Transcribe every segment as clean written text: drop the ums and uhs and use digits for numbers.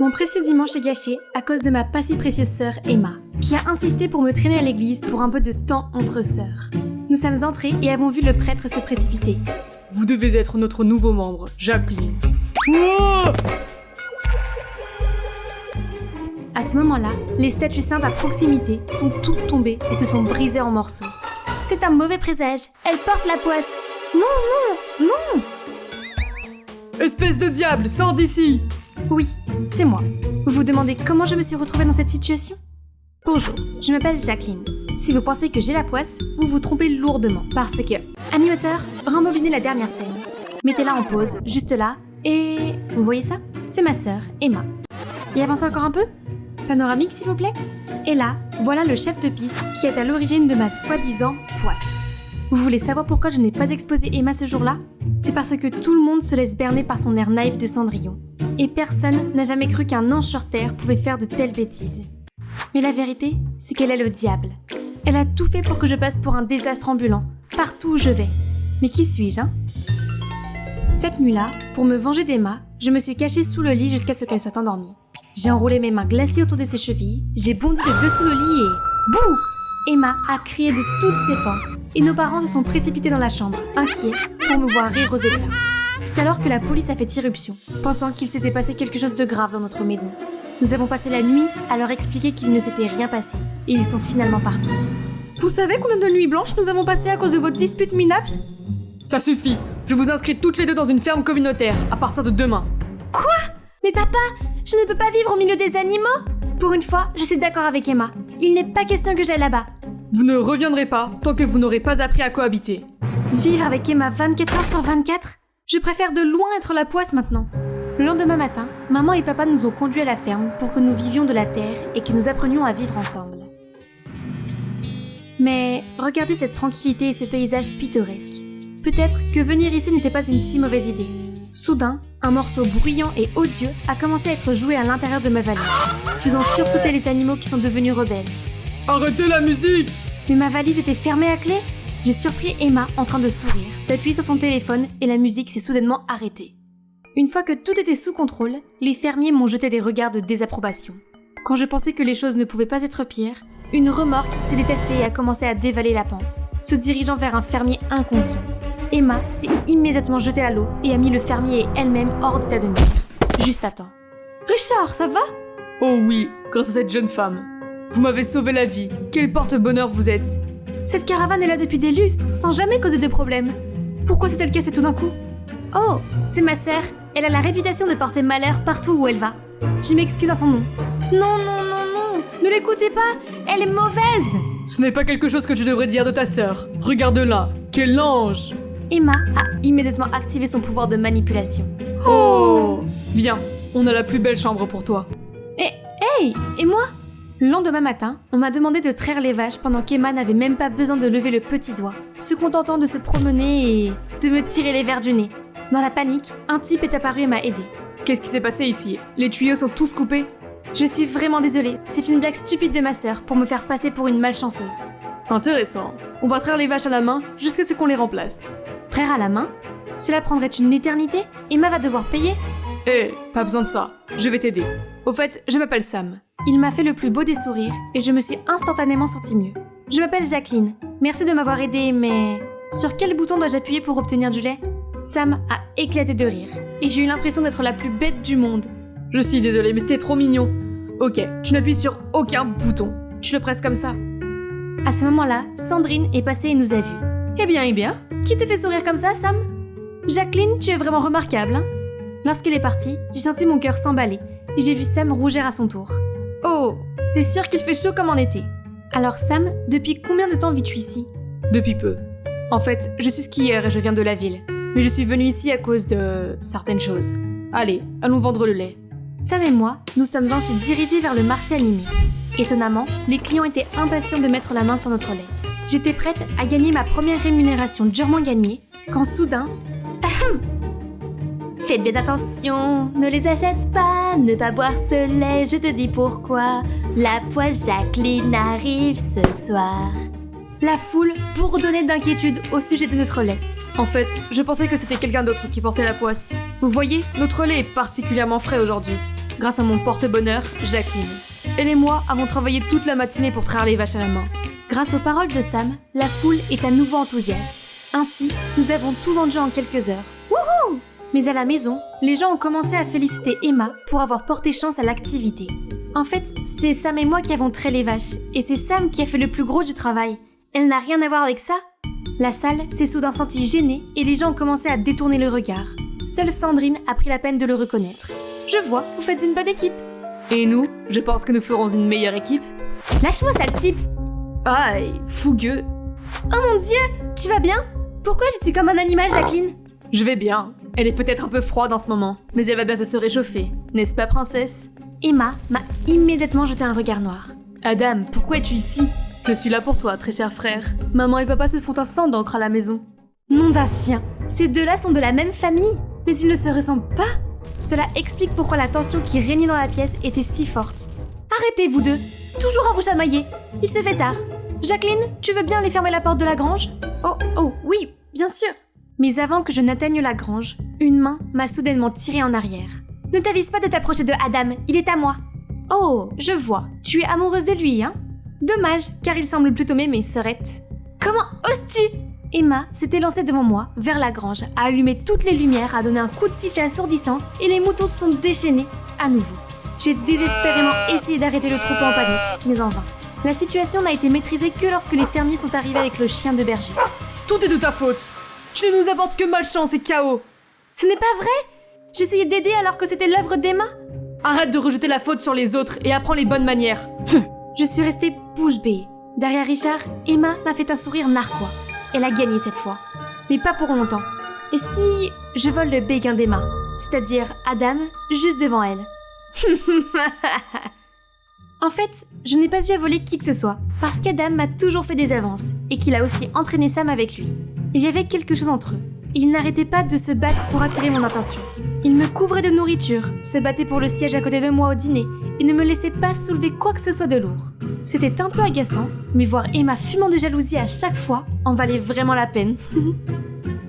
Mon précieux dimanche est gâché à cause de ma pas si précieuse sœur Emma, qui a insisté pour me traîner à l'église pour un peu de temps entre sœurs. Nous sommes entrés et avons vu le prêtre se précipiter. Vous devez être notre nouveau membre, Jacqueline. Oh! À ce moment-là, les statues saintes à proximité sont toutes tombées et se sont brisées en morceaux. C'est un mauvais présage, elle porte la poisse. Non, non, non! Espèce de diable, sors d'ici! Oui, c'est moi. Vous vous demandez comment je me suis retrouvée dans cette situation? Bonjour, je m'appelle Jacqueline. Si vous pensez que j'ai la poisse, vous vous trompez lourdement. Parce que, animateur, rembobinez la dernière scène. Mettez-la en pause, juste là, et... Vous voyez ça? C'est ma sœur, Emma. Et avancez encore un peu? Panoramique, s'il vous plaît? Et là, voilà le chef de piste qui est à l'origine de ma soi-disant poisse. Vous voulez savoir pourquoi je n'ai pas exposé Emma ce jour-là? C'est parce que tout le monde se laisse berner par son air naïf de Cendrillon. Et personne n'a jamais cru qu'un ange sur terre pouvait faire de telles bêtises. Mais la vérité, c'est qu'elle est le diable. Elle a tout fait pour que je passe pour un désastre ambulant, partout où je vais. Mais qui suis-je, hein? Cette nuit-là, pour me venger d'Emma, je me suis cachée sous le lit jusqu'à ce qu'elle soit endormie. J'ai enroulé mes mains glacées autour de ses chevilles, j'ai bondi de dessous le lit et... Bouh! Emma a crié de toutes ses forces, et nos parents se sont précipités dans la chambre, inquiets, pour me voir rire aux éclats. C'est alors que la police a fait irruption, pensant qu'il s'était passé quelque chose de grave dans notre maison. Nous avons passé la nuit à leur expliquer qu'il ne s'était rien passé, et ils sont finalement partis. Vous savez combien de nuits blanches nous avons passées à cause de votre dispute minable? Ça suffit, je vous inscris toutes les deux dans une ferme communautaire, à partir de demain. Quoi? Mais papa, je ne peux pas vivre au milieu des animaux? Pour une fois, je suis d'accord avec Emma. Il n'est pas question que j'aille là-bas. Vous ne reviendrez pas tant que vous n'aurez pas appris à cohabiter. Vivre avec Emma 24 heures sur 24? Je préfère de loin être la poisse maintenant. Le lendemain matin, maman et papa nous ont conduits à la ferme pour que nous vivions de la terre et que nous apprenions à vivre ensemble. Mais regardez cette tranquillité et ce paysage pittoresque. Peut-être que venir ici n'était pas une si mauvaise idée. Soudain, un morceau bruyant et odieux a commencé à être joué à l'intérieur de ma valise, faisant sursauter les animaux qui sont devenus rebelles. Arrêtez la musique! Mais ma valise était fermée à clé. J'ai surpris Emma en train de sourire, d'appuyer sur son téléphone et la musique s'est soudainement arrêtée. Une fois que tout était sous contrôle, les fermiers m'ont jeté des regards de désapprobation. Quand je pensais que les choses ne pouvaient pas être pires, une remorque s'est détachée et a commencé à dévaler la pente, se dirigeant vers un fermier inconscient. Emma s'est immédiatement jetée à l'eau et a mis le fermier et elle-même hors d'état de nuire. Juste à temps. Richard, ça va? Oh oui, grâce à cette jeune femme. Vous m'avez sauvé la vie. Quel porte-bonheur vous êtes. Cette caravane est là depuis des lustres, sans jamais causer de problème. Pourquoi s'est-elle cassée tout d'un coup? Oh, c'est ma sœur. Elle a la réputation de porter malheur partout où elle va. Je m'excuse à son nom. Non, non, non, non. Ne l'écoutez pas. Elle est mauvaise. Ce n'est pas quelque chose que tu devrais dire de ta sœur. Regarde-la. Quel ange! Emma a immédiatement activé son pouvoir de manipulation. Oh! Viens, on a la plus belle chambre pour toi. Hey! Et moi? Le lendemain matin, on m'a demandé de traire les vaches pendant qu'Emma n'avait même pas besoin de lever le petit doigt, se contentant de se promener et de me tirer les verres du nez. Dans la panique, un type est apparu et m'a aidé. Qu'est-ce qui s'est passé ici? Les tuyaux sont tous coupés? Je suis vraiment désolée, c'est une blague stupide de ma sœur pour me faire passer pour une malchanceuse. Intéressant. On va traire les vaches à la main jusqu'à ce qu'on les remplace. Traire à la main? Cela prendrait une éternité? Emma va devoir payer? Pas besoin de ça. Je vais t'aider. Au fait, je m'appelle Sam. Il m'a fait le plus beau des sourires et je me suis instantanément sentie mieux. Je m'appelle Jacqueline. Merci de m'avoir aidée, mais... Sur quel bouton dois-je appuyer pour obtenir du lait? Sam a éclaté de rire et j'ai eu l'impression d'être la plus bête du monde. Je suis désolée, mais c'était trop mignon. Ok, tu n'appuies sur aucun bouton. Tu le presses comme ça. À ce moment-là, Sandrine est passée et nous a vus. Eh bien, qui te fait sourire comme ça, Sam? Jacqueline, tu es vraiment remarquable, hein? Lorsqu'elle est partie, j'ai senti mon cœur s'emballer et j'ai vu Sam rougir à son tour. Oh, c'est sûr qu'il fait chaud comme en été. Alors Sam, depuis combien de temps vis-tu ici? Depuis peu. En fait, je suis skieur et je viens de la ville. Mais je suis venue ici à cause de... certaines choses. Allez, allons vendre le lait. Sam et moi, nous sommes ensuite dirigés vers le marché animé. Étonnamment, les clients étaient impatients de mettre la main sur notre lait. J'étais prête à gagner ma première rémunération durement gagnée, quand soudain... Faites bien attention, ne les achète pas, ne pas boire ce lait, je te dis pourquoi. La poisse Jacqueline arrive ce soir. La foule bourdonnait d'inquiétude au sujet de notre lait. En fait, je pensais que c'était quelqu'un d'autre qui portait la poisse. Vous voyez, notre lait est particulièrement frais aujourd'hui. grâce à mon porte-bonheur, Jacqueline. Elle et moi avons travaillé toute la matinée pour traire les vaches à la main. Grâce aux paroles de Sam, la foule est à nouveau enthousiaste. Ainsi, nous avons tout vendu en quelques heures. Wouhou! Mais à la maison, les gens ont commencé à féliciter Emma pour avoir porté chance à l'activité. En fait, c'est Sam et moi qui avons trait les vaches, et c'est Sam qui a fait le plus gros du travail. Elle n'a rien à voir avec ça. La salle s'est soudain sentie gênée et les gens ont commencé à détourner le regard. Seule Sandrine a pris la peine de le reconnaître. Je vois, vous faites une bonne équipe. Et nous, je pense que nous ferons une meilleure équipe. Lâche-moi, sale type! Aïe, fougueux. Oh mon Dieu, tu vas bien? Pourquoi es-tu comme un animal, Jacqueline? Je vais bien. Elle est peut-être un peu froide en ce moment, mais elle va bientôt se réchauffer. N'est-ce pas, princesse? Emma m'a immédiatement jeté un regard noir. Adam, pourquoi es-tu ici? Je suis là pour toi, très cher frère. Maman et papa se font un sang d'encre à la maison. Nom d'un chien, ces deux-là sont de la même famille, mais ils ne se ressemblent pas. Cela explique pourquoi la tension qui régnait dans la pièce était si forte. Arrêtez, vous deux, toujours à vous chamailler. Il se fait tard. Jacqueline, tu veux bien aller fermer la porte de la grange? Oh, oui, bien sûr. Mais avant que je n'atteigne la grange, une main m'a soudainement tirée en arrière. Ne t'avise pas de t'approcher de Adam, il est à moi. Oh, je vois, tu es amoureuse de lui, hein? Dommage, car il semble plutôt m'aimer, sœurette. Comment oses-tu? Emma s'était lancée devant moi, vers la grange, a allumé toutes les lumières, a donné un coup de sifflet assourdissant, et les moutons se sont déchaînés, à nouveau. J'ai désespérément essayé d'arrêter le troupeau en panique, mais en vain. La situation n'a été maîtrisée que lorsque les fermiers sont arrivés avec le chien de berger. Tout est de ta faute. Tu ne nous apportes que malchance et chaos. Ce n'est pas vrai? J'essayais d'aider alors que c'était l'œuvre d'Emma. Arrête de rejeter la faute sur les autres et apprends les bonnes manières. Je suis restée bouche bée. Derrière Richard, Emma m'a fait un sourire narquois. Elle a gagné cette fois. Mais pas pour longtemps. Et si je vole le béguin d'Emma, c'est-à-dire Adam, juste devant elle? En fait, je n'ai pas eu à voler qui que ce soit, parce qu'Adam m'a toujours fait des avances, et qu'il a aussi entraîné Sam avec lui. Il y avait quelque chose entre eux. Il n'arrêtait pas de se battre pour attirer mon attention. Il me couvrait de nourriture, se battait pour le siège à côté de moi au dîner, et ne me laissait pas soulever quoi que ce soit de lourd. C'était un peu agaçant, mais voir Emma fumant de jalousie à chaque fois en valait vraiment la peine.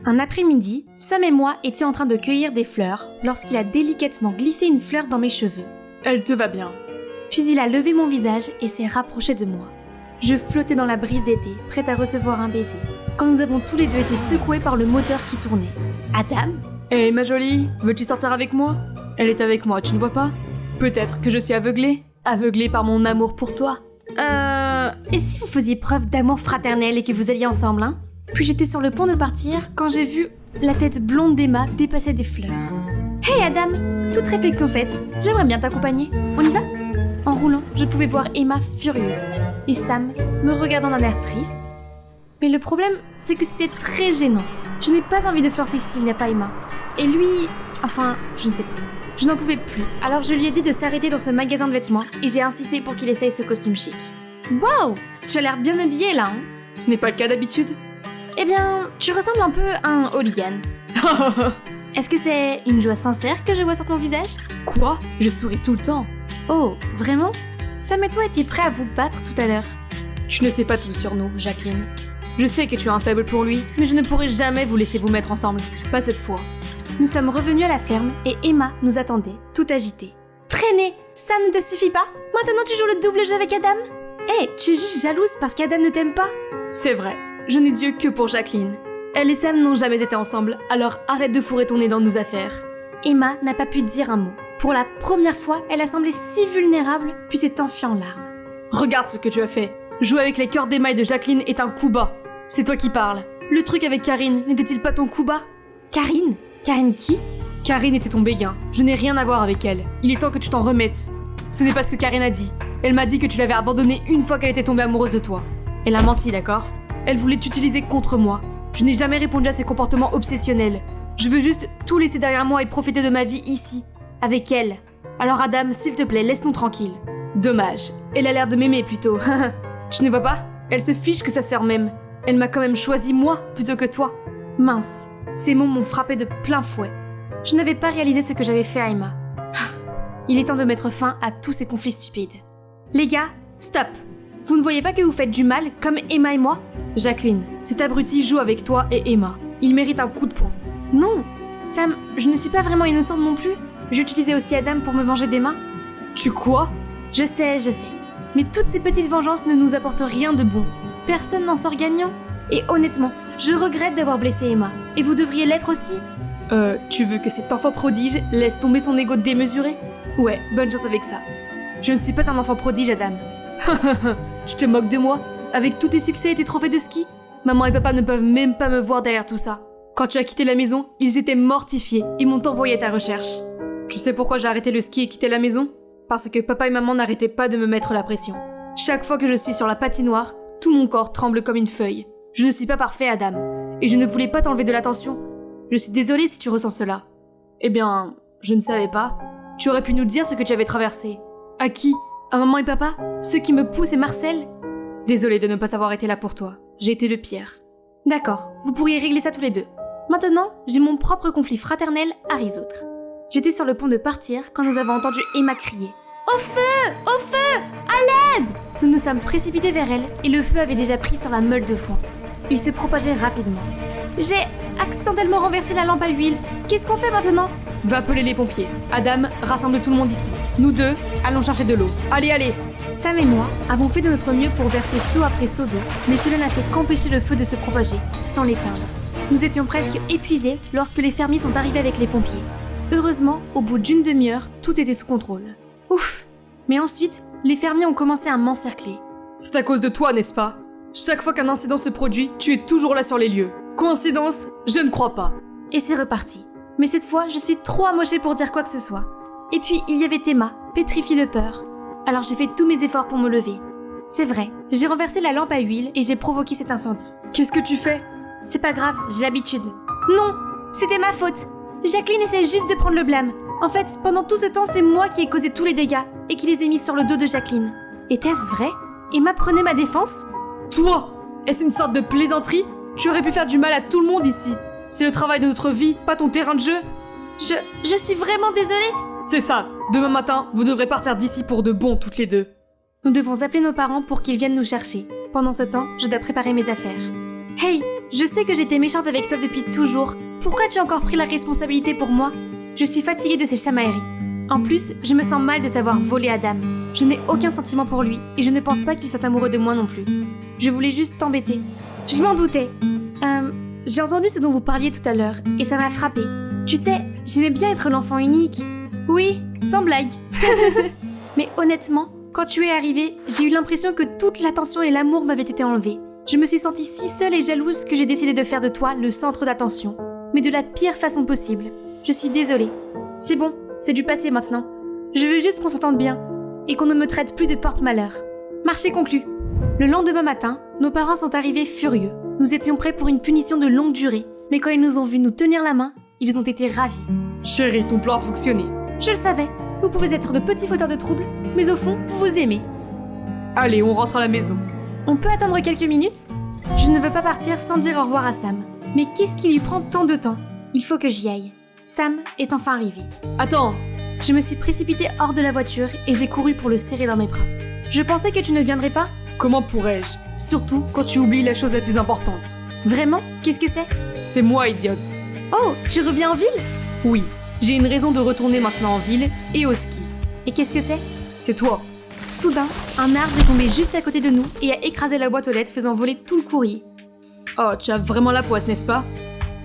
Un après-midi, Sam et moi étions en train de cueillir des fleurs lorsqu'il a délicatement glissé une fleur dans mes cheveux. Elle te va bien. Puis il a levé mon visage et s'est rapproché de moi. Je flottais dans la brise d'été, prête à recevoir un baiser, quand nous avons tous les deux été secoués par le moteur qui tournait. Adam? Hé, ma jolie, veux-tu sortir avec moi? Elle est avec moi, tu ne vois pas? Peut-être que je suis aveuglée? Aveuglée par mon amour pour toi? Et si vous faisiez preuve d'amour fraternel et que vous alliez ensemble, hein? Puis j'étais sur le point de partir quand j'ai vu la tête blonde d'Emma dépasser des fleurs. Hey Adam! Toute réflexion faite, j'aimerais bien t'accompagner. On y va? En roulant, je pouvais voir Emma furieuse, et Sam me regardant d'un air triste. Mais le problème, c'est que c'était très gênant. Je n'ai pas envie de flirter s'il n'y a pas Emma. Et lui, enfin, je ne sais pas. Je n'en pouvais plus, alors je lui ai dit de s'arrêter dans ce magasin de vêtements, et j'ai insisté pour qu'il essaye ce costume chic. Waouh! Tu as l'air bien habillée là, hein? Ce n'est pas le cas d'habitude. Eh bien, tu ressembles un peu à un hooligan. Est-ce que c'est une joie sincère que je vois sur ton visage? Quoi? Je souris tout le temps. Oh, vraiment? Sam et toi étiez prêts à vous battre tout à l'heure. Tu ne sais pas tout sur nous, Jacqueline. Je sais que tu as un faible pour lui, mais je ne pourrai jamais vous laisser vous mettre ensemble. Pas cette fois. Nous sommes revenus à la ferme et Emma nous attendait, tout agitée. Traîner! Ça ne te suffit pas? Maintenant tu joues le double jeu avec Adam? Tu es juste jalouse parce qu'Adam ne t'aime pas? C'est vrai. Je n'ai Dieu que pour Jacqueline. Elle et Sam n'ont jamais été ensemble, alors arrête de fourrer ton nez dans nos affaires. Emma n'a pas pu dire un mot. Pour la première fois, elle a semblé si vulnérable, puis s'est enfuie en larmes. Regarde ce que tu as fait. Jouer avec les cœurs d'émail de Jacqueline est un coup bas. C'est toi qui parles. Le truc avec Karine n'était-il pas ton coup bas? Karine? Karine qui? Karine était ton béguin. Je n'ai rien à voir avec elle. Il est temps que tu t'en remettes. Ce n'est pas ce que Karine a dit. Elle m'a dit que tu l'avais abandonnée une fois qu'elle était tombée amoureuse de toi. Elle a menti, d'accord? Elle voulait t'utiliser contre moi. Je n'ai jamais répondu à ses comportements obsessionnels. Je veux juste tout laisser derrière moi et profiter de ma vie ici, avec elle. Alors Adam, s'il te plaît, laisse-nous tranquille. Dommage. Elle a l'air de m'aimer plutôt. Tu ne vois pas? Elle se fiche que sa sœur m'aime. Elle m'a quand même choisi moi plutôt que toi. Mince. Ces mots m'ont frappé de plein fouet. Je n'avais pas réalisé ce que j'avais fait à Emma. Il est temps de mettre fin à tous ces conflits stupides. Les gars, stop! Vous ne voyez pas que vous faites du mal, comme Emma et moi? Jacqueline, cet abruti joue avec toi et Emma. Il mérite un coup de poing. Non! Sam, je ne suis pas vraiment innocente non plus. J'utilisais aussi Adam pour me venger d'Emma. Tu quoi? Je sais. Mais toutes ces petites vengeances ne nous apportent rien de bon. Personne n'en sort gagnant. Et honnêtement, je regrette d'avoir blessé Emma. Et vous devriez l'être aussi. Tu veux que cet enfant prodige laisse tomber son ego démesuré? Ouais, bonne chance avec ça. Je ne suis pas un enfant prodige, Adam. Tu te moques de moi? Avec tous tes succès et tes trophées de ski? Maman et papa ne peuvent même pas me voir derrière tout ça. Quand tu as quitté la maison, ils étaient mortifiés et m'ont envoyé à ta recherche. Tu sais pourquoi j'ai arrêté le ski et quitté la maison? Parce que papa et maman n'arrêtaient pas de me mettre la pression. Chaque fois que je suis sur la patinoire, tout mon corps tremble comme une feuille. Je ne suis pas parfait, Adam. Et je ne voulais pas t'enlever de l'attention. Je suis désolée si tu ressens cela. Eh bien, je ne savais pas. Tu aurais pu nous dire ce que tu avais traversé. À qui? À maman et papa? Ceux qui me poussent et Marcel? Désolée de ne pas avoir été là pour toi. J'ai été le pire. D'accord, vous pourriez régler ça tous les deux. Maintenant, j'ai mon propre conflit fraternel à résoudre. J'étais sur le point de partir quand nous avons entendu Emma crier. Au feu! Au feu! À l'aide! Nous nous sommes précipités vers elle et le feu avait déjà pris sur la meule de foin. Il se propageait rapidement. J'ai accidentellement renversé la lampe à huile. Qu'est-ce qu'on fait maintenant? Va appeler les pompiers. Adam, rassemble tout le monde ici. Nous deux, allons chercher de l'eau. Allez! Sam et moi avons fait de notre mieux pour verser seau après seau d'eau, mais cela n'a fait qu'empêcher le feu de se propager, sans l'éteindre. Nous étions presque épuisés lorsque les fermiers sont arrivés avec les pompiers. Heureusement, au bout d'une demi-heure, tout était sous contrôle. Ouf! Mais ensuite, les fermiers ont commencé à m'encercler. C'est à cause de toi, n'est-ce pas? Chaque fois qu'un incident se produit, tu es toujours là sur les lieux. Coïncidence? Je ne crois pas. Et c'est reparti. Mais cette fois, je suis trop amochée pour dire quoi que ce soit. Et puis, il y avait Emma, pétrifiée de peur. Alors j'ai fait tous mes efforts pour me lever. C'est vrai, j'ai renversé la lampe à huile et j'ai provoqué cet incendie. Qu'est-ce que tu fais? C'est pas grave, j'ai l'habitude. Non, c'était ma faute. Jacqueline essaie juste de prendre le blâme. En fait, pendant tout ce temps, c'est moi qui ai causé tous les dégâts et qui les ai mis sur le dos de Jacqueline. Était-ce vrai? Emma prenait ma défense? Toi? Est-ce une sorte de plaisanterie? Tu aurais pu faire du mal à tout le monde ici. C'est le travail de notre vie, pas ton terrain de jeu. Je suis vraiment désolée. C'est ça. Demain matin, vous devrez partir d'ici pour de bon toutes les deux. Nous devons appeler nos parents pour qu'ils viennent nous chercher. Pendant ce temps, je dois préparer mes affaires. Hey, je sais que j'étais méchante avec toi depuis toujours. Pourquoi tu as encore pris la responsabilité pour moi? Je suis fatiguée de ces chamailleries. En plus, je me sens mal de t'avoir volé Adam. Je n'ai aucun sentiment pour lui et je ne pense pas qu'il soit amoureux de moi non plus. Je voulais juste t'embêter. Je m'en doutais. J'ai entendu ce dont vous parliez tout à l'heure et ça m'a frappée. Tu sais, j'aimais bien être l'enfant unique. Oui, sans blague. Mais honnêtement, quand tu es arrivé, j'ai eu l'impression que toute l'attention et l'amour m'avaient été enlevés. Je me suis sentie si seule et jalouse que j'ai décidé de faire de toi le centre d'attention. Mais de la pire façon possible. Je suis désolée. C'est bon, c'est du passé maintenant. Je veux juste qu'on s'entende bien et qu'on ne me traite plus de porte-malheur. Marché conclu. Le lendemain matin, nos parents sont arrivés furieux. Nous étions prêts pour une punition de longue durée, mais quand ils nous ont vus nous tenir la main, ils ont été ravis. Chérie, ton plan a fonctionné. Je le savais. Vous pouvez être de petits fauteurs de troubles, mais au fond, vous vous aimez. Allez, on rentre à la maison. On peut attendre quelques minutes? Je ne veux pas partir sans dire au revoir à Sam. Mais qu'est-ce qui lui prend tant de temps? Il faut que j'y aille. Sam est enfin arrivé. Attends! Je me suis précipitée hors de la voiture et j'ai couru pour le serrer dans mes bras. Je pensais que tu ne viendrais pas? Comment pourrais-je? Surtout quand tu oublies la chose la plus importante. Vraiment? Qu'est-ce que c'est? C'est moi, idiote. Oh, tu reviens en ville? Oui, j'ai une raison de retourner maintenant en ville et au ski. Et qu'est-ce que c'est? C'est toi. Soudain, un arbre est tombé juste à côté de nous et a écrasé la boîte aux lettres faisant voler tout le courrier. Oh, tu as vraiment la poisse, n'est-ce pas?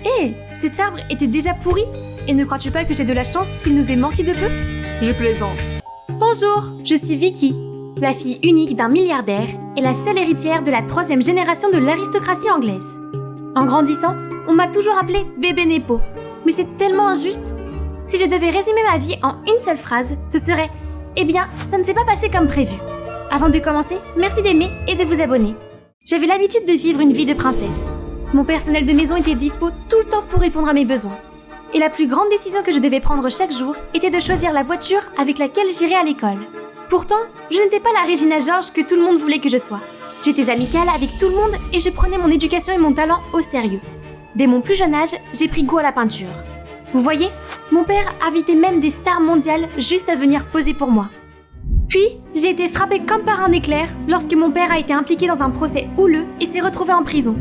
Hé, cet arbre était déjà pourri? Et ne crois-tu pas que j'ai de la chance qu'il nous ait manqué de peu? Je plaisante. Bonjour, je suis Vicky, la fille unique d'un milliardaire et la seule héritière de la 3e génération de l'aristocratie anglaise. En grandissant, on m'a toujours appelée bébé Nepo. Mais c'est tellement injuste. Si je devais résumer ma vie en une seule phrase, ce serait « Eh bien, ça ne s'est pas passé comme prévu. » Avant de commencer, merci d'aimer et de vous abonner. J'avais l'habitude de vivre une vie de princesse. Mon personnel de maison était dispo tout le temps pour répondre à mes besoins. Et la plus grande décision que je devais prendre chaque jour était de choisir la voiture avec laquelle j'irais à l'école. Pourtant, je n'étais pas la Regina George que tout le monde voulait que je sois. J'étais amicale avec tout le monde et je prenais mon éducation et mon talent au sérieux. Dès mon plus jeune âge, j'ai pris goût à la peinture. Vous voyez, mon père invitait même des stars mondiales juste à venir poser pour moi. Puis, j'ai été frappée comme par un éclair lorsque mon père a été impliqué dans un procès houleux et s'est retrouvé en prison.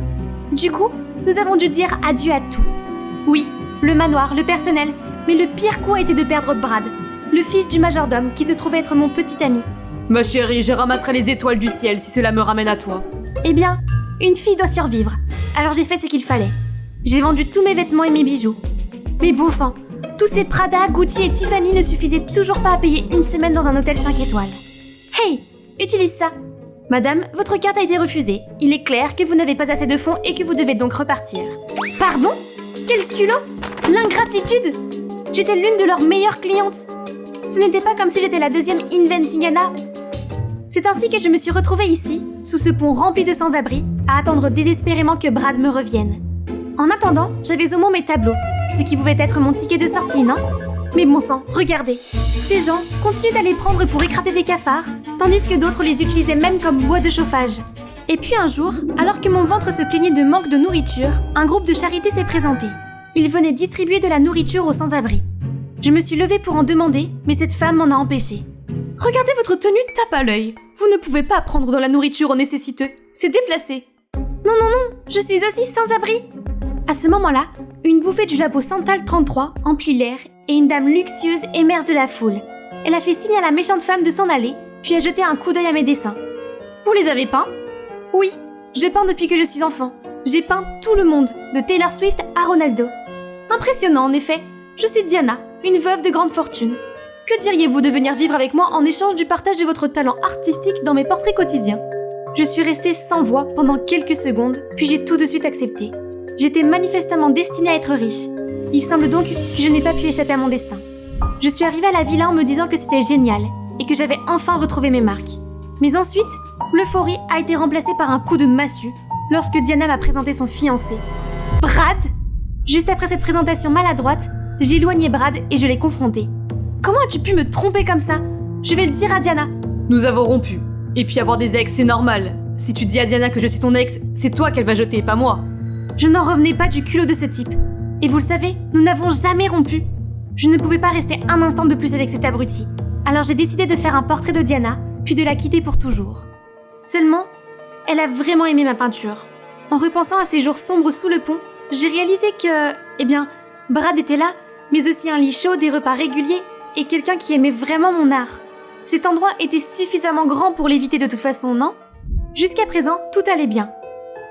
Du coup, nous avons dû dire adieu à tout. Oui, le manoir, le personnel, Mais le pire coup a été de perdre Brad, le fils du majordome qui se trouvait être mon petit ami. Ma chérie, je ramasserai les étoiles du ciel si cela me ramène à toi. Eh bien, une fille doit survivre. Alors j'ai fait ce qu'il fallait. J'ai vendu tous mes vêtements et mes bijoux. Mais bon sang, tous ces Prada, Gucci et Tiffany ne suffisaient toujours pas à payer une semaine dans un hôtel 5 étoiles. Hey, utilise ça. Madame, votre carte a été refusée. Il est clair que vous n'avez pas assez de fonds et que vous devez donc repartir. Pardon? Quel culot! L'ingratitude! J'étais l'une de leurs meilleures clientes. Ce n'était pas comme si j'étais la deuxième Inventing Anna. C'est ainsi que je me suis retrouvée ici, sous ce pont rempli de sans-abri, à attendre désespérément que Brad me revienne. En attendant, j'avais au moins mes tableaux, ce qui pouvait être mon ticket de sortie, non? Mais bon sang, regardez, ces gens continuent à les prendre pour écraser des cafards, tandis que d'autres les utilisaient même comme bois de chauffage. Et puis un jour, alors que mon ventre se plaignait de manque de nourriture, un groupe de charité s'est présenté. Ils venaient distribuer de la nourriture aux sans-abri. Je me suis levée pour en demander, mais cette femme m'en a empêché. Regardez votre tenue tape à l'œil. Vous ne pouvez pas prendre de la nourriture aux nécessiteux. C'est déplacé. Non, je suis aussi sans-abri. À ce moment-là, une bouffée du labo Santal 33 emplit l'air et une dame luxueuse émerge de la foule. Elle a fait signe à la méchante femme de s'en aller, puis a jeté un coup d'œil à mes dessins. Vous les avez peints? Oui, je peins depuis que je suis enfant. J'ai peint tout le monde, de Taylor Swift à Ronaldo. Impressionnant en effet. Je suis Diana, une veuve de grande fortune. Que diriez-vous de venir vivre avec moi en échange du partage de votre talent artistique dans mes portraits quotidiens? Je suis restée sans voix pendant quelques secondes, puis j'ai tout de suite accepté. J'étais manifestement destinée à être riche. Il semble donc que je n'ai pas pu échapper à mon destin. Je suis arrivée à la villa en me disant que c'était génial et que j'avais enfin retrouvé mes marques. Mais ensuite, l'euphorie a été remplacée par un coup de massue lorsque Diana m'a présenté son fiancé. Brad! Juste après cette présentation maladroite, j'ai éloigné Brad et je l'ai confronté. Comment as-tu pu me tromper comme ça? Je vais le dire à Diana. Nous avons rompu. Et puis avoir des ex, c'est normal. Si tu dis à Diana que je suis ton ex, c'est toi qu'elle va jeter, pas moi. Je n'en revenais pas du culot de ce type. Et vous le savez, nous n'avons jamais rompu. Je ne pouvais pas rester un instant de plus avec cet abruti. Alors j'ai décidé de faire un portrait de Diana, puis de la quitter pour toujours. Seulement, elle a vraiment aimé ma peinture. En repensant à ces jours sombres sous le pont, j'ai réalisé que, Brad était là, mais aussi un lit chaud, des repas réguliers, et quelqu'un qui aimait vraiment mon art. Cet endroit était suffisamment grand pour l'éviter de toute façon, non? Jusqu'à présent, tout allait bien.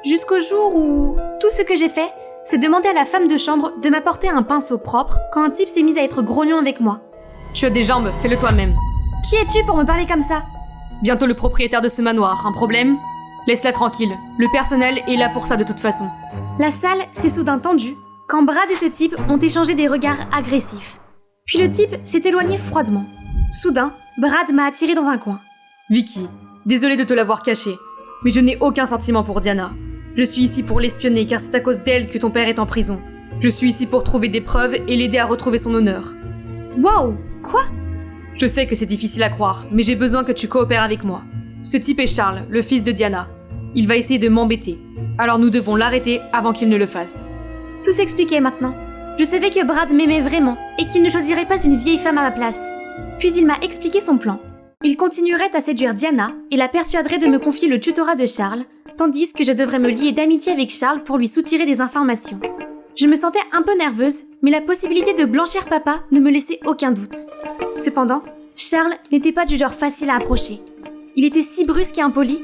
Jusqu'au jour où tout ce que j'ai fait, c'est demander à la femme de chambre de m'apporter un pinceau propre quand un type s'est mis à être grognon avec moi. Tu as des jambes, fais-le toi-même. Qui es-tu pour me parler comme ça? Bientôt le propriétaire de ce manoir, un problème? Laisse-la tranquille, le personnel est là pour ça de toute façon. La salle s'est soudain tendue quand Brad et ce type ont échangé des regards agressifs. Puis le type s'est éloigné froidement. Soudain, Brad m'a attiré dans un coin. Vicky, désolé de te l'avoir caché, mais je n'ai aucun sentiment pour Diana. Je suis ici pour l'espionner car c'est à cause d'elle que ton père est en prison. Je suis ici pour trouver des preuves et l'aider à retrouver son honneur. Waouh! Quoi? Je sais que c'est difficile à croire, mais j'ai besoin que tu coopères avec moi. Ce type est Charles, le fils de Diana. Il va essayer de m'embêter. Alors nous devons l'arrêter avant qu'il ne le fasse. Tout s'expliquait maintenant. Je savais que Brad m'aimait vraiment et qu'il ne choisirait pas une vieille femme à ma place. Puis il m'a expliqué son plan. Il continuerait à séduire Diana et la persuaderait de me confier le tutorat de Charles, tandis que je devrais me lier d'amitié avec Charles pour lui soutirer des informations. Je me sentais un peu nerveuse, mais la possibilité de blanchir papa ne me laissait aucun doute. Cependant, Charles n'était pas du genre facile à approcher. Il était si brusque et impoli,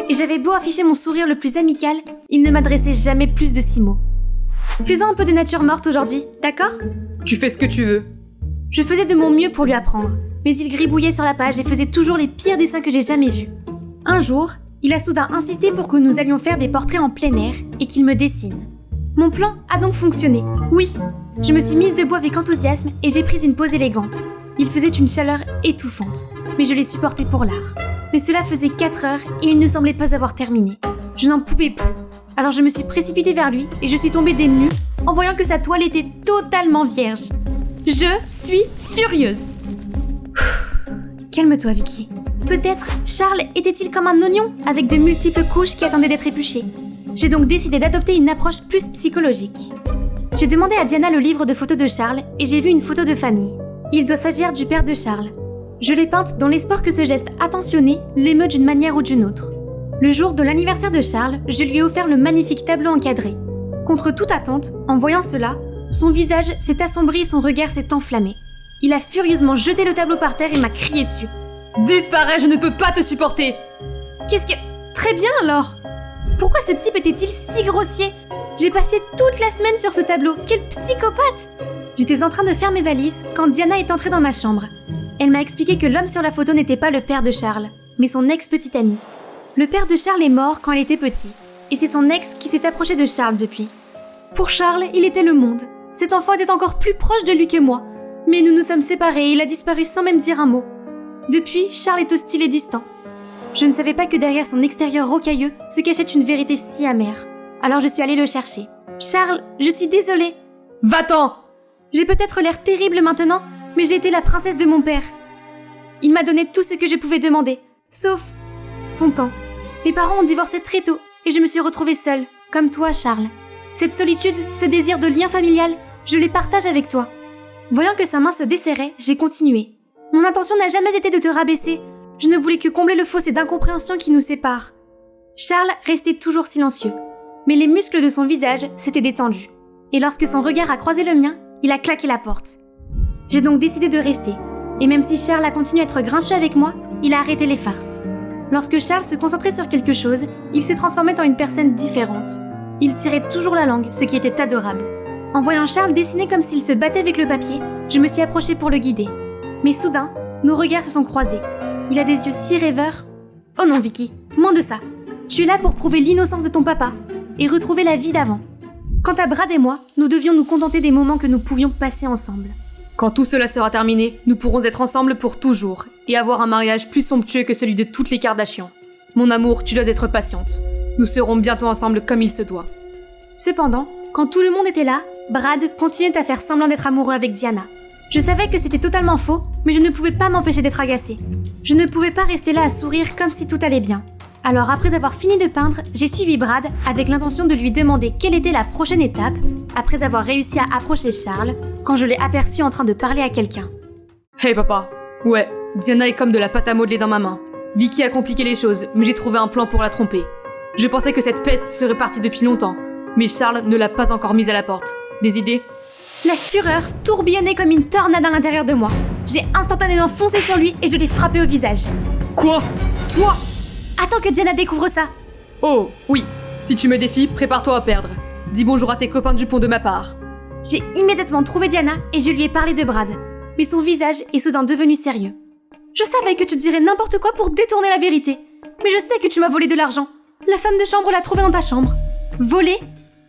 et j'avais beau afficher mon sourire le plus amical, il ne m'adressait jamais plus de 6 mots. Faisons un peu de nature morte aujourd'hui, d'accord? Tu fais ce que tu veux. Je faisais de mon mieux pour lui apprendre, mais il gribouillait sur la page et faisait toujours les pires dessins que j'ai jamais vus. Un jour, il a soudain insisté pour que nous allions faire des portraits en plein air et qu'il me dessine. Mon plan a donc fonctionné, oui. Je me suis mise debout avec enthousiasme et j'ai pris une pose élégante. Il faisait une chaleur étouffante, mais je l'ai supporté pour l'art. Mais cela faisait 4 heures et il ne semblait pas avoir terminé. Je n'en pouvais plus. Alors je me suis précipitée vers lui et je suis tombée des nues en voyant que sa toile était totalement vierge. Je suis furieuse. Calme-toi, Vicky. Peut-être Charles était-il comme un oignon avec de multiples couches qui attendaient d'être épluchées. J'ai donc décidé d'adopter une approche plus psychologique. J'ai demandé à Diana le livre de photos de Charles et j'ai vu une photo de famille. Il doit s'agir du père de Charles. Je l'ai peinte dans l'espoir que ce geste attentionné l'émeut d'une manière ou d'une autre. Le jour de l'anniversaire de Charles, je lui ai offert le magnifique tableau encadré. Contre toute attente, en voyant cela, Son visage s'est assombri et son regard s'est enflammé. Il a furieusement jeté le tableau par terre et m'a crié dessus. Disparais, je ne peux pas te supporter! Qu'est-ce que... Très bien alors! Pourquoi ce type était-il si grossier? J'ai passé toute la semaine sur ce tableau, quel psychopathe! J'étais en train de faire mes valises quand Diana est entrée dans ma chambre. Elle m'a expliqué que l'homme sur la photo n'était pas le père de Charles, mais son ex-petit ami. Le père de Charles est mort quand elle était petit, et c'est son ex qui s'est approché de Charles depuis. Pour Charles, il était le monde. Cet enfant était encore plus proche de lui que moi, mais nous nous sommes séparés et il a disparu sans même dire un mot. Depuis, Charles est hostile et distant. Je ne savais pas que derrière son extérieur rocailleux se cachait une vérité si amère. Alors je suis allée le chercher. Charles, je suis désolée. Va-t'en! J'ai peut-être l'air terrible maintenant, mais j'ai été la princesse de mon père. Il m'a donné tout ce que je pouvais demander, sauf son temps. Mes parents ont divorcé très tôt et je me suis retrouvée seule, comme toi, Charles. Cette solitude, ce désir de lien familial, je les partage avec toi. Voyant que sa main se desserrait, j'ai continué. Mon intention n'a jamais été de te rabaisser. Je ne voulais que combler le fossé d'incompréhension qui nous sépare. Charles restait toujours silencieux, mais les muscles de son visage s'étaient détendus. Et lorsque son regard a croisé le mien, il a claqué la porte. J'ai donc décidé de rester. Et même si Charles a continué à être grincheux avec moi, il a arrêté les farces. Lorsque Charles se concentrait sur quelque chose, il se transformait en une personne différente. Il tirait toujours la langue, ce qui était adorable. En voyant Charles dessiner comme s'il se battait avec le papier, je me suis approchée pour le guider. Mais soudain, nos regards se sont croisés. Il a des yeux si rêveurs. Oh non, Vicky, moins de ça. Tu es là pour prouver l'innocence de ton papa et retrouver la vie d'avant. Quant à Brad et moi, nous devions nous contenter des moments que nous pouvions passer ensemble. Quand tout cela sera terminé, nous pourrons être ensemble pour toujours et avoir un mariage plus somptueux que celui de toutes les Kardashians. Mon amour, tu dois être patiente. Nous serons bientôt ensemble comme il se doit. Cependant, quand tout le monde était là, Brad continuait à faire semblant d'être amoureux avec Diana. Je savais que c'était totalement faux, mais je ne pouvais pas m'empêcher d'être agacée. Je ne pouvais pas rester là à sourire comme si tout allait bien. Alors après avoir fini de peindre, j'ai suivi Brad avec l'intention de lui demander quelle était la prochaine étape, après avoir réussi à approcher Charles, quand je l'ai aperçu en train de parler à quelqu'un. Hey papa. Ouais, Diana est comme de la pâte à modeler dans ma main. Vicky a compliqué les choses, mais j'ai trouvé un plan pour la tromper. Je pensais que cette peste serait partie depuis longtemps, mais Charles ne l'a pas encore mise à la porte. Des idées? La fureur tourbillonnait comme une tornade à l'intérieur de moi. J'ai instantanément foncé sur lui et je l'ai frappé au visage. Quoi? Toi? Attends que Diana découvre ça. Oh, oui. Si tu me défies, prépare-toi à perdre. Dis bonjour à tes copains du pont de ma part. J'ai immédiatement trouvé Diana et je lui ai parlé de Brad. Mais son visage est soudain devenu sérieux. Je savais que tu dirais n'importe quoi pour détourner la vérité. Mais je sais que tu m'as volé de l'argent. La femme de chambre l'a trouvé dans ta chambre. Volé?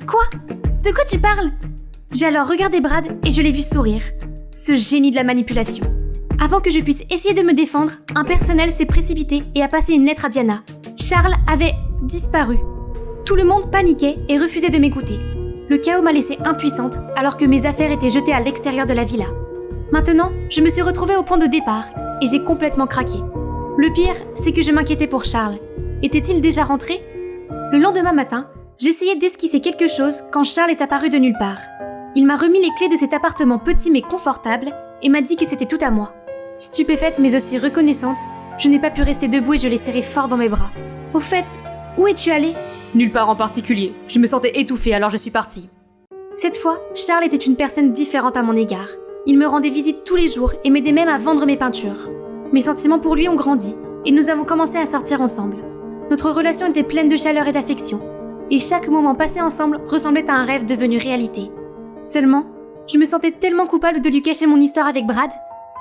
Quoi? De quoi tu parles? J'ai alors regardé Brad et je l'ai vu sourire. Ce génie de la manipulation. Avant que je puisse essayer de me défendre, un personnel s'est précipité et a passé une lettre à Diana. Charles avait disparu. Tout le monde paniquait et refusait de m'écouter. Le chaos m'a laissée impuissante alors que mes affaires étaient jetées à l'extérieur de la villa. Maintenant, je me suis retrouvée au point de départ et j'ai complètement craqué. Le pire, c'est que je m'inquiétais pour Charles. Était-il déjà rentré? Le lendemain matin, j'essayais d'esquisser quelque chose quand Charles est apparu de nulle part. Il m'a remis les clés de cet appartement petit mais confortable et m'a dit que c'était tout à moi. Stupéfaite mais aussi reconnaissante, je n'ai pas pu rester debout et je l'ai serré fort dans mes bras. Au fait, où es-tu allé? Nulle part en particulier. Je me sentais étouffée alors je suis partie. Cette fois, Charles était une personne différente à mon égard. Il me rendait visite tous les jours et m'aidait même à vendre mes peintures. Mes sentiments pour lui ont grandi et nous avons commencé à sortir ensemble. Notre relation était pleine de chaleur et d'affection. Et chaque moment passé ensemble ressemblait à un rêve devenu réalité. Seulement, je me sentais tellement coupable de lui cacher mon histoire avec Brad,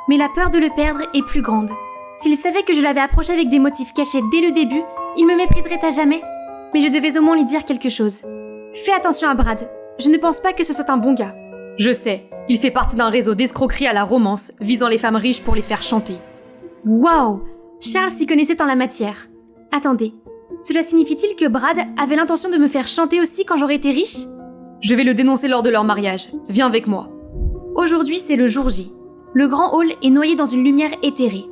mais la peur de le perdre est plus grande. S'il savait que je l'avais approché avec des motifs cachés dès le début, il me mépriserait à jamais. Mais je devais au moins lui dire quelque chose. Fais attention à Brad. Je ne pense pas que ce soit un bon gars. Je sais, il fait partie d'un réseau d'escroquerie à la romance, visant les femmes riches pour les faire chanter. Waouh! Charles s'y connaissait en la matière. Attendez, cela signifie-t-il que Brad avait l'intention de me faire chanter aussi quand j'aurais été riche? Je vais le dénoncer lors de leur mariage. Viens avec moi. Aujourd'hui, c'est le jour J. Le grand hall est noyé dans une lumière éthérée.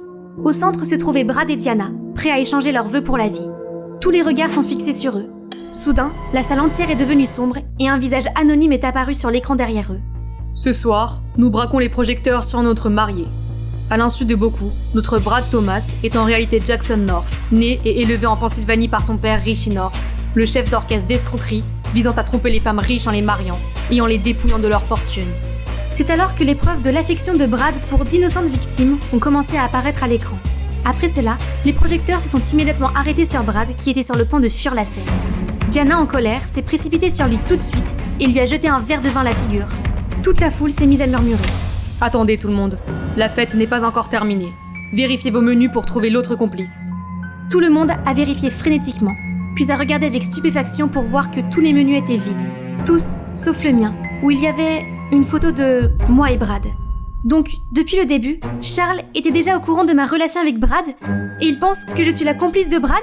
Au centre se trouvaient Brad et Diana, prêts à échanger leurs vœux pour la vie. Tous les regards sont fixés sur eux. Soudain, la salle entière est devenue sombre et un visage anonyme est apparu sur l'écran derrière eux. Ce soir, nous braquons les projecteurs sur notre marié. À l'insu de beaucoup, notre Brad Thomas est en réalité Jackson North, né et élevé en Pennsylvanie par son père Richie North, le chef d'orchestre d'escroquerie visant à tromper les femmes riches en les mariant et en les dépouillant de leur fortune. C'est alors que les preuves de l'affection de Brad pour d'innocentes victimes ont commencé à apparaître à l'écran. Après cela, les projecteurs se sont immédiatement arrêtés sur Brad qui était sur le point de fuir la scène. Diana, en colère, s'est précipitée sur lui tout de suite et lui a jeté un verre de vin à la figure. Toute la foule s'est mise à murmurer. Attendez tout le monde, la fête n'est pas encore terminée. Vérifiez vos menus pour trouver l'autre complice. Tout le monde a vérifié frénétiquement, puis a regardé avec stupéfaction pour voir que tous les menus étaient vides. Tous, sauf le mien, où il y avait une photo de moi et Brad. Donc, depuis le début, Charles était déjà au courant de ma relation avec Brad, et il pense que je suis la complice de Brad?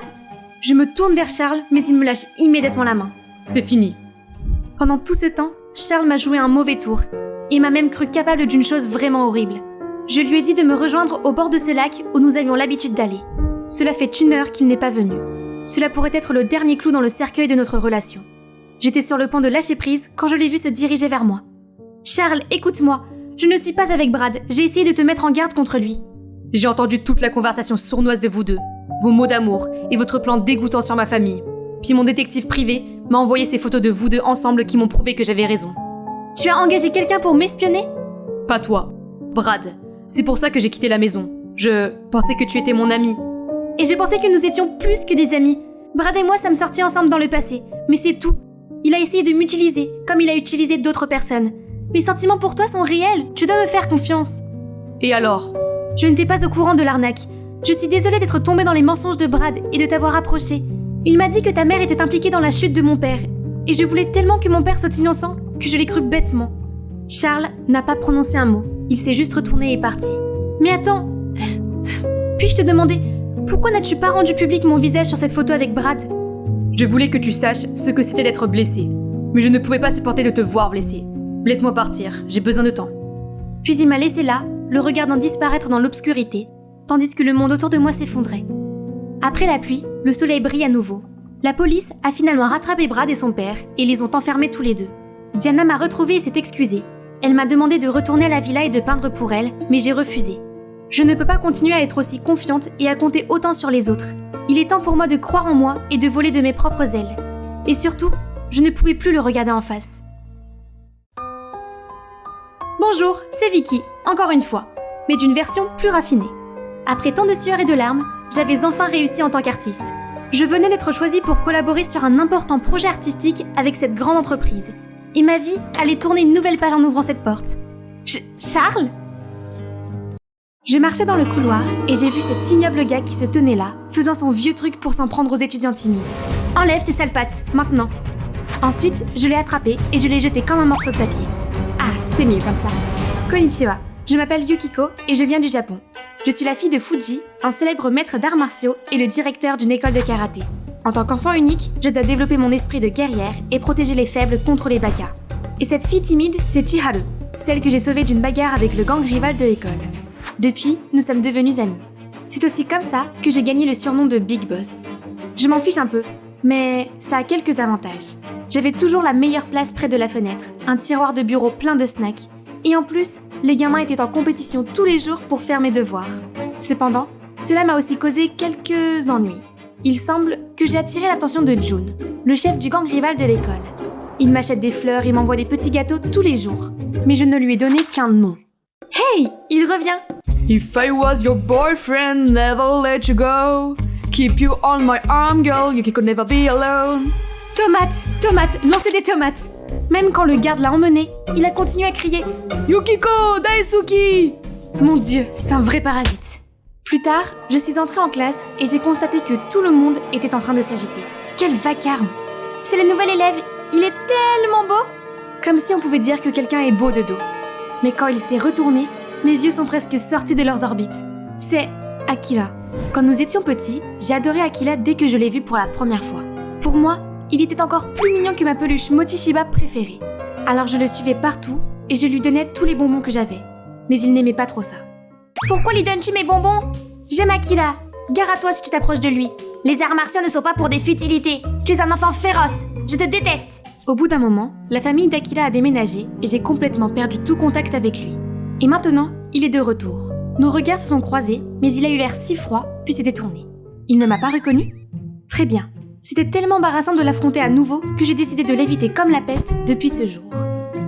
Je me tourne vers Charles, mais il me lâche immédiatement la main. C'est fini. Pendant tout ce temps, Charles m'a joué un mauvais tour, et m'a même cru capable d'une chose vraiment horrible. Je lui ai dit de me rejoindre au bord de ce lac où nous avions l'habitude d'aller. Cela fait 1 heure qu'il n'est pas venu. Cela pourrait être le dernier clou dans le cercueil de notre relation. J'étais sur le point de lâcher prise quand je l'ai vu se diriger vers moi. « Charles, écoute-moi. Je ne suis pas avec Brad. J'ai essayé de te mettre en garde contre lui. » J'ai entendu toute la conversation sournoise de vous deux, vos mots d'amour et votre plan dégoûtant sur ma famille. Puis mon détective privé m'a envoyé ces photos de vous deux ensemble qui m'ont prouvé que j'avais raison. « Tu as engagé quelqu'un pour m'espionner ?» Pas toi. Brad. C'est pour ça que j'ai quitté la maison. Je pensais que tu étais mon ami. Et je pensais que nous étions plus que des amis. Brad et moi sommes sortis ensemble dans le passé, mais c'est tout. Il a essayé de m'utiliser, comme il a utilisé d'autres personnes. Mes sentiments pour toi sont réels, tu dois me faire confiance. Et alors ? Je n'étais pas au courant de l'arnaque. Je suis désolée d'être tombée dans les mensonges de Brad et de t'avoir approché. Il m'a dit que ta mère était impliquée dans la chute de mon père. Et je voulais tellement que mon père soit innocent que je l'ai cru bêtement. Charles n'a pas prononcé un mot. Il s'est juste retourné et est parti. Mais attends, puis-je te demander, pourquoi n'as-tu pas rendu public mon visage sur cette photo avec Brad ? Je voulais que tu saches ce que c'était d'être blessé. Mais je ne pouvais pas supporter de te voir blessé. Laisse-moi partir, j'ai besoin de temps. Puis il m'a laissé là, le regardant disparaître dans l'obscurité, tandis que le monde autour de moi s'effondrait. Après la pluie, le soleil brille à nouveau. La police a finalement rattrapé Brad et son père et les ont enfermés tous les deux. Diana m'a retrouvée et s'est excusée. Elle m'a demandé de retourner à la villa et de peindre pour elle, mais j'ai refusé. Je ne peux pas continuer à être aussi confiante et à compter autant sur les autres. Il est temps pour moi de croire en moi et de voler de mes propres ailes. Et surtout, je ne pouvais plus le regarder en face. Bonjour, c'est Vicky, encore une fois, mais d'une version plus raffinée. Après tant de sueur et de larmes, j'avais enfin réussi en tant qu'artiste. Je venais d'être choisie pour collaborer sur un important projet artistique avec cette grande entreprise. Et ma vie allait tourner une nouvelle page en ouvrant cette porte. Charles ? Je marchais dans le couloir et j'ai vu cet ignoble gars qui se tenait là, faisant son vieux truc pour s'en prendre aux étudiants timides. « Enlève tes sales pattes, maintenant !» Ensuite, je l'ai attrapé et je l'ai jeté comme un morceau de papier. Ah, c'est mieux comme ça. Konnichiwa, je m'appelle Yukiko et je viens du Japon. Je suis la fille de Fuji, un célèbre maître d'arts martiaux et le directeur d'une école de karaté. En tant qu'enfant unique, je dois développer mon esprit de guerrière et protéger les faibles contre les bakas. Et cette fille timide, c'est Chiharu, celle que j'ai sauvée d'une bagarre avec le gang rival de l'école. Depuis, nous sommes devenus amis. C'est aussi comme ça que j'ai gagné le surnom de Big Boss. Je m'en fiche un peu, mais ça a quelques avantages. J'avais toujours la meilleure place près de la fenêtre, un tiroir de bureau plein de snacks. Et en plus, les gamins étaient en compétition tous les jours pour faire mes devoirs. Cependant, cela m'a aussi causé quelques ennuis. Il semble que j'ai attiré l'attention de Jun, le chef du gang rival de l'école. Il m'achète des fleurs et m'envoie des petits gâteaux tous les jours. Mais je ne lui ai donné qu'un nom. Hey, il revient! If I was your boyfriend, never let you go. Keep you on my arm, girl, you could never be alone. Tomate, tomate, lancez des tomates! Même quand le garde l'a emmené, il a continué à crier Yukiko, Daisuki! Mon Dieu, c'est un vrai parasite. Plus tard, je suis entrée en classe et j'ai constaté que tout le monde était en train de s'agiter. Quel vacarme! C'est le nouvel élève, il est tellement beau! Comme si on pouvait dire que quelqu'un est beau de dos. Mais quand il s'est retourné, mes yeux sont presque sortis de leurs orbites. C'est Akira. Quand nous étions petits, j'ai adoré Akira dès que je l'ai vu pour la première fois. Pour moi, il était encore plus mignon que ma peluche Mochichiba préférée. Alors je le suivais partout et je lui donnais tous les bonbons que j'avais. Mais il n'aimait pas trop ça. Pourquoi lui donnes-tu mes bonbons? J'aime Akira. Gare à toi si tu t'approches de lui. Les arts martiaux ne sont pas pour des futilités. Tu es un enfant féroce. Je te déteste. Au bout d'un moment, la famille d'Akira a déménagé et j'ai complètement perdu tout contact avec lui. Et maintenant, il est de retour. Nos regards se sont croisés, mais il a eu l'air si froid, puis s'est détourné. Il ne m'a pas reconnu? Très bien. C'était tellement embarrassant de l'affronter à nouveau que j'ai décidé de l'éviter comme la peste depuis ce jour.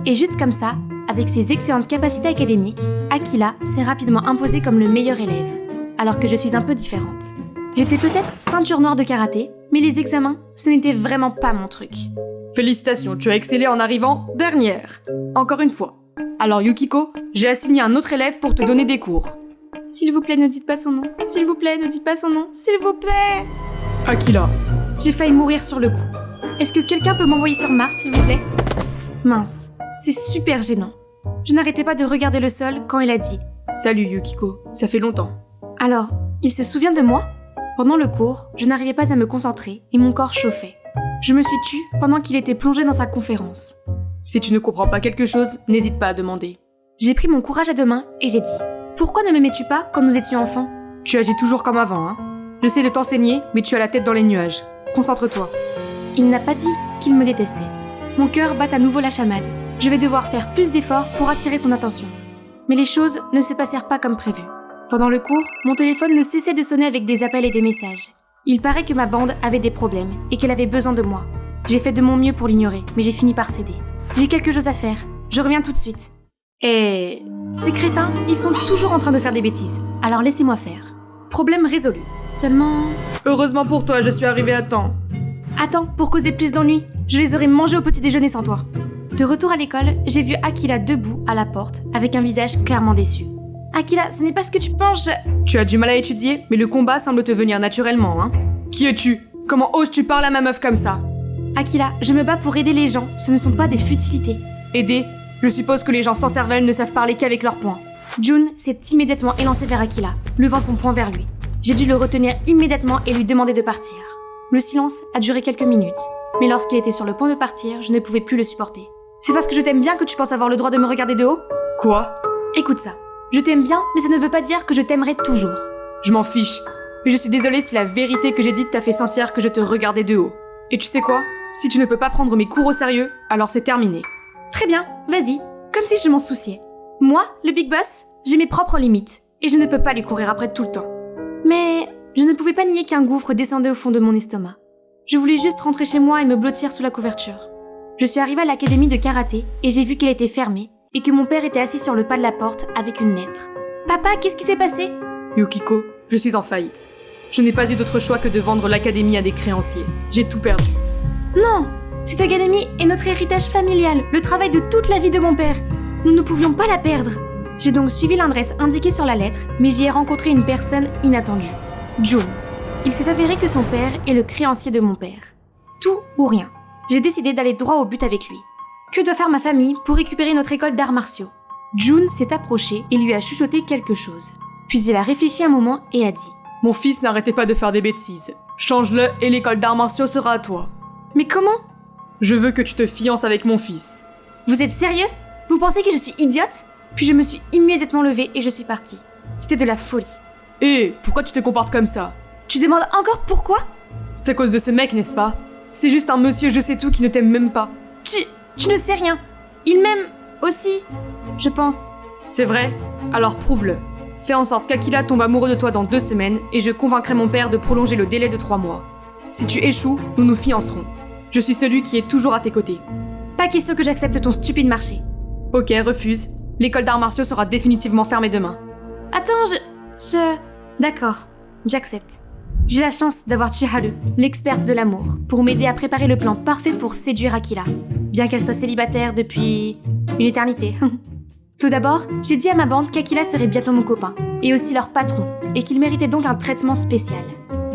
Et juste comme ça, avec ses excellentes capacités académiques, Akila s'est rapidement imposé comme le meilleur élève, alors que je suis un peu différente. J'étais peut-être ceinture noire de karaté, mais les examens, ce n'était vraiment pas mon truc. Félicitations, tu as excellé en arrivant dernière. Encore une fois. Alors Yukiko, j'ai assigné un autre élève pour te donner des cours. S'il vous plaît, ne dites pas son nom. S'il vous plaît, ne dites pas son nom. S'il vous plaît. Akila. J'ai failli mourir sur le coup. Est-ce que quelqu'un peut m'envoyer sur Mars, s'il vous plaît? Mince, c'est super gênant. Je n'arrêtais pas de regarder le sol quand il a dit « Salut Yukiko, ça fait longtemps. » Alors, il se souvient de moi? Pendant le cours, je n'arrivais pas à me concentrer et mon corps chauffait. Je me suis tue pendant qu'il était plongé dans sa conférence. Si tu ne comprends pas quelque chose, n'hésite pas à demander. J'ai pris mon courage à deux mains et j'ai dit « Pourquoi ne m'aimais-tu pas quand nous étions enfants ?» Tu agis toujours comme avant, hein. J'essaie de t'enseigner, mais tu as la tête dans les nuages. Concentre-toi. Il n'a pas dit qu'il me détestait. Mon cœur bat à nouveau la chamade. Je vais devoir faire plus d'efforts pour attirer son attention. Mais les choses ne se passèrent pas comme prévu. Pendant le cours, mon téléphone ne cessait de sonner avec des appels et des messages. Il paraît que ma bande avait des problèmes et qu'elle avait besoin de moi. J'ai fait de mon mieux pour l'ignorer, mais j'ai fini par céder. J'ai quelque chose à faire. Je reviens tout de suite. Et ces crétins, ils sont toujours en train de faire des bêtises. Alors laissez-moi faire. Problème résolu. Seulement... Heureusement pour toi, je suis arrivée à temps. Attends, pour causer plus d'ennuis, je les aurais mangés au petit déjeuner sans toi. De retour à l'école, j'ai vu Akila debout à la porte, avec un visage clairement déçu. Akila, ce n'est pas ce que tu penses, Tu as du mal à étudier, mais le combat semble te venir naturellement, hein. Qui es-tu? Comment oses-tu parler à ma meuf comme ça? Akila, je me bats pour aider les gens, ce ne sont pas des futilités. Aider? Je suppose que les gens sans cervelle ne savent parler qu'avec leurs poings. Jun s'est immédiatement élancé vers Akila, levant son poing vers lui. J'ai dû le retenir immédiatement et lui demander de partir. Le silence a duré quelques minutes, mais lorsqu'il était sur le point de partir, je ne pouvais plus le supporter. C'est parce que je t'aime bien que tu penses avoir le droit de me regarder de haut? Quoi? Écoute ça. Je t'aime bien, mais ça ne veut pas dire que je t'aimerai toujours. Je m'en fiche. Mais je suis désolée si la vérité que j'ai dite t'a fait sentir que je te regardais de haut. Et tu sais quoi? Si tu ne peux pas prendre mes cours au sérieux, alors c'est terminé. Très bien, vas-y. Comme si je m'en souciais. Moi, le big boss, j'ai mes propres limites. Et je ne peux pas lui courir après tout le temps. Mais je ne pouvais pas nier qu'un gouffre descendait au fond de mon estomac. Je voulais juste rentrer chez moi et me blottir sous la couverture. Je suis arrivée à l'académie de karaté et j'ai vu qu'elle était fermée et que mon père était assis sur le pas de la porte avec une lettre. Papa, qu'est-ce qui s'est passé? Yukiko, je suis en faillite. Je n'ai pas eu d'autre choix que de vendre l'académie à des créanciers. J'ai tout perdu. Non! Cette académie est notre héritage familial, le travail de toute la vie de mon père. Nous ne pouvions pas la perdre. J'ai donc suivi l'adresse indiquée sur la lettre, mais j'y ai rencontré une personne inattendue. Jun. Il s'est avéré que son père est le créancier de mon père. Tout ou rien. J'ai décidé d'aller droit au but avec lui. Que doit faire ma famille pour récupérer notre école d'arts martiaux? Jun s'est approché et lui a chuchoté quelque chose. Puis il a réfléchi un moment et a dit « Mon fils n'arrêtait pas de faire des bêtises. Change-le et l'école d'arts martiaux sera à toi. » Mais comment? Je veux que tu te fiances avec mon fils. Vous êtes sérieux? Vous pensez que je suis idiote? Puis je me suis immédiatement levée et je suis partie. C'était de la folie. Hé, pourquoi tu te comportes comme ça? Tu demandes encore pourquoi? C'est à cause de ce mec, n'est-ce pas? C'est juste un monsieur je sais tout qui ne t'aime même pas. Tu ne sais rien. Il m'aime aussi, je pense. C'est vrai? Alors prouve-le. Fais en sorte qu'Akila tombe amoureux de toi dans 2 semaines et je convaincrai mon père de prolonger le délai de 3 mois. Si tu échoues, nous nous fiancerons. Je suis celui qui est toujours à tes côtés. Pas question que j'accepte ton stupide marché. Ok, refuse. L'école d'arts martiaux sera définitivement fermée demain. Attends, D'accord, j'accepte. J'ai la chance d'avoir Chiharu, l'experte de l'amour, pour m'aider à préparer le plan parfait pour séduire Akila, bien qu'elle soit célibataire depuis une éternité. Tout d'abord, j'ai dit à ma bande qu'Akila serait bientôt mon copain, et aussi leur patron, et qu'il méritait donc un traitement spécial.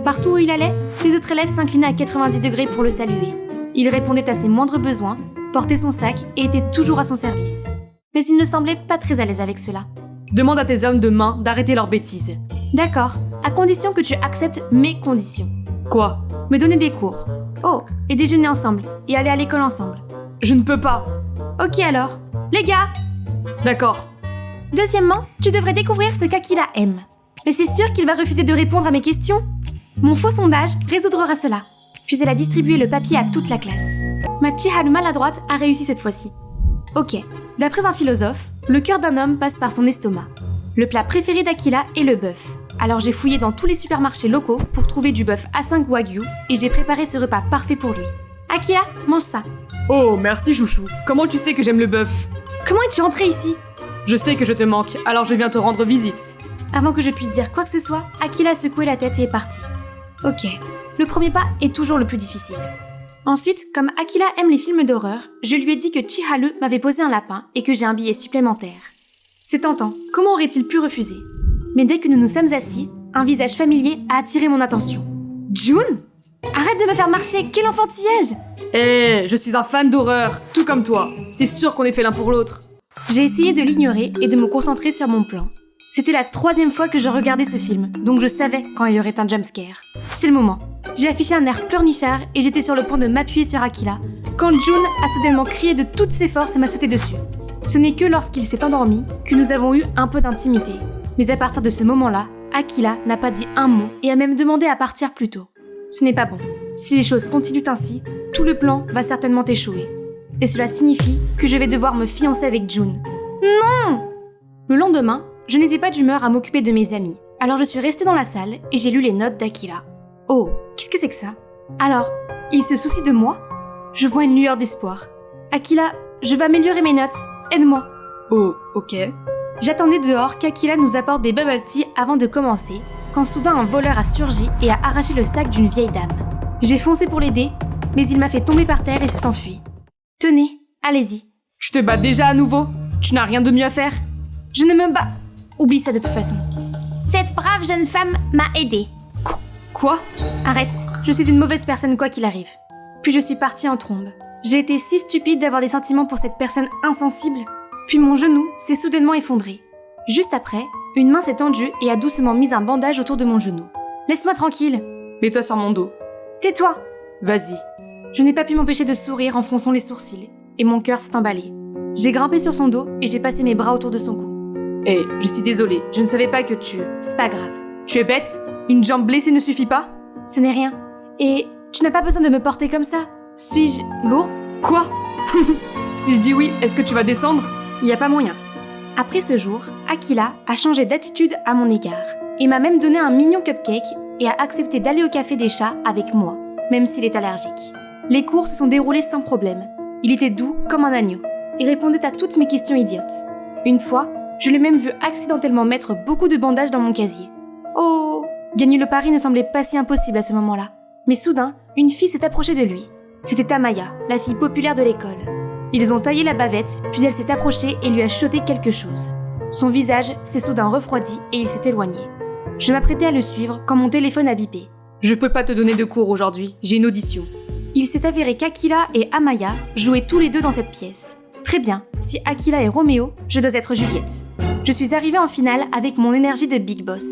Partout où il allait, les autres élèves s'inclinaient à 90 degrés pour le saluer. Il répondait à ses moindres besoins, portait son sac et était toujours à son service. Mais il ne semblait pas très à l'aise avec cela. Demande à tes hommes de main d'arrêter leurs bêtises. D'accord, à condition que tu acceptes mes conditions. Quoi? Me donner des cours. Oh, et déjeuner ensemble, et aller à l'école ensemble. Je ne peux pas. Ok alors. Les gars! D'accord. Deuxièmement, tu devrais découvrir ce qu'Akila aime. Mais c'est sûr qu'il va refuser de répondre à mes questions. Mon faux sondage résoudra cela. Puis elle a distribué le papier à toute la classe. Ma Chiharu maladroite a réussi cette fois-ci. Ok, d'après un philosophe, le cœur d'un homme passe par son estomac. Le plat préféré d'Akila est le bœuf. Alors j'ai fouillé dans tous les supermarchés locaux pour trouver du bœuf A5 Wagyu et j'ai préparé ce repas parfait pour lui. Akila, mange ça. Oh, merci chouchou. Comment tu sais que j'aime le bœuf? Comment es-tu entré ici? Je sais que je te manque, alors je viens te rendre visite. Avant que je puisse dire quoi que ce soit, Akila a secoué la tête et est parti. Ok, le premier pas est toujours le plus difficile. Ensuite, comme Akila aime les films d'horreur, je lui ai dit que Chiharu m'avait posé un lapin et que j'ai un billet supplémentaire. C'est tentant, comment aurait-il pu refuser? Mais dès que nous nous sommes assis, un visage familier a attiré mon attention. June? Arrête de me faire marcher, quel enfantillage! Je suis un fan d'horreur, tout comme toi. C'est sûr qu'on est fait l'un pour l'autre. J'ai essayé de l'ignorer et de me concentrer sur mon plan. C'était la 3e fois que je regardais ce film, donc je savais quand il y aurait un jumpscare. C'est le moment. J'ai affiché un air pleurnichard et j'étais sur le point de m'appuyer sur Akila, quand June a soudainement crié de toutes ses forces et m'a sauté dessus. Ce n'est que lorsqu'il s'est endormi que nous avons eu un peu d'intimité. Mais à partir de ce moment-là, Akila n'a pas dit un mot et a même demandé à partir plus tôt. Ce n'est pas bon. Si les choses continuent ainsi, tout le plan va certainement échouer. Et cela signifie que je vais devoir me fiancer avec June. Non! Le lendemain, je n'étais pas d'humeur à m'occuper de mes amis. Alors je suis restée dans la salle et j'ai lu les notes d'Akila. Oh, qu'est-ce que c'est que ça? Alors, il se soucie de moi? Je vois une lueur d'espoir. Akila, je vais améliorer mes notes. Aide-moi. Oh, ok. J'attendais dehors qu'Akila nous apporte des bubble tea avant de commencer, quand soudain un voleur a surgi et a arraché le sac d'une vieille dame. J'ai foncé pour l'aider, mais il m'a fait tomber par terre et s'est enfui. Tenez, allez-y. Tu te bats déjà à nouveau? Tu n'as rien de mieux à faire? Je ne me bats. Oublie ça de toute façon. Cette brave jeune femme m'a aidée. Quoi? Arrête, je suis une mauvaise personne quoi qu'il arrive. Puis je suis partie en trombe. J'ai été si stupide d'avoir des sentiments pour cette personne insensible. Puis mon genou s'est soudainement effondré. Juste après, une main s'est tendue et a doucement mis un bandage autour de mon genou. Laisse-moi tranquille. Mets-toi sur mon dos. Tais-toi. Vas-y. Je n'ai pas pu m'empêcher de sourire en fronçant les sourcils. Et mon cœur s'est emballé. J'ai grimpé sur son dos et j'ai passé mes bras autour de son cou. Je suis désolée, je ne savais pas que tu... C'est pas grave. Tu es bête? Une jambe blessée ne suffit pas? Ce n'est rien. Et tu n'as pas besoin de me porter comme ça. Suis-je lourde? Quoi? Si je dis oui, est-ce que tu vas descendre? Y a pas moyen. Après ce jour, Akila a changé d'attitude à mon égard. Et m'a même donné un mignon cupcake et a accepté d'aller au café des chats avec moi, même s'il est allergique. Les cours se sont déroulés sans problème. Il était doux comme un agneau et répondait à toutes mes questions idiotes. Une fois, je l'ai même vu accidentellement mettre beaucoup de bandages dans mon casier. Oh! Gagner le pari ne semblait pas si impossible à ce moment-là. Mais soudain, une fille s'est approchée de lui. C'était Amaya, la fille populaire de l'école. Ils ont taillé la bavette, puis elle s'est approchée et lui a chuchoté quelque chose. Son visage s'est soudain refroidi et il s'est éloigné. Je m'apprêtais à le suivre quand mon téléphone a bipé. Je peux pas te donner de cours aujourd'hui, j'ai une audition. Il s'est avéré qu'Akila et Amaya jouaient tous les deux dans cette pièce. Très bien, si Akila est Roméo, je dois être Juliette. Je suis arrivée en finale avec mon énergie de Big Boss.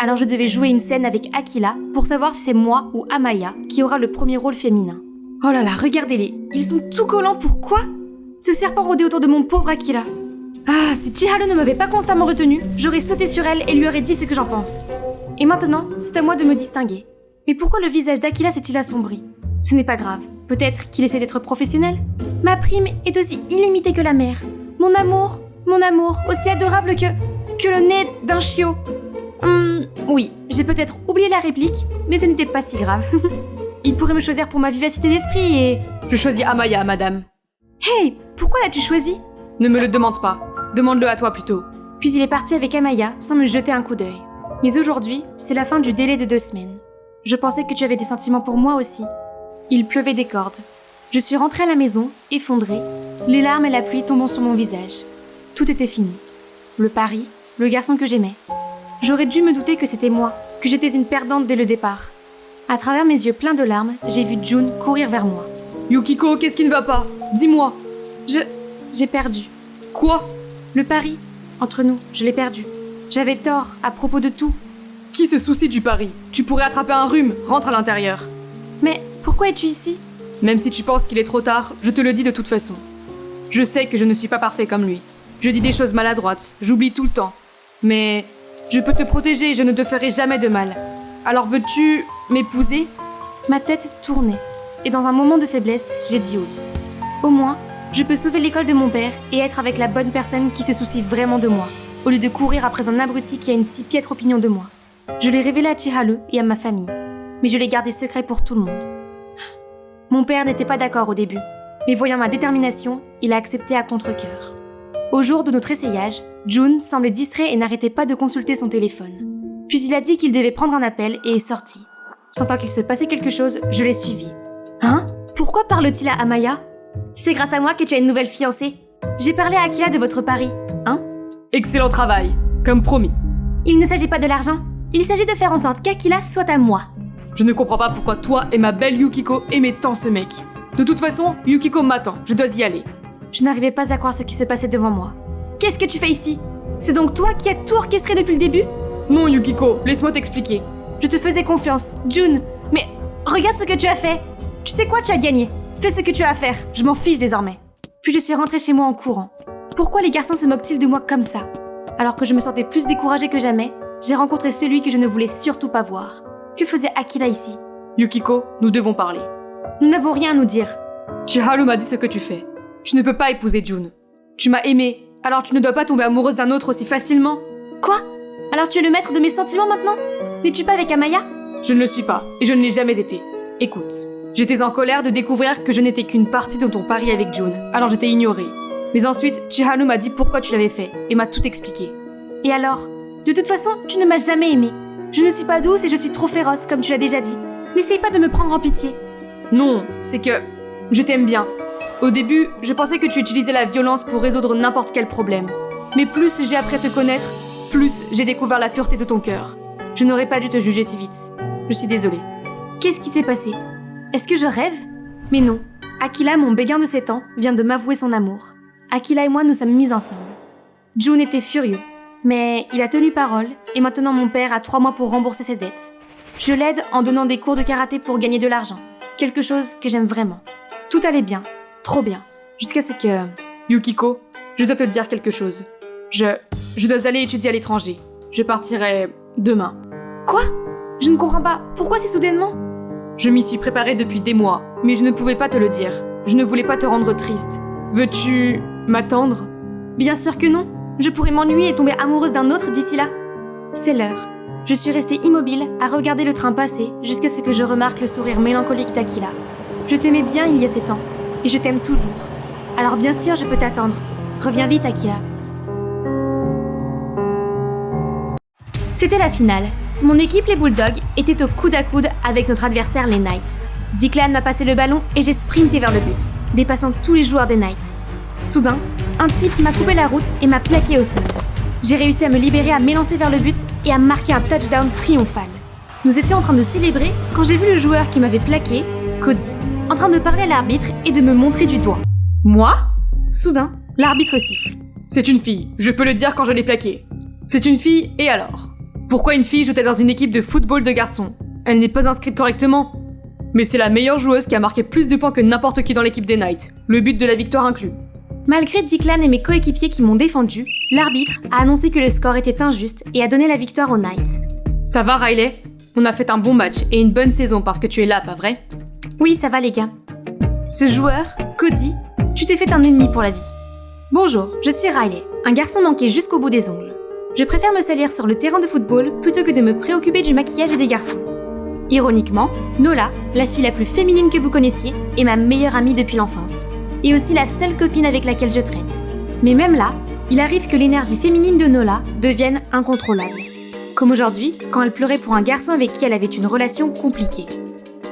Alors je devais jouer une scène avec Akila pour savoir si c'est moi ou Amaya qui aura le premier rôle féminin. Oh là là, regardez-les, ils sont tout collants, pourquoi? Ce serpent rôdait autour de mon pauvre Akila. Ah, si Chiharu ne m'avait pas constamment retenue, j'aurais sauté sur elle et lui aurais dit ce que j'en pense. Et maintenant, c'est à moi de me distinguer. Mais pourquoi le visage d'Akila s'est-il assombri? Ce n'est pas grave, peut-être qu'il essaie d'être professionnel. Ma prime est aussi illimitée que la mer. Mon amour, aussi adorable que le nez d'un chiot. Oui, j'ai peut-être oublié la réplique, mais ce n'était pas si grave. Il pourrait me choisir pour ma vivacité d'esprit et... Je choisis Amaya, madame. Hey, pourquoi l'as-tu choisi? Ne me le demande pas. Demande-le à toi plutôt. Puis il est parti avec Amaya sans me jeter un coup d'œil. Mais aujourd'hui, c'est la fin du délai de 2 semaines. Je pensais que tu avais des sentiments pour moi aussi. Il pleuvait des cordes. Je suis rentrée à la maison, effondrée, les larmes et la pluie tombant sur mon visage. Tout était fini. Le pari, le garçon que j'aimais. J'aurais dû me douter que c'était moi, que j'étais une perdante dès le départ. À travers mes yeux pleins de larmes, j'ai vu June courir vers moi. Yukiko, qu'est-ce qui ne va pas? Dis-moi. J'ai perdu. Quoi? Le pari. Entre nous, je l'ai perdu. J'avais tort à propos de tout. Qui se soucie du pari? Tu pourrais attraper un rhume, rentre à l'intérieur. Mais pourquoi es-tu ici? Même si tu penses qu'il est trop tard, je te le dis de toute façon. Je sais que je ne suis pas parfait comme lui. Je dis des choses maladroites, j'oublie tout le temps. Mais je peux te protéger et je ne te ferai jamais de mal. Alors veux-tu m'épouser? Ma tête tournait, et dans un moment de faiblesse, j'ai dit oui. Au moins, je peux sauver l'école de mon père et être avec la bonne personne qui se soucie vraiment de moi, au lieu de courir après un abruti qui a une si piètre opinion de moi. Je l'ai révélé à Chiharu et à ma famille, mais je l'ai gardé secret pour tout le monde. Mon père n'était pas d'accord au début, mais voyant ma détermination, il a accepté à contre-cœur. Au jour de notre essayage, Jun semblait distrait et n'arrêtait pas de consulter son téléphone. Puis il a dit qu'il devait prendre un appel et est sorti. Sentant qu'il se passait quelque chose, je l'ai suivi. Hein? Pourquoi parle-t-il à Amaya? C'est grâce à moi que tu as une nouvelle fiancée. J'ai parlé à Akila de votre pari, hein? Excellent travail, comme promis. Il ne s'agit pas de l'argent. Il s'agit de faire en sorte qu'Akila soit à moi. Je ne comprends pas pourquoi toi et ma belle Yukiko aimez tant ce mec. De toute façon, Yukiko m'attend, je dois y aller. Je n'arrivais pas à croire ce qui se passait devant moi. Qu'est-ce que tu fais ici? C'est donc toi qui as tout orchestré depuis le début? Non Yukiko, laisse-moi t'expliquer. Je te faisais confiance, Jun. Mais regarde ce que tu as fait. Tu sais quoi, tu as gagné. Fais ce que tu as à faire, je m'en fiche désormais. Puis je suis rentrée chez moi en courant. Pourquoi les garçons se moquent-ils de moi comme ça? Alors que je me sentais plus découragée que jamais, j'ai rencontré celui que je ne voulais surtout pas voir. Que faisait Akila ici? Yukiko, nous devons parler. Nous n'avons rien à nous dire. Chiharu m'a dit ce que tu fais. Tu ne peux pas épouser Jun. Tu m'as aimée, alors tu ne dois pas tomber amoureuse d'un autre aussi facilement. Quoi? Alors tu es le maître de mes sentiments maintenant? N'es-tu pas avec Amaya? Je ne le suis pas, et je ne l'ai jamais été. Écoute, j'étais en colère de découvrir que je n'étais qu'une partie de ton pari avec Jun, alors je t'ai ignorée. Mais ensuite, Chiharu m'a dit pourquoi tu l'avais fait, et m'a tout expliqué. Et alors? De toute façon, tu ne m'as jamais aimée. Je ne suis pas douce et je suis trop féroce, comme tu l'as déjà dit. N'essaye pas de me prendre en pitié. Non, c'est que... je t'aime bien. Au début, je pensais que tu utilisais la violence pour résoudre n'importe quel problème. Mais plus j'ai appris à te connaître, plus j'ai découvert la pureté de ton cœur. Je n'aurais pas dû te juger si vite. Je suis désolée. Qu'est-ce qui s'est passé? Est-ce que je rêve? Mais non. Akila, mon béguin de 7 ans, vient de m'avouer son amour. Akila et moi nous sommes mis ensemble. Jun était furieux. Mais il a tenu parole, et maintenant mon père a 3 mois pour rembourser ses dettes. Je l'aide en donnant des cours de karaté pour gagner de l'argent. Quelque chose que j'aime vraiment. Tout allait bien. Trop bien. Jusqu'à ce que... Yukiko, je dois te dire quelque chose. Je dois aller étudier à l'étranger. Je partirai demain. Quoi? Je ne comprends pas. Pourquoi si soudainement? Je m'y suis préparée depuis des mois, mais je ne pouvais pas te le dire. Je ne voulais pas te rendre triste. Veux-tu m'attendre? Bien sûr que non. Je pourrais m'ennuyer et tomber amoureuse d'un autre d'ici là. C'est l'heure. Je suis restée immobile à regarder le train passer jusqu'à ce que je remarque le sourire mélancolique d'Akila. Je t'aimais bien il y a 7 ans, et je t'aime toujours. Alors bien sûr, je peux t'attendre. Reviens vite, Akila. C'était la finale. Mon équipe, les Bulldogs, était au coude à coude avec notre adversaire, les Knights. Declan m'a passé le ballon et j'ai sprinté vers le but, dépassant tous les joueurs des Knights. Soudain, un type m'a coupé la route et m'a plaqué au sol. J'ai réussi à me libérer, à m'élancer vers le but et à marquer un touchdown triomphal. Nous étions en train de célébrer quand j'ai vu le joueur qui m'avait plaqué, Cody, en train de parler à l'arbitre et de me montrer du doigt. Moi? Soudain, l'arbitre siffle. C'est une fille, je peux le dire quand je l'ai plaquée. C'est une fille, et alors? Pourquoi une fille joue-t-elle dans une équipe de football de garçons? Elle n'est pas inscrite correctement. Mais c'est la meilleure joueuse qui a marqué plus de points que n'importe qui dans l'équipe des Knights, le but de la victoire inclus. Malgré Declan et mes coéquipiers qui m'ont défendu, l'arbitre a annoncé que le score était injuste et a donné la victoire aux Knights. Ça va, Riley? On a fait un bon match et une bonne saison parce que tu es là, pas vrai? Oui, ça va les gars. Ce joueur, Cody, tu t'es fait un ennemi pour la vie. Bonjour, je suis Riley, un garçon manqué jusqu'au bout des ongles. Je préfère me salir sur le terrain de football plutôt que de me préoccuper du maquillage des garçons. Ironiquement, Nola, la fille la plus féminine que vous connaissiez, est ma meilleure amie depuis l'enfance. Et aussi la seule copine avec laquelle je traîne. Mais même là, il arrive que l'énergie féminine de Nola devienne incontrôlable. Comme aujourd'hui, quand elle pleurait pour un garçon avec qui elle avait une relation compliquée.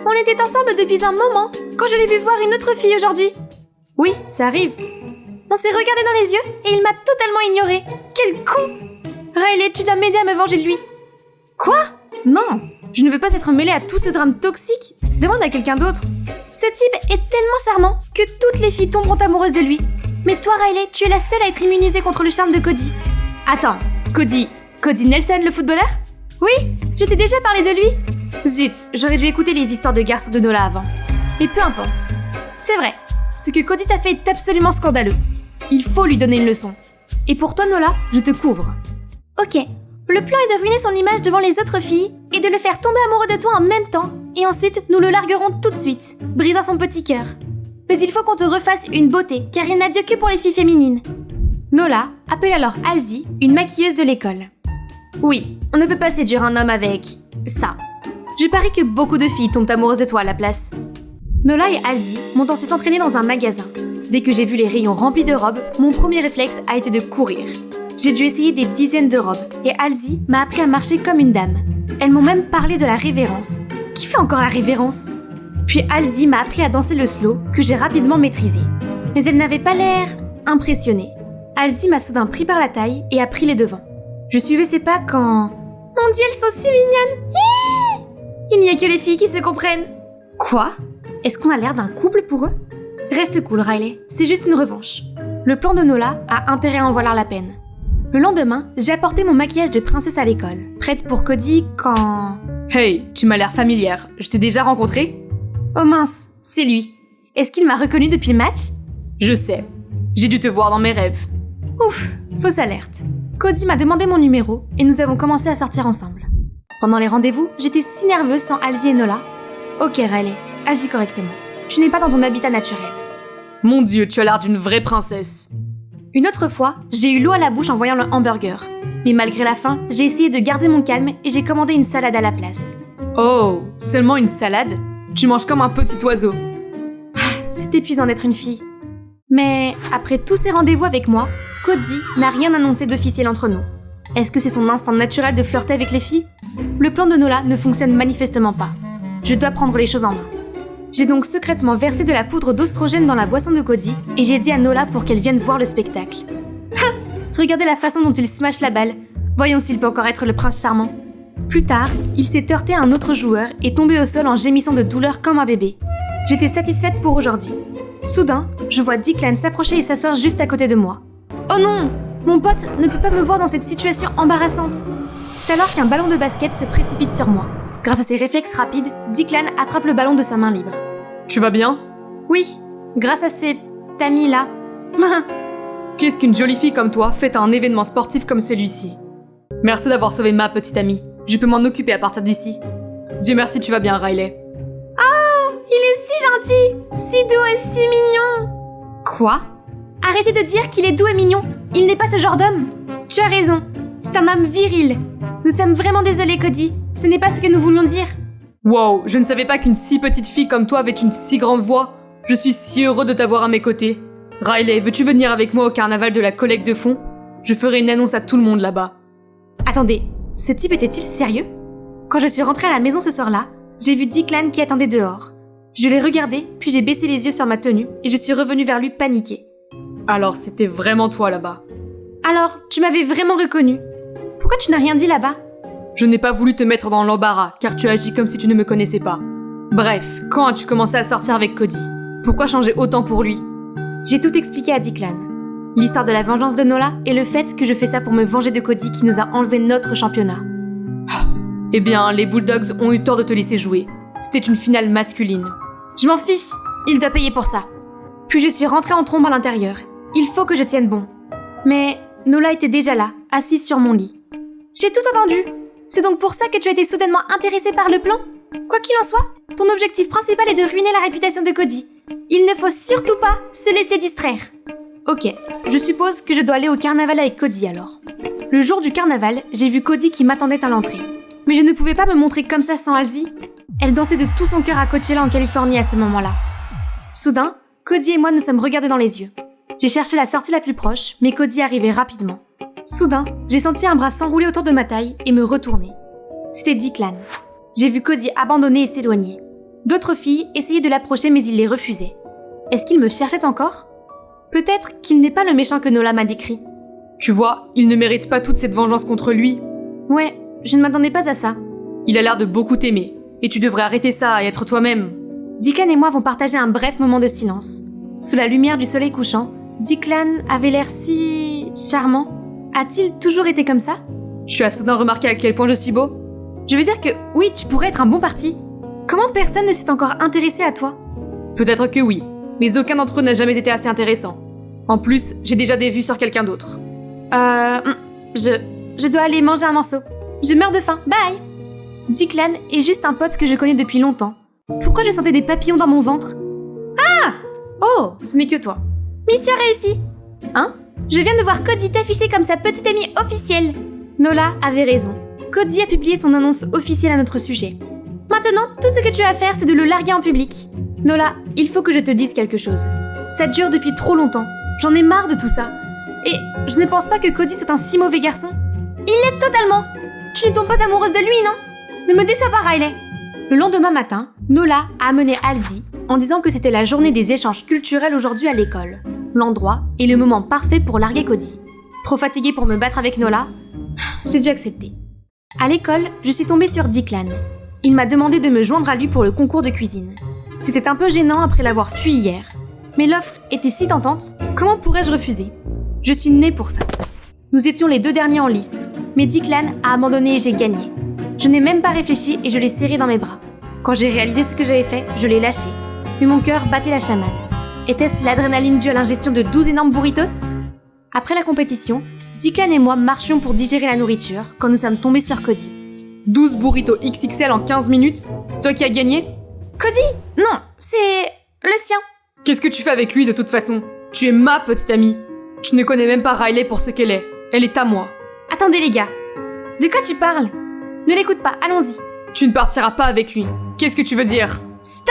On était ensemble depuis un moment, quand je l'ai vu voir une autre fille aujourd'hui. Oui, ça arrive. On s'est regardé dans les yeux et il m'a totalement ignoré. Quel con! Riley, tu dois m'aider à me venger de lui. Quoi? Non, je ne veux pas être mêlée à tout ce drame toxique. Demande à quelqu'un d'autre. Ce type est tellement charmant que toutes les filles tomberont amoureuses de lui. Mais toi, Riley, tu es la seule à être immunisée contre le charme de Cody. Attends, Cody Nelson, le footballeur? Oui, je t'ai déjà parlé de lui. Zut, j'aurais dû écouter les histoires de garçons de Nola avant. Mais peu importe. C'est vrai, ce que Cody t'a fait est absolument scandaleux. Il faut lui donner une leçon. Et pour toi, Nola, je te couvre. Ok, le plan est de ruiner son image devant les autres filles et de le faire tomber amoureux de toi en même temps. Et ensuite, nous le larguerons tout de suite, brisant son petit cœur. Mais il faut qu'on te refasse une beauté, car il n'a Dieu que pour les filles féminines. Nola appelle alors Halsey, une maquilleuse de l'école. Oui, on ne peut pas séduire un homme avec ça. Je parie que beaucoup de filles tombent amoureuses de toi à la place. Nola et Halsey m'ont ensuite entraînée dans un magasin. Dès que j'ai vu les rayons remplis de robes, mon premier réflexe a été de courir. J'ai dû essayer des dizaines de robes et Halsey m'a appris à marcher comme une dame. Elles m'ont même parlé de la révérence. Qui fait encore la révérence? Puis Halsey m'a appris à danser le slow que j'ai rapidement maîtrisé. Mais elle n'avait pas l'air impressionnée. Halsey m'a soudain pris par la taille et a pris les devants. Je suivais ses pas quand... Mon Dieu, elles sont si mignonnes! Hihi! Il n'y a que les filles qui se comprennent. Quoi? Est-ce qu'on a l'air d'un couple pour eux? Reste cool, Riley, c'est juste une revanche. Le plan de Nola a intérêt à en valoir la peine. Le lendemain, j'ai apporté mon maquillage de princesse à l'école, prête pour Cody quand... Hey, tu m'as l'air familière. Je t'ai déjà rencontré? Oh mince, c'est lui. Est-ce qu'il m'a reconnue depuis le match? Je sais. J'ai dû te voir dans mes rêves. Ouf, fausse alerte. Cody m'a demandé mon numéro et nous avons commencé à sortir ensemble. Pendant les rendez-vous, j'étais si nerveuse sans Halsey et Nola. Ok Riley, agis correctement. Tu n'es pas dans ton habitat naturel. Mon Dieu, tu as l'air d'une vraie princesse. Une autre fois, j'ai eu l'eau à la bouche en voyant le hamburger. Mais malgré la faim, j'ai essayé de garder mon calme et j'ai commandé une salade à la place. Oh, seulement une salade? Tu manges comme un petit oiseau. C'est épuisant d'être une fille. Mais après tous ces rendez-vous avec moi, Cody n'a rien annoncé d'officiel entre nous. Est-ce que c'est son instinct naturel de flirter avec les filles? Le plan de Nola ne fonctionne manifestement pas. Je dois prendre les choses en main. J'ai donc secrètement versé de la poudre d'oestrogène dans la boisson de Cody et j'ai dit à Nola pour qu'elle vienne voir le spectacle. Ha! Regardez la façon dont il smash la balle. Voyons s'il peut encore être le prince charmant. Plus tard, il s'est heurté à un autre joueur et tombé au sol en gémissant de douleur comme un bébé. J'étais satisfaite pour aujourd'hui. Soudain, je vois Declan s'approcher et s'asseoir juste à côté de moi. Oh non! Mon pote ne peut pas me voir dans cette situation embarrassante. C'est alors qu'un ballon de basket se précipite sur moi. Grâce à ses réflexes rapides, Declan attrape le ballon de sa main libre. Tu vas bien? Oui, grâce à cet ami-là. Qu'est-ce qu'une jolie fille comme toi fait à un événement sportif comme celui-ci? Merci d'avoir sauvé ma petite amie. Je peux m'en occuper à partir d'ici. Dieu merci, tu vas bien, Riley. Oh, il est si gentil, si doux et si mignon. Quoi? Arrêtez de dire qu'il est doux et mignon. Il n'est pas ce genre d'homme. Tu as raison. C'est un homme viril. Nous sommes vraiment désolés, Cody. Ce n'est pas ce que nous voulions dire. Wow, je ne savais pas qu'une si petite fille comme toi avait une si grande voix. Je suis si heureux de t'avoir à mes côtés. Riley, veux-tu venir avec moi au carnaval de la collecte de fonds? Je ferai une annonce à tout le monde là-bas. Attendez, ce type était-il sérieux? Quand je suis rentrée à la maison ce soir-là, j'ai vu Declan qui attendait dehors. Je l'ai regardé, puis j'ai baissé les yeux sur ma tenue et je suis revenue vers lui paniquée. Alors c'était vraiment toi là-bas. Alors, tu m'avais vraiment reconnue. Pourquoi tu n'as rien dit là-bas? Je n'ai pas voulu te mettre dans l'embarras, car tu agis comme si tu ne me connaissais pas. Bref, quand as-tu commencé à sortir avec Cody? Pourquoi changer autant pour lui? J'ai tout expliqué à Declan. L'histoire de la vengeance de Nola et le fait que je fais ça pour me venger de Cody qui nous a enlevé notre championnat. Eh bien, les Bulldogs ont eu tort de te laisser jouer. C'était une finale masculine. Je m'en fiche, il doit payer pour ça. Puis je suis rentrée en trombe à l'intérieur. Il faut que je tienne bon. Mais Nola était déjà là, assise sur mon lit. J'ai tout entendu. C'est donc pour ça que tu as été soudainement intéressée par le plan? Quoi qu'il en soit, ton objectif principal est de ruiner la réputation de Cody. Il ne faut surtout pas se laisser distraire. Ok, je suppose que je dois aller au carnaval avec Cody alors. Le jour du carnaval, j'ai vu Cody qui m'attendait à l'entrée. Mais je ne pouvais pas me montrer comme ça sans Halsey. Elle dansait de tout son cœur à Coachella en Californie à ce moment-là. Soudain, Cody et moi nous sommes regardés dans les yeux. J'ai cherché la sortie la plus proche, mais Cody arrivait rapidement. Soudain, j'ai senti un bras s'enrouler autour de ma taille et me retourner. C'était Declan. J'ai vu Cody abandonner et s'éloigner. D'autres filles essayaient de l'approcher mais il les refusait. Est-ce qu'il me cherchait encore? Peut-être qu'il n'est pas le méchant que Nola m'a décrit. Tu vois, il ne mérite pas toute cette vengeance contre lui. Ouais, je ne m'attendais pas à ça. Il a l'air de beaucoup t'aimer, et tu devrais arrêter ça et être toi-même. Declan et moi vont partager un bref moment de silence. Sous la lumière du soleil couchant, Declan avait l'air si... charmant. A-t-il toujours été comme ça? Tu as soudain remarqué à quel point je suis beau? Je veux dire que oui, tu pourrais être un bon parti. Comment personne ne s'est encore intéressé à toi? Peut-être que oui, mais aucun d'entre eux n'a jamais été assez intéressant. En plus, j'ai déjà des vues sur quelqu'un d'autre. Je dois aller manger un morceau. Je meurs de faim, bye! Declan est juste un pote que je connais depuis longtemps. Pourquoi je sentais des papillons dans mon ventre? Ah! Oh, ce n'est que toi. Mission réussie! Hein? Je viens de voir Cody t'afficher comme sa petite amie officielle. Nola avait raison. Cody a publié son annonce officielle à notre sujet. Maintenant, tout ce que tu as à faire, c'est de le larguer en public. Nola, il faut que je te dise quelque chose. Ça dure depuis trop longtemps. J'en ai marre de tout ça. Et je ne pense pas que Cody soit un si mauvais garçon. Il l'est totalement. Tu ne tombes pas amoureuse de lui, non? Ne me déçois pas, Riley. Le lendemain matin, Nola a amené Halsey en disant que c'était la journée des échanges culturels aujourd'hui à l'école. L'endroit et le moment parfait pour larguer Cody. Trop fatiguée pour me battre avec Nola, j'ai dû accepter. À l'école, je suis tombée sur Declan. Il m'a demandé de me joindre à lui pour le concours de cuisine. C'était un peu gênant après l'avoir fui hier. Mais l'offre était si tentante, comment pourrais-je refuser? Je suis née pour ça. Nous étions les 2 derniers en lice, mais Declan a abandonné et j'ai gagné. Je n'ai même pas réfléchi et je l'ai serré dans mes bras. Quand j'ai réalisé ce que j'avais fait, je l'ai lâché. Mais mon cœur battait la chamade. Était-ce l'adrénaline due à l'ingestion de 12 énormes burritos? Après la compétition, Declan et moi marchions pour digérer la nourriture quand nous sommes tombés sur Cody. 12 burritos XXL en 15 minutes? C'est toi qui as gagné? Cody? Non, c'est le sien. Qu'est-ce que tu fais avec lui de toute façon? Tu es ma petite amie. Tu ne connais même pas Riley pour ce qu'elle est. Elle est à moi. Attendez les gars. De quoi tu parles? Ne l'écoute pas, allons-y. Tu ne partiras pas avec lui. Qu'est-ce que tu veux dire? Stop!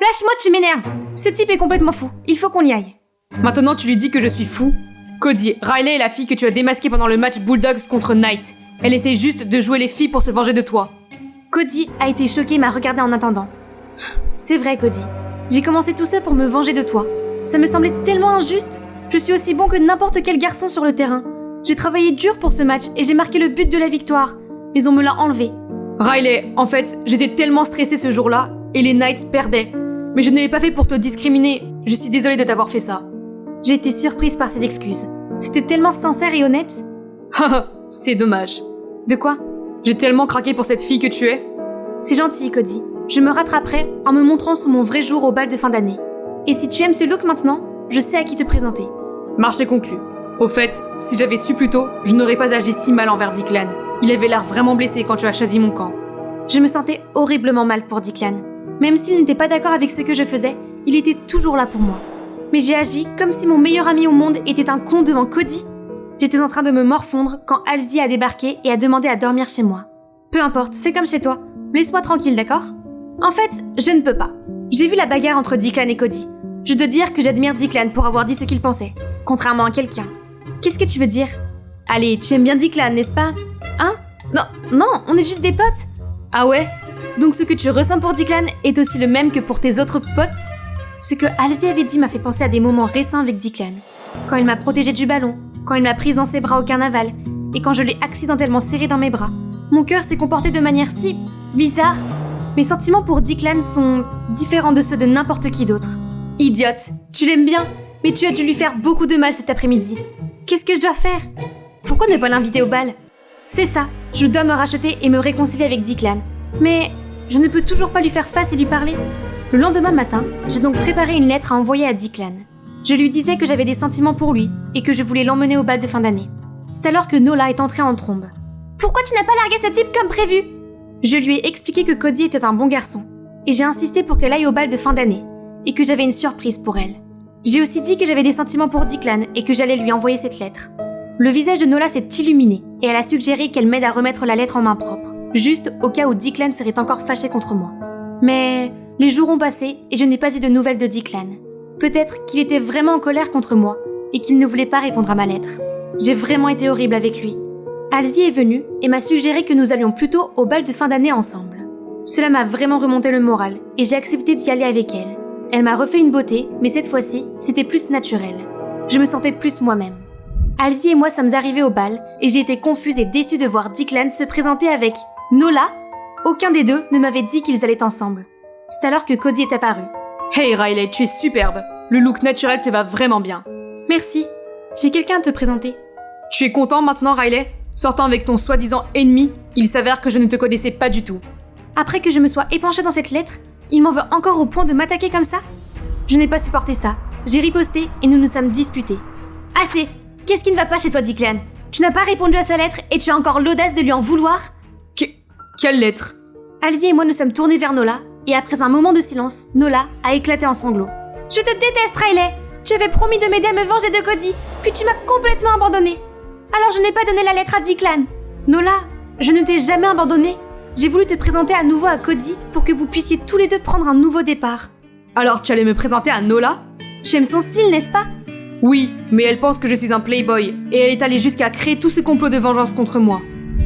Lâche-moi, tu m'énerves. Ce type est complètement fou. Il faut qu'on y aille. Maintenant tu lui dis que je suis fou? Cody, Riley est la fille que tu as démasquée pendant le match Bulldogs contre Knight. Elle essaie juste de jouer les filles pour se venger de toi. Cody a été choqué et m'a regardé en attendant. C'est vrai, Cody. J'ai commencé tout ça pour me venger de toi. Ça me semblait tellement injuste. Je suis aussi bon que n'importe quel garçon sur le terrain. J'ai travaillé dur pour ce match et j'ai marqué le but de la victoire. Mais on me l'a enlevé. Riley, en fait, j'étais tellement stressée ce jour-là et les Knights perdaient. Mais je ne l'ai pas fait pour te discriminer. Je suis désolée de t'avoir fait ça. J'ai été surprise par ses excuses. C'était tellement sincère et honnête. Haha, c'est dommage. De quoi? J'ai tellement craqué pour cette fille que tu es. C'est gentil, Cody. Je me rattraperai en me montrant sous mon vrai jour au bal de fin d'année. Et si tu aimes ce look maintenant, je sais à qui te présenter. Marché conclu. Au fait, si j'avais su plus tôt, je n'aurais pas agi si mal envers Declan. Il avait l'air vraiment blessé quand tu as choisi mon camp. Je me sentais horriblement mal pour Declan. Même s'il n'était pas d'accord avec ce que je faisais, il était toujours là pour moi. Mais j'ai agi comme si mon meilleur ami au monde était un con devant Cody. J'étais en train de me morfondre quand Halsey a débarqué et a demandé à dormir chez moi. Peu importe, fais comme chez toi. Laisse-moi tranquille, d'accord? En fait, je ne peux pas. J'ai vu la bagarre entre Declan et Cody. Je dois dire que j'admire Declan pour avoir dit ce qu'il pensait, contrairement à quelqu'un. Qu'est-ce que tu veux dire? Allez, tu aimes bien Declan, n'est-ce pas? Hein? Non, on est juste des potes. Ah ouais? Donc ce que tu ressens pour Declan est aussi le même que pour tes autres potes? Ce que Halsey avait dit m'a fait penser à des moments récents avec Declan. Quand il m'a protégée du ballon, quand il m'a prise dans ses bras au carnaval, et quand je l'ai accidentellement serré dans mes bras. Mon cœur s'est comporté de manière si bizarre. Mes sentiments pour Declan sont différents de ceux de n'importe qui d'autre. Idiote, tu l'aimes bien, mais tu as dû lui faire beaucoup de mal cet après-midi. Qu'est-ce que je dois faire? Pourquoi ne pas l'inviter au bal? C'est ça, je dois me racheter et me réconcilier avec Declan. Mais je ne peux toujours pas lui faire face et lui parler. Le lendemain matin, j'ai donc préparé une lettre à envoyer à Declan. Je lui disais que j'avais des sentiments pour lui et que je voulais l'emmener au bal de fin d'année. C'est alors que Nola est entrée en trombe. Pourquoi tu n'as pas largué ce type comme prévu? Je lui ai expliqué que Cody était un bon garçon et j'ai insisté pour qu'elle aille au bal de fin d'année et que j'avais une surprise pour elle. J'ai aussi dit que j'avais des sentiments pour Declan et que j'allais lui envoyer cette lettre. Le visage de Nola s'est illuminé et elle a suggéré qu'elle m'aide à remettre la lettre en main propre, juste au cas où Declan serait encore fâché contre moi. Mais les jours ont passé et je n'ai pas eu de nouvelles de Declan. Peut-être qu'il était vraiment en colère contre moi et qu'il ne voulait pas répondre à ma lettre. J'ai vraiment été horrible avec lui. Halsey est venue et m'a suggéré que nous allions plutôt au bal de fin d'année ensemble. Cela m'a vraiment remonté le moral et j'ai accepté d'y aller avec elle. Elle m'a refait une beauté, mais cette fois-ci, c'était plus naturel. Je me sentais plus moi-même. Halsey et moi sommes arrivés au bal et j'ai été confuse et déçue de voir Declan se présenter avec Nola. Aucun des deux ne m'avait dit qu'ils allaient ensemble. C'est alors que Cody est apparu. Hey Riley, tu es superbe. Le look naturel te va vraiment bien. Merci. J'ai quelqu'un à te présenter. Tu es content maintenant, Riley? Sortant avec ton soi-disant ennemi, il s'avère que je ne te connaissais pas du tout. Après que je me sois épanchée dans cette lettre, il m'en veut encore au point de m'attaquer comme ça? Je n'ai pas supporté ça. J'ai riposté et nous nous sommes disputés. Assez! Qu'est-ce qui ne va pas chez toi, Declan? Tu n'as pas répondu à sa lettre et tu as encore l'audace de lui en vouloir? Quelle lettre? Halsey et moi nous sommes tournés vers Nola et après un moment de silence, Nola a éclaté en sanglots. Je te déteste, Riley! Tu avais promis de m'aider à me venger de Cody, puis tu m'as complètement abandonnée. Alors je n'ai pas donné la lettre à Declan. Nola, je ne t'ai jamais abandonnée. J'ai voulu te présenter à nouveau à Cody pour que vous puissiez tous les deux prendre un nouveau départ. Alors tu allais me présenter à Nola? Tu aimes son style, n'est-ce pas? Oui, mais elle pense que je suis un playboy, et elle est allée jusqu'à créer tout ce complot de vengeance contre moi.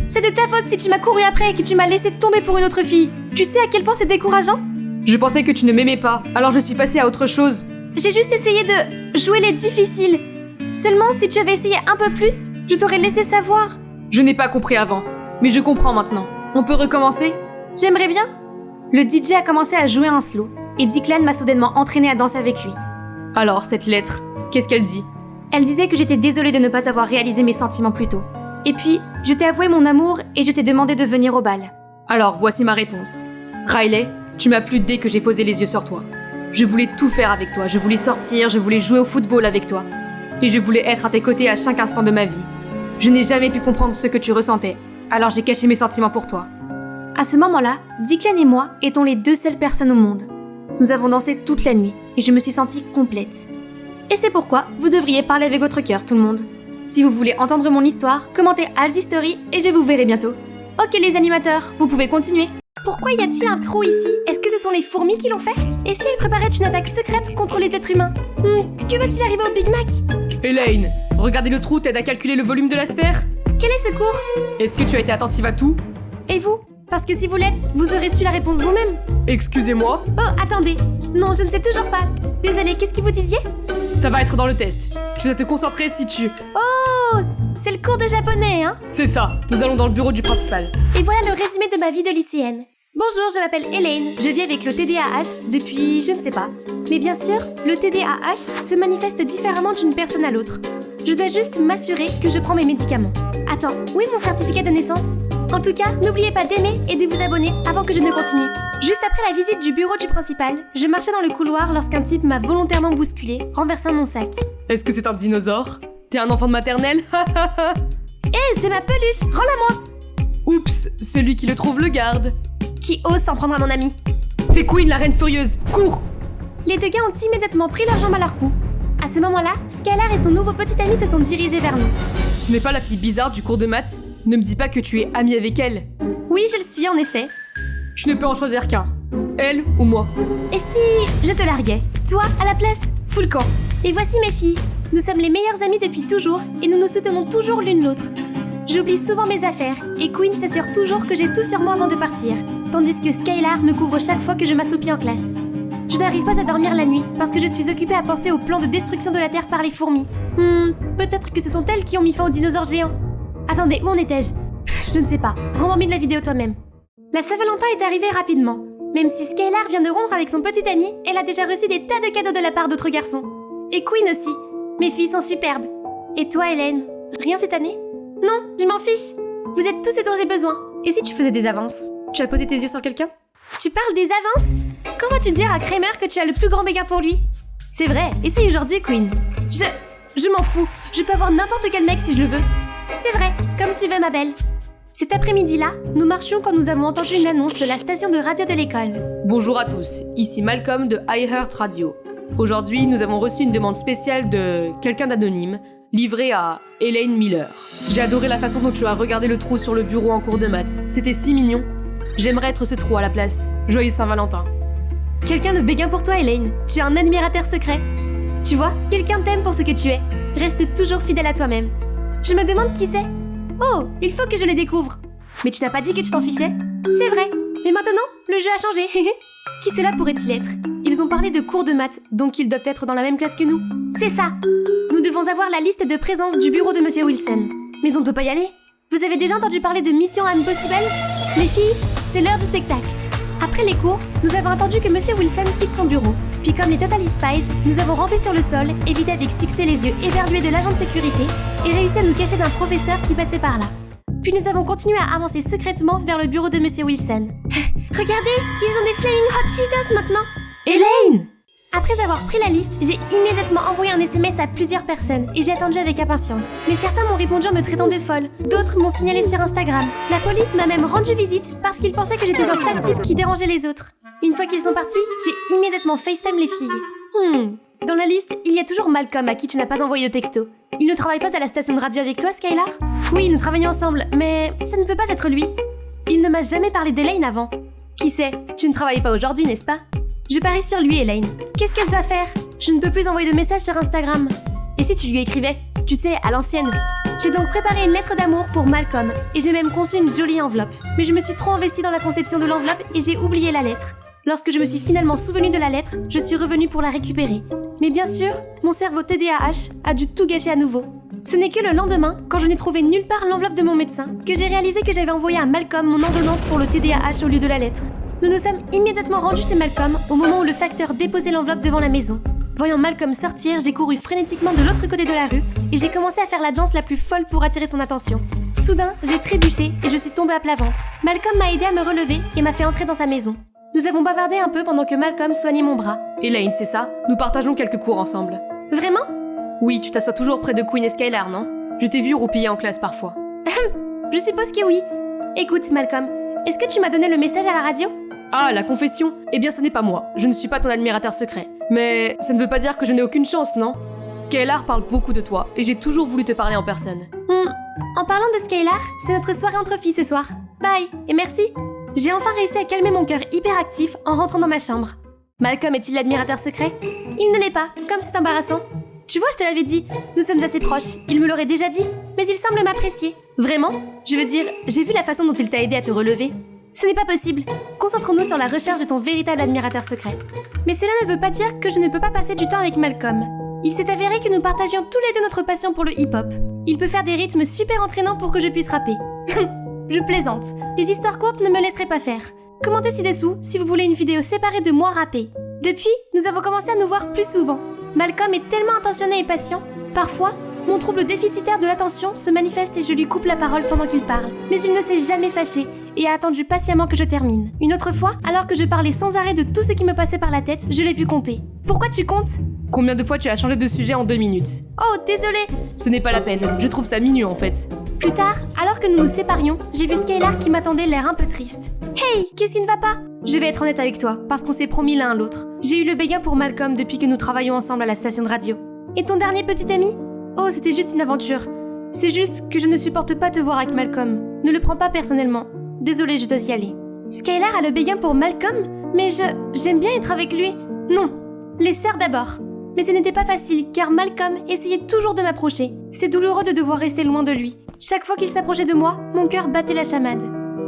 C'est de ta faute si tu m'as couru après et que tu m'as laissé tomber pour une autre fille. Tu sais à quel point c'est décourageant? Je pensais que tu ne m'aimais pas, alors je suis passée à autre chose. J'ai juste essayé de jouer les difficiles. Seulement, si tu avais essayé un peu plus, je t'aurais laissé savoir. Je n'ai pas compris avant, mais je comprends maintenant. On peut recommencer? J'aimerais bien. Le DJ a commencé à jouer un slow, et Declan m'a soudainement entraîné à danser avec lui. Alors, cette lettre, qu'est-ce qu'elle dit? Elle disait que j'étais désolée de ne pas avoir réalisé mes sentiments plus tôt. Et puis, je t'ai avoué mon amour et je t'ai demandé de venir au bal. Alors, voici ma réponse. Riley, tu m'as plu dès que j'ai posé les yeux sur toi. Je voulais tout faire avec toi, je voulais sortir, je voulais jouer au football avec toi. Et je voulais être à tes côtés à chaque instant de ma vie. Je n'ai jamais pu comprendre ce que tu ressentais, alors j'ai caché mes sentiments pour toi. À ce moment-là, Declan et moi étions les deux seules personnes au monde. Nous avons dansé toute la nuit et je me suis sentie complète. Et c'est pourquoi vous devriez parler avec votre cœur, tout le monde. Si vous voulez entendre mon histoire, commentez Al's History et je vous verrai bientôt. Ok les animateurs, vous pouvez continuer. Pourquoi y a-t-il un trou ici? Est-ce que ce sont les fourmis qui l'ont fait? Et si elles préparaient une attaque secrète contre les êtres humains? Que va-t-il arriver au Big Mac? Elaine, regarder le trou t'aide à calculer le volume de la sphère? Quel est ce cours? Est-ce que tu as été attentive à tout? Et vous? Parce que si vous l'êtes, vous aurez su la réponse vous-même. Excusez-moi? Oh, attendez. Non, je ne sais toujours pas. Désolée, qu'est-ce que vous disiez? Ça va être dans le test. Tu dois te concentrer si tu... Oh, c'est le cours de japonais, hein? C'est ça. Nous allons dans le bureau du principal. Et voilà le résumé de ma vie de lycéenne. Bonjour, je m'appelle Elaine. Je vis avec le TDAH depuis je ne sais pas. Mais bien sûr, le TDAH se manifeste différemment d'une personne à l'autre. Je dois juste m'assurer que je prends mes médicaments. Attends, où est mon certificat de naissance? En tout cas, n'oubliez pas d'aimer et de vous abonner avant que je ne continue. Juste après la visite du bureau du principal, je marchais dans le couloir lorsqu'un type m'a volontairement bousculé, renversant mon sac. Est-ce que c'est un dinosaure? T'es un enfant de maternelle? Hé, c'est ma peluche, rends-la-moi! Oups, celui qui le trouve le garde. Qui ose s'en prendre à mon ami? C'est Queen, la reine furieuse, cours! Les deux gars ont immédiatement pris leurs jambes à leur cou. À ce moment-là, Skylar et son nouveau petit ami se sont dirigés vers nous. Tu n'es pas la fille bizarre du cours de maths? Ne me dis pas que tu es amie avec elle. Oui, je le suis en effet. Tu ne peux en choisir qu'un. Elle ou moi. Et si je te larguais? Toi, à la place, fous le camp. Et voici mes filles. Nous sommes les meilleures amies depuis toujours et nous nous soutenons toujours l'une l'autre. J'oublie souvent mes affaires et Queen s'assure toujours que j'ai tout sur moi avant de partir, tandis que Skylar me couvre chaque fois que je m'assoupis en classe. Je n'arrive pas à dormir la nuit parce que je suis occupée à penser au plan de destruction de la Terre par les fourmis. Peut-être que ce sont elles qui ont mis fin aux dinosaures géants. Attendez, où en étais-je? Je ne sais pas. Rembobine la vidéo toi-même. La Saint-Valentin est arrivée rapidement. Même si Skylar vient de rompre avec son petit ami, elle a déjà reçu des tas de cadeaux de la part d'autres garçons. Et Queen aussi. Mes filles sont superbes. Et toi, Hélène? Rien cette année? Non, je m'en fiche. Vous êtes tout ce dont j'ai besoin. Et si tu faisais des avances? Tu as posé tes yeux sur quelqu'un? Tu parles des avances? Comment vas-tu dire à Kramer que tu as le plus grand béguin pour lui? C'est vrai, essaye aujourd'hui, Queen. Je m'en fous. Je peux avoir n'importe quel mec si je le veux. C'est vrai, comme tu veux, ma belle. Cet après-midi-là, nous marchions quand nous avons entendu une annonce de la station de radio de l'école. Bonjour à tous, ici Malcolm de iHeart Radio. Aujourd'hui, nous avons reçu une demande spéciale de quelqu'un d'anonyme, livrée à Elaine Miller. J'ai adoré la façon dont tu as regardé le trou sur le bureau en cours de maths. C'était si mignon. J'aimerais être ce trou à la place. Joyeux Saint-Valentin. Quelqu'un de béguin pour toi, Elaine. Tu es un admirateur secret. Tu vois, quelqu'un t'aime pour ce que tu es. Reste toujours fidèle à toi-même. Je me demande qui c'est. Oh, il faut que je le découvre. Mais tu n'as pas dit que tu t'en fichais? C'est vrai. Mais maintenant, le jeu a changé. Qui cela pourrait-il être? Ils ont parlé de cours de maths, donc ils doivent être dans la même classe que nous. C'est ça. Nous devons avoir la liste de présence du bureau de Monsieur Wilson. Mais on ne peut pas y aller. Vous avez déjà entendu parler de Mission Impossible? Les filles, c'est l'heure du spectacle. Après les cours, nous avons attendu que Monsieur Wilson quitte son bureau. Puis comme les Totally Spies, nous avons rampé sur le sol, évité avec succès les yeux éberlués de l'agent de sécurité et réussi à nous cacher d'un professeur qui passait par là. Puis nous avons continué à avancer secrètement vers le bureau de Monsieur Wilson. Regardez, ils ont des Flaming Hot Cheetos maintenant. Elaine! Après avoir pris la liste, j'ai immédiatement envoyé un SMS à plusieurs personnes et j'ai attendu avec impatience. Mais certains m'ont répondu en me traitant de folle, d'autres m'ont signalé sur Instagram. La police m'a même rendu visite parce qu'ils pensaient que j'étais un sale type qui dérangeait les autres. Une fois qu'ils sont partis, j'ai immédiatement FaceTime les filles. Dans la liste, il y a toujours Malcolm à qui tu n'as pas envoyé de texto. Il ne travaille pas à la station de radio avec toi, Skylar? Oui, nous travaillons ensemble, mais ça ne peut pas être lui. Il ne m'a jamais parlé d'Elaine avant. Qui sait, tu ne travailles pas aujourd'hui, n'est-ce pas? Je parie sur lui, Elaine. Qu'est-ce que je dois faire? Je ne peux plus envoyer de messages sur Instagram. Et si tu lui écrivais? Tu sais, à l'ancienne. J'ai donc préparé une lettre d'amour pour Malcolm, et j'ai même conçu une jolie enveloppe. Mais je me suis trop investie dans la conception de l'enveloppe et j'ai oublié la lettre. Lorsque je me suis finalement souvenue de la lettre, je suis revenue pour la récupérer. Mais bien sûr, mon cerveau TDAH a dû tout gâcher à nouveau. Ce n'est que le lendemain, quand je n'ai trouvé nulle part l'enveloppe de mon médecin, que j'ai réalisé que j'avais envoyé à Malcolm mon ordonnance pour le TDAH au lieu de la lettre. Nous nous sommes immédiatement rendus chez Malcolm au moment où le facteur déposait l'enveloppe devant la maison. Voyant Malcolm sortir, j'ai couru frénétiquement de l'autre côté de la rue et j'ai commencé à faire la danse la plus folle pour attirer son attention. Soudain, j'ai trébuché et je suis tombée à plat ventre. Malcolm m'a aidé à me relever et m'a fait entrer dans sa maison. Nous avons bavardé un peu pendant que Malcolm soignait mon bras. Elaine, c'est ça? Nous partageons quelques cours ensemble. Vraiment? Oui, tu t'assois toujours près de Quinn et Skylar, non? Je t'ai vu roupiller en classe parfois. Je suppose que oui. Écoute, Malcolm, est-ce que tu m'as donné le message à la radio? Ah, la confession? Eh bien, ce n'est pas moi. Je ne suis pas ton admirateur secret. Mais ça ne veut pas dire que je n'ai aucune chance, non? Skylar parle beaucoup de toi, et j'ai toujours voulu te parler en personne. En parlant de Skylar, c'est notre soirée entre filles ce soir. Bye, et merci. J'ai enfin réussi à calmer mon cœur hyperactif en rentrant dans ma chambre. Malcolm est-il l'admirateur secret? Il ne l'est pas, comme c'est embarrassant. Tu vois, je te l'avais dit, nous sommes assez proches, il me l'aurait déjà dit, mais il semble m'apprécier. Vraiment? Je veux dire, j'ai vu la façon dont il t'a aidé à te relever. Ce n'est pas possible. Concentrons-nous sur la recherche de ton véritable admirateur secret. Mais cela ne veut pas dire que je ne peux pas passer du temps avec Malcolm. Il s'est avéré que nous partagions tous les deux notre passion pour le hip-hop. Il peut faire des rythmes super entraînants pour que je puisse rapper. Je plaisante. Les histoires courtes ne me laisseraient pas faire. Commentez ci-dessous si vous voulez une vidéo séparée de moi rapper. Depuis, nous avons commencé à nous voir plus souvent. Malcolm est tellement attentionné et patient. Parfois, mon trouble déficitaire de l'attention se manifeste et je lui coupe la parole pendant qu'il parle. Mais il ne s'est jamais fâché et a attendu patiemment que je termine. Une autre fois, alors que je parlais sans arrêt de tout ce qui me passait par la tête, je l'ai vu compter. Pourquoi tu comptes? Combien de fois tu as changé de sujet en 2 minutes? Oh, désolé. Ce n'est pas la peine, je trouve ça mignon en fait. Plus tard, alors que nous nous séparions, j'ai vu Skylar qui m'attendait l'air un peu triste. Hey, qu'est-ce qui ne va pas? Je vais être honnête avec toi, parce qu'on s'est promis l'un à l'autre. J'ai eu le béguin pour Malcolm depuis que nous travaillons ensemble à la station de radio. Et ton dernier petit ami? Oh, c'était juste une aventure. C'est juste que je ne supporte pas te voir avec Malcolm. Ne le prends pas personnellement. Désolée, je dois y aller. Skylar a le béguin pour Malcolm? Mais j'aime bien être avec lui. Non, les sœurs d'abord. Mais ce n'était pas facile, car Malcolm essayait toujours de m'approcher. C'est douloureux de devoir rester loin de lui. Chaque fois qu'il s'approchait de moi, mon cœur battait la chamade.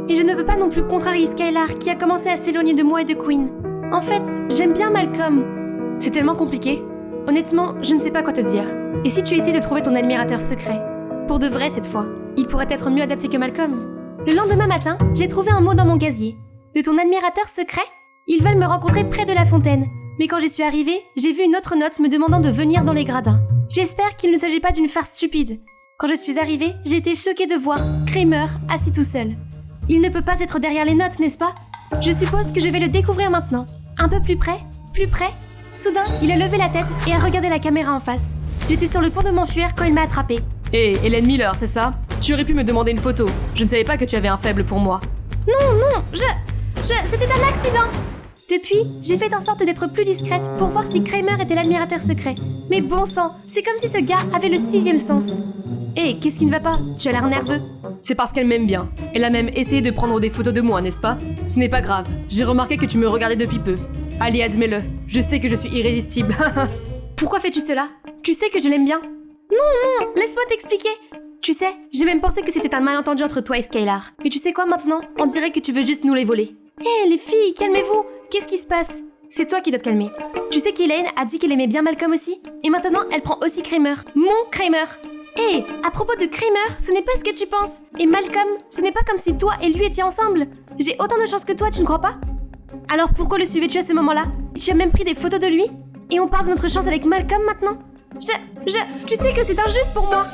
Et je ne veux pas non plus contrarier Skylar, qui a commencé à s'éloigner de moi et de Quinn. En fait, j'aime bien Malcolm. C'est tellement compliqué. Honnêtement, je ne sais pas quoi te dire. Et si tu essaies de trouver ton admirateur secret? Pour de vrai cette fois. Il pourrait être mieux adapté que Malcolm. Le lendemain matin, j'ai trouvé un mot dans mon casier. De ton admirateur secret? Ils veulent me rencontrer près de la fontaine. Mais quand j'y suis arrivée, j'ai vu une autre note me demandant de venir dans les gradins. J'espère qu'il ne s'agit pas d'une farce stupide. Quand je suis arrivée, j'ai été choquée de voir Kramer assis tout seul. Il ne peut pas être derrière les notes, n'est-ce pas? Je suppose que je vais le découvrir maintenant. Un peu plus près, plus près. Soudain, il a levé la tête et a regardé la caméra en face. J'étais sur le point de m'enfuir quand il m'a attrapée. Hé, Hélène Miller, c'est ça? Tu aurais pu me demander une photo. Je ne savais pas que tu avais un faible pour moi. Non, c'était un accident. Depuis, j'ai fait en sorte d'être plus discrète pour voir si Kramer était l'admirateur secret. Mais bon sang, c'est comme si ce gars avait le 6e sens. Hé, qu'est-ce qui ne va pas? Tu as l'air nerveux. C'est parce qu'elle m'aime bien. Elle a même essayé de prendre des photos de moi, n'est-ce pas? Ce n'est pas grave. J'ai remarqué que tu me regardais depuis peu. Allez, admets-le. Je sais que je suis irrésistible. Pourquoi fais-tu cela? Tu sais que je l'aime bien. Non, laisse-moi t'expliquer. Tu sais, j'ai même pensé que c'était un malentendu entre toi et Skylar. Mais tu sais quoi maintenant? On dirait que tu veux juste nous les voler. Hé, les filles, calmez-vous. Qu'est-ce qui se passe? C'est toi qui dois te calmer. Tu sais qu'Elaine a dit qu'elle aimait bien Malcolm aussi? Et maintenant, elle prend aussi Kramer. Mon Kramer. Hé, à propos de Kramer, ce n'est pas ce que tu penses. Et Malcolm, ce n'est pas comme si toi et lui étiez ensemble. J'ai autant de chance que toi, tu ne crois pas? Alors pourquoi le suivais-tu à ce moment-là? Tu as même pris des photos de lui? Et on parle de notre chance avec Malcolm maintenant? Tu sais que c'est injuste pour moi.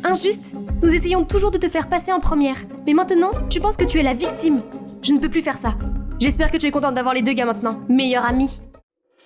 Injuste? Nous essayons toujours de te faire passer en première. Mais maintenant, tu penses que tu es la victime. Je ne peux plus faire ça. J'espère que tu es contente d'avoir les deux gars maintenant. Meilleure amie.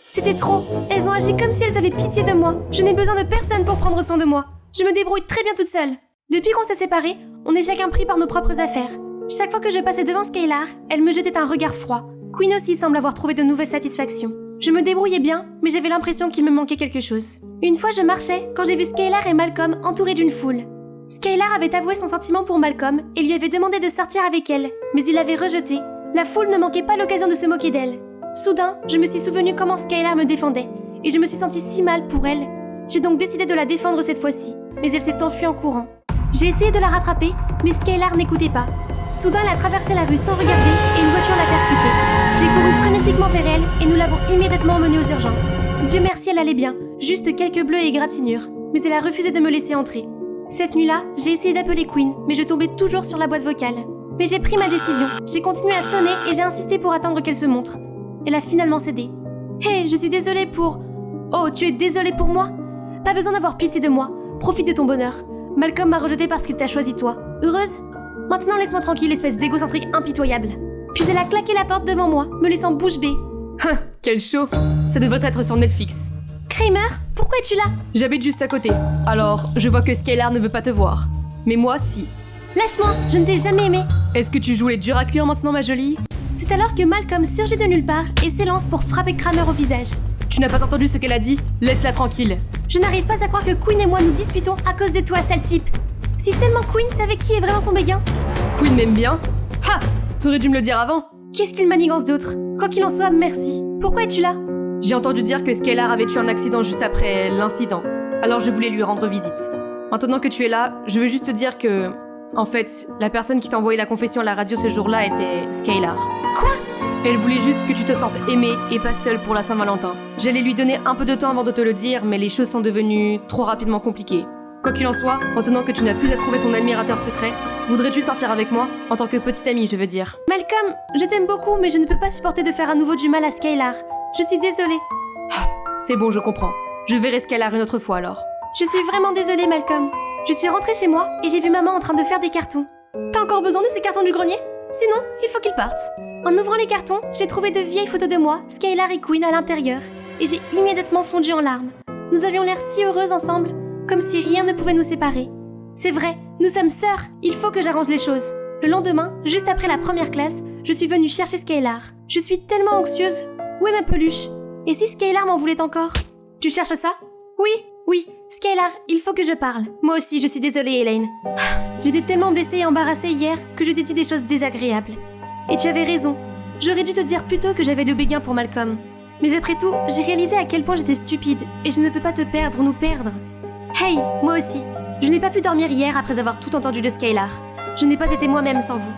C'était trop. Elles ont agi comme si elles avaient pitié de moi. Je n'ai besoin de personne pour prendre soin de moi. Je me débrouille très bien toute seule. Depuis qu'on s'est séparés, on est chacun pris par nos propres affaires. Chaque fois que je passais devant Skylar, elle me jetait un regard froid. Quinn aussi semble avoir trouvé de nouvelles satisfactions. Je me débrouillais bien, mais j'avais l'impression qu'il me manquait quelque chose. Une fois je marchais, quand j'ai vu Skylar et Malcolm entourés d'une foule. Skylar avait avoué son sentiment pour Malcolm et lui avait demandé de sortir avec elle, mais il l'avait rejeté. La foule ne manquait pas l'occasion de se moquer d'elle. Soudain, je me suis souvenu comment Skylar me défendait, et je me suis sentie si mal pour elle. J'ai donc décidé de la défendre cette fois-ci, mais elle s'est enfuie en courant. J'ai essayé de la rattraper, mais Skylar n'écoutait pas. Soudain, elle a traversé la rue sans regarder et une voiture l'a percutée. J'ai couru frénétiquement vers elle et nous l'avons immédiatement emmenée aux urgences. Dieu merci, elle allait bien, juste quelques bleus et égratignures, mais elle a refusé de me laisser entrer. Cette nuit-là, j'ai essayé d'appeler Queen, mais je tombais toujours sur la boîte vocale. Mais j'ai pris ma décision, j'ai continué à sonner et j'ai insisté pour attendre qu'elle se montre. Elle a finalement cédé. Hé, je suis désolée pour... Oh, tu es désolée pour moi? Pas besoin d'avoir pitié de moi, profite de ton bonheur. Malcolm m'a rejetée parce qu'il t'a choisi toi. Heureuse? Maintenant laisse-moi tranquille, espèce d'égocentrique impitoyable. Puis elle a claqué la porte devant moi, me laissant bouche bée. Quel show! Ça devrait être sur Netflix. Kramer, pourquoi es-tu là? J'habite juste à côté, alors je vois que Skylar ne veut pas te voir. Mais moi, si. Lâche-moi, je ne t'ai jamais aimé. Est-ce que tu joues les durs à cuire maintenant, ma jolie? C'est alors que Malcolm surgit de nulle part et s'élance pour frapper Kramer au visage. Tu n'as pas entendu ce qu'elle a dit? Laisse-la tranquille. Je n'arrive pas à croire que Queen et moi nous disputons à cause de toi, sale type. Si seulement Queen savait qui est vraiment son béguin. Queen m'aime bien? Ha! T'aurais dû me le dire avant. Qu'est-ce qu'il manigance d'autre? Quoi qu'il en soit, merci. Pourquoi es-tu là? J'ai entendu dire que Skylar avait eu un accident juste après l'incident. Alors je voulais lui rendre visite. Maintenant que tu es là, je veux juste te dire que... En fait, la personne qui t'a envoyé la confession à la radio ce jour-là était Skylar. Quoi? Elle voulait juste que tu te sentes aimée et pas seule pour la Saint-Valentin. J'allais lui donner un peu de temps avant de te le dire, mais les choses sont devenues trop rapidement compliquées. Quoi qu'il en soit, maintenant que tu n'as plus à trouver ton admirateur secret, voudrais-tu sortir avec moi? En tant que petite amie, je veux dire. Malcolm, je t'aime beaucoup, mais je ne peux pas supporter de faire à nouveau du mal à Skylar. Je suis désolée. C'est bon, je comprends. Je verrai Skylar une autre fois alors. Je suis vraiment désolée, Malcolm. Je suis rentrée chez moi et j'ai vu maman en train de faire des cartons. T'as encore besoin de ces cartons du grenier? Sinon, il faut qu'ils partent. En ouvrant les cartons, j'ai trouvé de vieilles photos de moi, Skylar et Queen à l'intérieur, et j'ai immédiatement fondu en larmes. Nous avions l'air si heureuses ensemble, comme si rien ne pouvait nous séparer. C'est vrai, nous sommes sœurs, il faut que j'arrange les choses. Le lendemain, juste après la première classe, je suis venue chercher Skylar. Je suis tellement anxieuse. Où est ma peluche? Et si Skylar m'en voulait encore? Tu cherches ça? Oui, Skylar, il faut que je parle. Moi aussi, je suis désolée, Elaine. J'étais tellement blessée et embarrassée hier que je t'ai dit des choses désagréables. Et tu avais raison. J'aurais dû te dire plus tôt que j'avais le béguin pour Malcolm. Mais après tout, j'ai réalisé à quel point j'étais stupide et je ne veux pas te perdre ou nous perdre. Hey, moi aussi. Je n'ai pas pu dormir hier après avoir tout entendu de Skylar. Je n'ai pas été moi-même sans vous.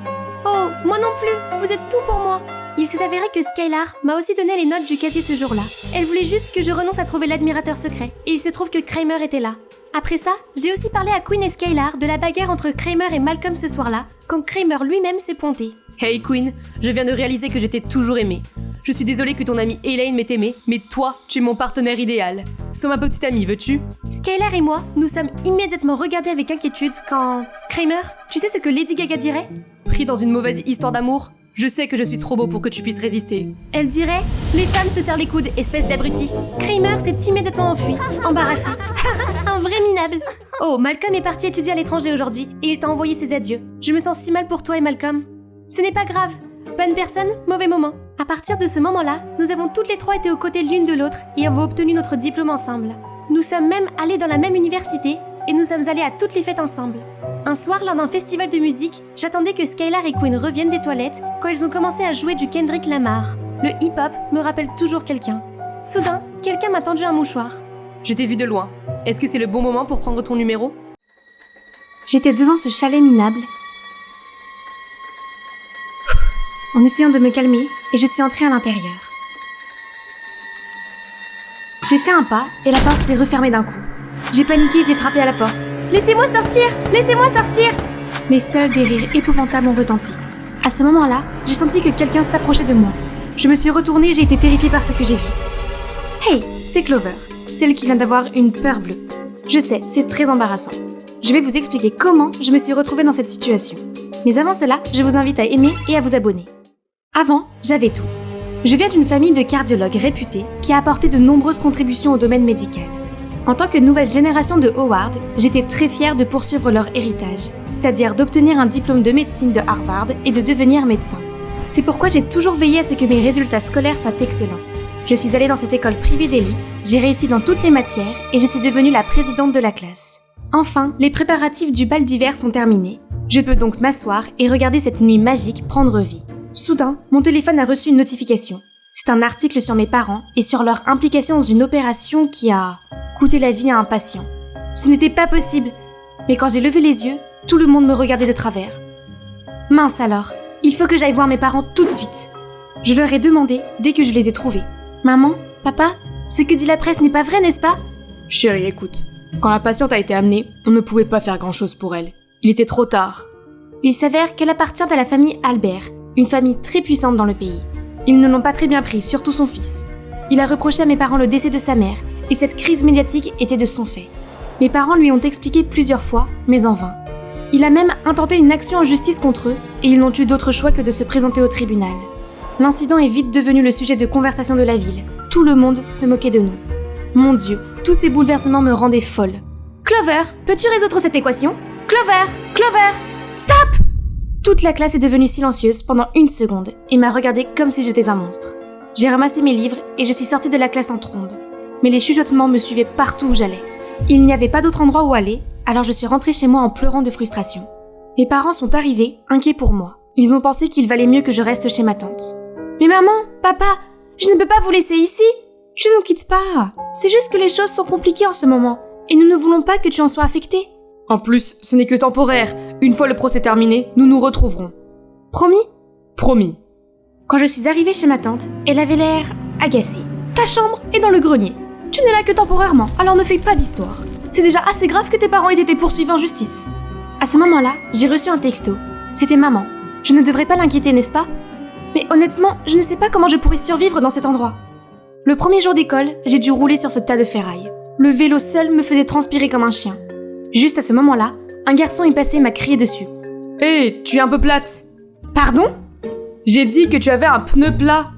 Oh, moi non plus. Vous êtes tout pour moi. Il s'est avéré que Skylar m'a aussi donné les notes du casier ce jour-là. Elle voulait juste que je renonce à trouver l'admirateur secret, et il se trouve que Kramer était là. Après ça, j'ai aussi parlé à Queen et Skylar de la bagarre entre Kramer et Malcolm ce soir-là, quand Kramer lui-même s'est pointé. Hey Queen, je viens de réaliser que j'étais toujours aimée. Je suis désolée que ton amie Elaine m'ait aimée, mais toi, tu es mon partenaire idéal. Sois ma petite amie, veux-tu? Skylar et moi, nous sommes immédiatement regardés avec inquiétude quand... Kramer, tu sais ce que Lady Gaga dirait? Pris dans une mauvaise histoire d'amour? Je sais que je suis trop beau pour que tu puisses résister. Elle dirait « Les femmes se serrent les coudes, espèce d'abruti ». Kramer s'est immédiatement enfui, embarrassé. Un vrai minable. Oh, Malcolm est parti étudier à l'étranger aujourd'hui et il t'a envoyé ses adieux. Je me sens si mal pour toi et Malcolm. Ce n'est pas grave. Bonne personne, mauvais moment. À partir de ce moment-là, nous avons toutes les trois été aux côtés l'une de l'autre et avons obtenu notre diplôme ensemble. Nous sommes même allés dans la même université et nous sommes allés à toutes les fêtes ensemble. Un soir, lors d'un festival de musique, j'attendais que Skylar et Queen reviennent des toilettes quand ils ont commencé à jouer du Kendrick Lamar. Le hip-hop me rappelle toujours quelqu'un. Soudain, quelqu'un m'a tendu un mouchoir. Je t'ai vu de loin. Est-ce que c'est le bon moment pour prendre ton numéro? J'étais devant ce chalet minable, en essayant de me calmer, et je suis entrée à l'intérieur. J'ai fait un pas et la porte s'est refermée d'un coup. J'ai paniqué et j'ai frappé à la porte. « Laissez-moi sortir! Laissez-moi sortir !» Mais seuls des rires épouvantables ont retenti. À ce moment-là, j'ai senti que quelqu'un s'approchait de moi. Je me suis retournée et j'ai été terrifiée par ce que j'ai vu. Hey, c'est Clover, celle qui vient d'avoir une peur bleue. Je sais, c'est très embarrassant. Je vais vous expliquer comment je me suis retrouvée dans cette situation. Mais avant cela, je vous invite à aimer et à vous abonner. Avant, j'avais tout. Je viens d'une famille de cardiologues réputés qui a apporté de nombreuses contributions au domaine médical. En tant que nouvelle génération de Howard, j'étais très fière de poursuivre leur héritage, c'est-à-dire d'obtenir un diplôme de médecine de Harvard et de devenir médecin. C'est pourquoi j'ai toujours veillé à ce que mes résultats scolaires soient excellents. Je suis allée dans cette école privée d'élite, j'ai réussi dans toutes les matières et je suis devenue la présidente de la classe. Enfin, les préparatifs du bal d'hiver sont terminés. Je peux donc m'asseoir et regarder cette nuit magique prendre vie. Soudain, mon téléphone a reçu une notification. C'est un article sur mes parents et sur leur implication dans une opération qui a coûté la vie à un patient. Ce n'était pas possible. Mais quand j'ai levé les yeux, tout le monde me regardait de travers. Mince alors, il faut que j'aille voir mes parents tout de suite. Je leur ai demandé dès que je les ai trouvés. Maman, papa, ce que dit la presse n'est pas vrai, n'est-ce pas? Chérie, écoute. Quand la patiente a été amenée, on ne pouvait pas faire grand-chose pour elle. Il était trop tard. Il s'avère qu'elle appartient à la famille Albert, une famille très puissante dans le pays. Ils ne l'ont pas très bien pris, surtout son fils. Il a reproché à mes parents le décès de sa mère, et cette crise médiatique était de son fait. Mes parents lui ont expliqué plusieurs fois, mais en vain. Il a même intenté une action en justice contre eux, et ils n'ont eu d'autre choix que de se présenter au tribunal. L'incident est vite devenu le sujet de conversation de la ville. Tout le monde se moquait de nous. Mon Dieu, tous ces bouleversements me rendaient folle. Clover, peux-tu résoudre cette équation? Clover, Clover, stop! Toute la classe est devenue silencieuse pendant 1 seconde et m'a regardée comme si j'étais un monstre. J'ai ramassé mes livres et je suis sortie de la classe en trombe. Mais les chuchotements me suivaient partout où j'allais. Il n'y avait pas d'autre endroit où aller, alors je suis rentrée chez moi en pleurant de frustration. Mes parents sont arrivés, inquiets pour moi. Ils ont pensé qu'il valait mieux que je reste chez ma tante. Mais maman, papa, je ne peux pas vous laisser ici. Je ne nous quitte pas. C'est juste que les choses sont compliquées en ce moment et nous ne voulons pas que tu en sois affectée. En plus, ce n'est que temporaire. Une fois le procès terminé, nous nous retrouverons. Promis? Promis. Quand je suis arrivée chez ma tante, elle avait l'air agacée. Ta chambre est dans le grenier. Tu n'es là que temporairement, alors ne fais pas d'histoire. C'est déjà assez grave que tes parents aient été poursuivis en justice. À ce moment-là, j'ai reçu un texto. C'était maman. Je ne devrais pas l'inquiéter, n'est-ce pas? Mais honnêtement, je ne sais pas comment je pourrais survivre dans cet endroit. Le premier jour d'école, j'ai dû rouler sur ce tas de ferraille. Le vélo seul me faisait transpirer comme un chien. Juste à ce moment-là, un garçon est passé et m'a crié dessus. Hé, tu es un peu plate. Pardon? J'ai dit que tu avais un pneu plat.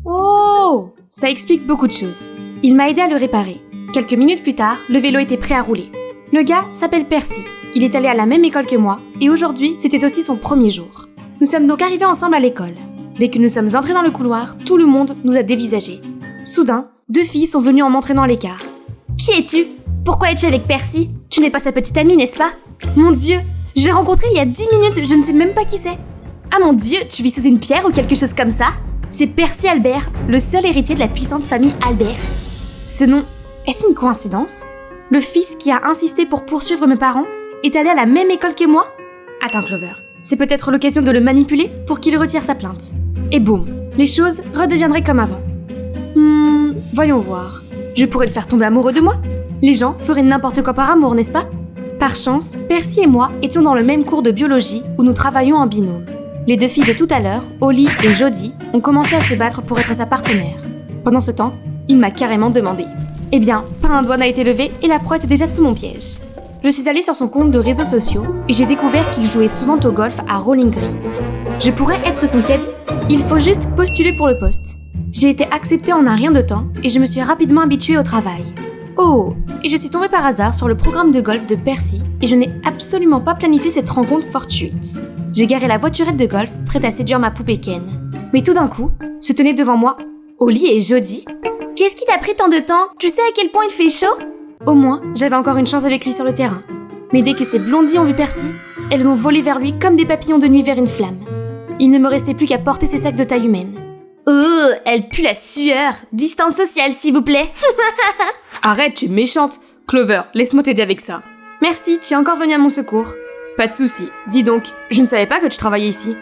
Oh! Ça explique beaucoup de choses. Il m'a aidé à le réparer. Quelques minutes plus tard, le vélo était prêt à rouler. Le gars s'appelle Percy. Il est allé à la même école que moi, et aujourd'hui, c'était aussi son premier jour. Nous sommes donc arrivés ensemble à l'école. Dès que nous sommes entrés dans le couloir, tout le monde nous a dévisagés. Soudain, 2 filles sont venues en m'entraînant à l'écart. Qui es-tu? Pourquoi es-tu avec Percy? Tu n'es pas sa petite amie, n'est-ce pas? Mon Dieu, je l'ai rencontré il y a 10 minutes, je ne sais même pas qui c'est. Ah mon Dieu, tu vis sous une pierre ou quelque chose comme ça? C'est Percy Albert, le seul héritier de la puissante famille Albert. Ce nom, est-ce une coïncidence? Le fils qui a insisté pour poursuivre mes parents est allé à la même école que moi? Attends Clover, c'est peut-être l'occasion de le manipuler pour qu'il retire sa plainte. Et boum, les choses redeviendraient comme avant. Voyons voir. Je pourrais le faire tomber amoureux de moi? Les gens feraient n'importe quoi par amour, n'est-ce pas? Par chance, Percy et moi étions dans le même cours de biologie où nous travaillions en binôme. Les 2 filles de tout à l'heure, Holly et Jodie, ont commencé à se battre pour être sa partenaire. Pendant ce temps, il m'a carrément demandé. Eh bien, pas un doigt n'a été levé et la proie était déjà sous mon piège. Je suis allée sur son compte de réseaux sociaux et j'ai découvert qu'il jouait souvent au golf à Rolling Greens. Je pourrais être son caddie? Il faut juste postuler pour le poste. J'ai été acceptée en un rien de temps et je me suis rapidement habituée au travail. Oh, et je suis tombée par hasard sur le programme de golf de Percy et je n'ai absolument pas planifié cette rencontre fortuite. J'ai garé la voiturette de golf prête à séduire ma poupée Ken. Mais tout d'un coup, se tenaient devant moi Holly et Jodie. Qu'est-ce qui t'a pris tant de temps? Tu sais à quel point il fait chaud? Au moins, j'avais encore une chance avec lui sur le terrain. Mais dès que ces blondies ont vu Percy, elles ont volé vers lui comme des papillons de nuit vers une flamme. Il ne me restait plus qu'à porter ses sacs de taille humaine. Oh, elle pue la sueur. Distance sociale, s'il vous plaît. Arrête, tu es méchante. Clover, laisse-moi t'aider avec ça. Merci, tu es encore venue à mon secours. Pas de souci. Dis donc, je ne savais pas que tu travaillais ici.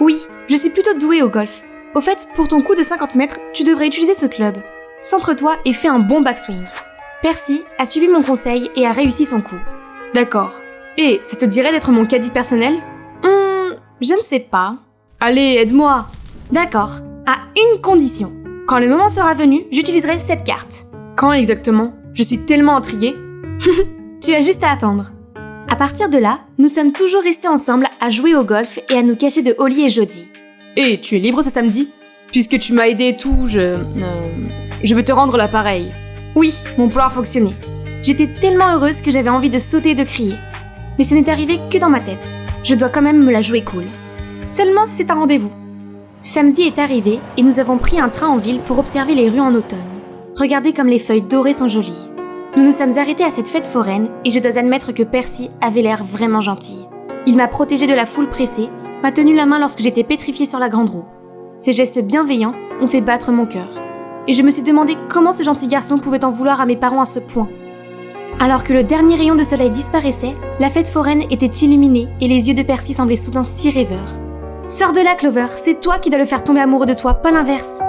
Oui, je suis plutôt douée au golf. Au fait, pour ton coup de 50 mètres, tu devrais utiliser ce club. Centre-toi et fais un bon backswing. Percy a suivi mon conseil et a réussi son coup. D'accord. Et ça te dirait d'être mon caddie personnel? Je ne sais pas. Allez, aide-moi. D'accord, à une condition. Quand le moment sera venu, j'utiliserai cette carte. Quand exactement? Je suis tellement intriguée. Tu as juste à attendre. À partir de là, nous sommes toujours restés ensemble à jouer au golf et à nous cacher de Holly et Jodie. Et tu es libre ce samedi? Puisque tu m'as aidé et tout, je veux te rendre l'appareil. Oui, mon plan a fonctionné. J'étais tellement heureuse que j'avais envie de sauter et de crier. Mais ce n'est arrivé que dans ma tête. Je dois quand même me la jouer cool. Seulement si c'est un rendez-vous. Samedi est arrivé et nous avons pris un train en ville pour observer les rues en automne. Regardez comme les feuilles dorées sont jolies. Nous nous sommes arrêtés à cette fête foraine et je dois admettre que Percy avait l'air vraiment gentil. Il m'a protégée de la foule pressée, m'a tenu la main lorsque j'étais pétrifiée sur la grande roue. Ses gestes bienveillants ont fait battre mon cœur. Et je me suis demandé comment ce gentil garçon pouvait en vouloir à mes parents à ce point. Alors que le dernier rayon de soleil disparaissait, la fête foraine était illuminée et les yeux de Percy semblaient soudain si rêveurs. « Sors de là, Clover, c'est toi qui dois le faire tomber amoureux de toi, pas l'inverse !»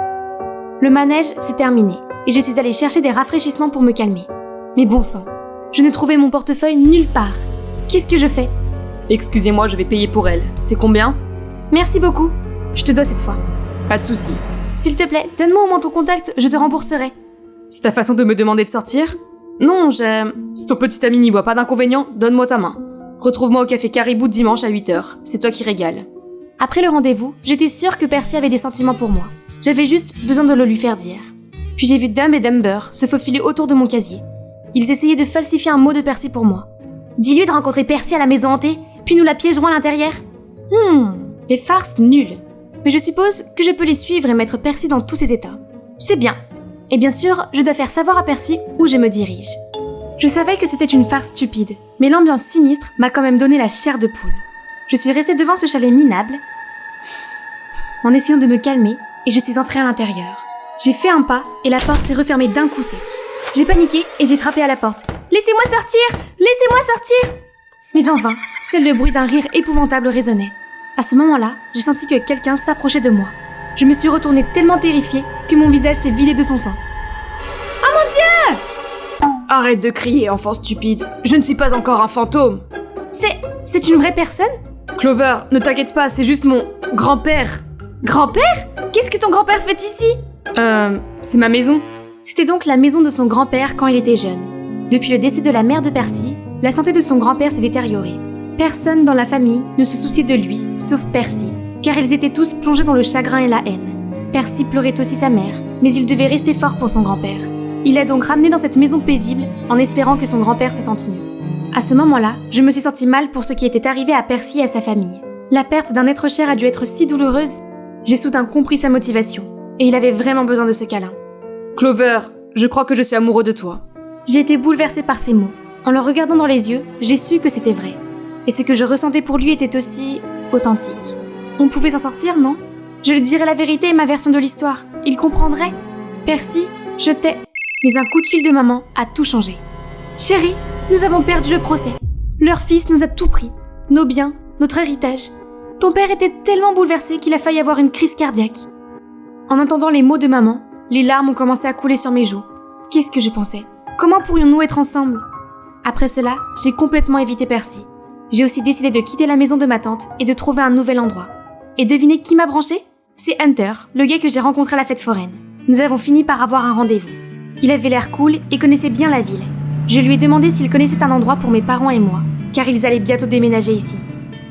Le manège s'est terminé et je suis allée chercher des rafraîchissements pour me calmer. Mais bon sang, je ne trouvais mon portefeuille nulle part. Qu'est-ce que je fais ? Excusez-moi, je vais payer pour elle. C'est combien ? Merci beaucoup. Je te dois cette fois. Pas de souci. S'il te plaît, donne-moi au moins ton contact, je te rembourserai. C'est ta façon de me demander de sortir ? Non, Si ton petit ami n'y voit pas d'inconvénient, donne-moi ta main. Retrouve-moi au café Caribou dimanche à 8h. C'est toi qui régales. Après le rendez-vous, j'étais sûre que Percy avait des sentiments pour moi. J'avais juste besoin de le lui faire dire. Puis j'ai vu Dumb et Dumber se faufiler autour de mon casier. Ils essayaient de falsifier un mot de Percy pour moi. Dis-lui de rencontrer Percy à la maison hantée, puis nous la piégerons à l'intérieur. Des farces nulles. Mais je suppose que je peux les suivre et mettre Percy dans tous ses états. C'est bien. Et bien sûr, je dois faire savoir à Percy où je me dirige. Je savais que c'était une farce stupide, mais l'ambiance sinistre m'a quand même donné la chair de poule. Je suis restée devant ce chalet minable, en essayant de me calmer, et je suis entrée à l'intérieur. J'ai fait un pas, et la porte s'est refermée d'un coup sec. J'ai paniqué, et j'ai frappé à la porte. « Laissez-moi sortir ! Laissez-moi sortir !» Mais en vain, seul le bruit d'un rire épouvantable résonnait. À ce moment-là, j'ai senti que quelqu'un s'approchait de moi. Je me suis retournée tellement terrifiée que mon visage s'est vidé de son sang. « Oh mon Dieu !» Arrête de crier, enfant stupide. Je ne suis pas encore un fantôme. C'est une vraie personne ? Clover, ne t'inquiète pas, c'est juste mon grand-père. Grand-père ? Qu'est-ce que ton grand-père fait ici ? C'est ma maison. C'était donc la maison de son grand-père quand il était jeune. Depuis le décès de la mère de Percy, la santé de son grand-père s'est détériorée. Personne dans la famille ne se souciait de lui, sauf Percy, car ils étaient tous plongés dans le chagrin et la haine. Percy pleurait aussi sa mère, mais il devait rester fort pour son grand-père. Il l'a donc ramené dans cette maison paisible en espérant que son grand-père se sente mieux. À ce moment-là, je me suis sentie mal pour ce qui était arrivé à Percy et à sa famille. La perte d'un être cher a dû être si douloureuse. J'ai soudain compris sa motivation, et il avait vraiment besoin de ce câlin. Clover, je crois que je suis amoureux de toi. J'ai été bouleversée par ces mots. En le regardant dans les yeux, j'ai su que c'était vrai. Et ce que je ressentais pour lui était aussi authentique. On pouvait s'en sortir, non ? Je lui dirais la vérité et ma version de l'histoire. Il comprendrait. Percy, je t'ai... Mais un coup de fil de maman a tout changé. Chérie, nous avons perdu le procès. Leur fils nous a tout pris. Nos biens, notre héritage. Ton père était tellement bouleversé qu'il a failli avoir une crise cardiaque. En entendant les mots de maman, les larmes ont commencé à couler sur mes joues. Qu'est-ce que je pensais ? Comment pourrions-nous être ensemble ? Après cela, j'ai complètement évité Percy. J'ai aussi décidé de quitter la maison de ma tante et de trouver un nouvel endroit. Et devinez qui m'a branché ? C'est Hunter, le gars que j'ai rencontré à la fête foraine. Nous avons fini par avoir un rendez-vous. Il avait l'air cool et connaissait bien la ville. Je lui ai demandé s'il connaissait un endroit pour mes parents et moi, car ils allaient bientôt déménager ici.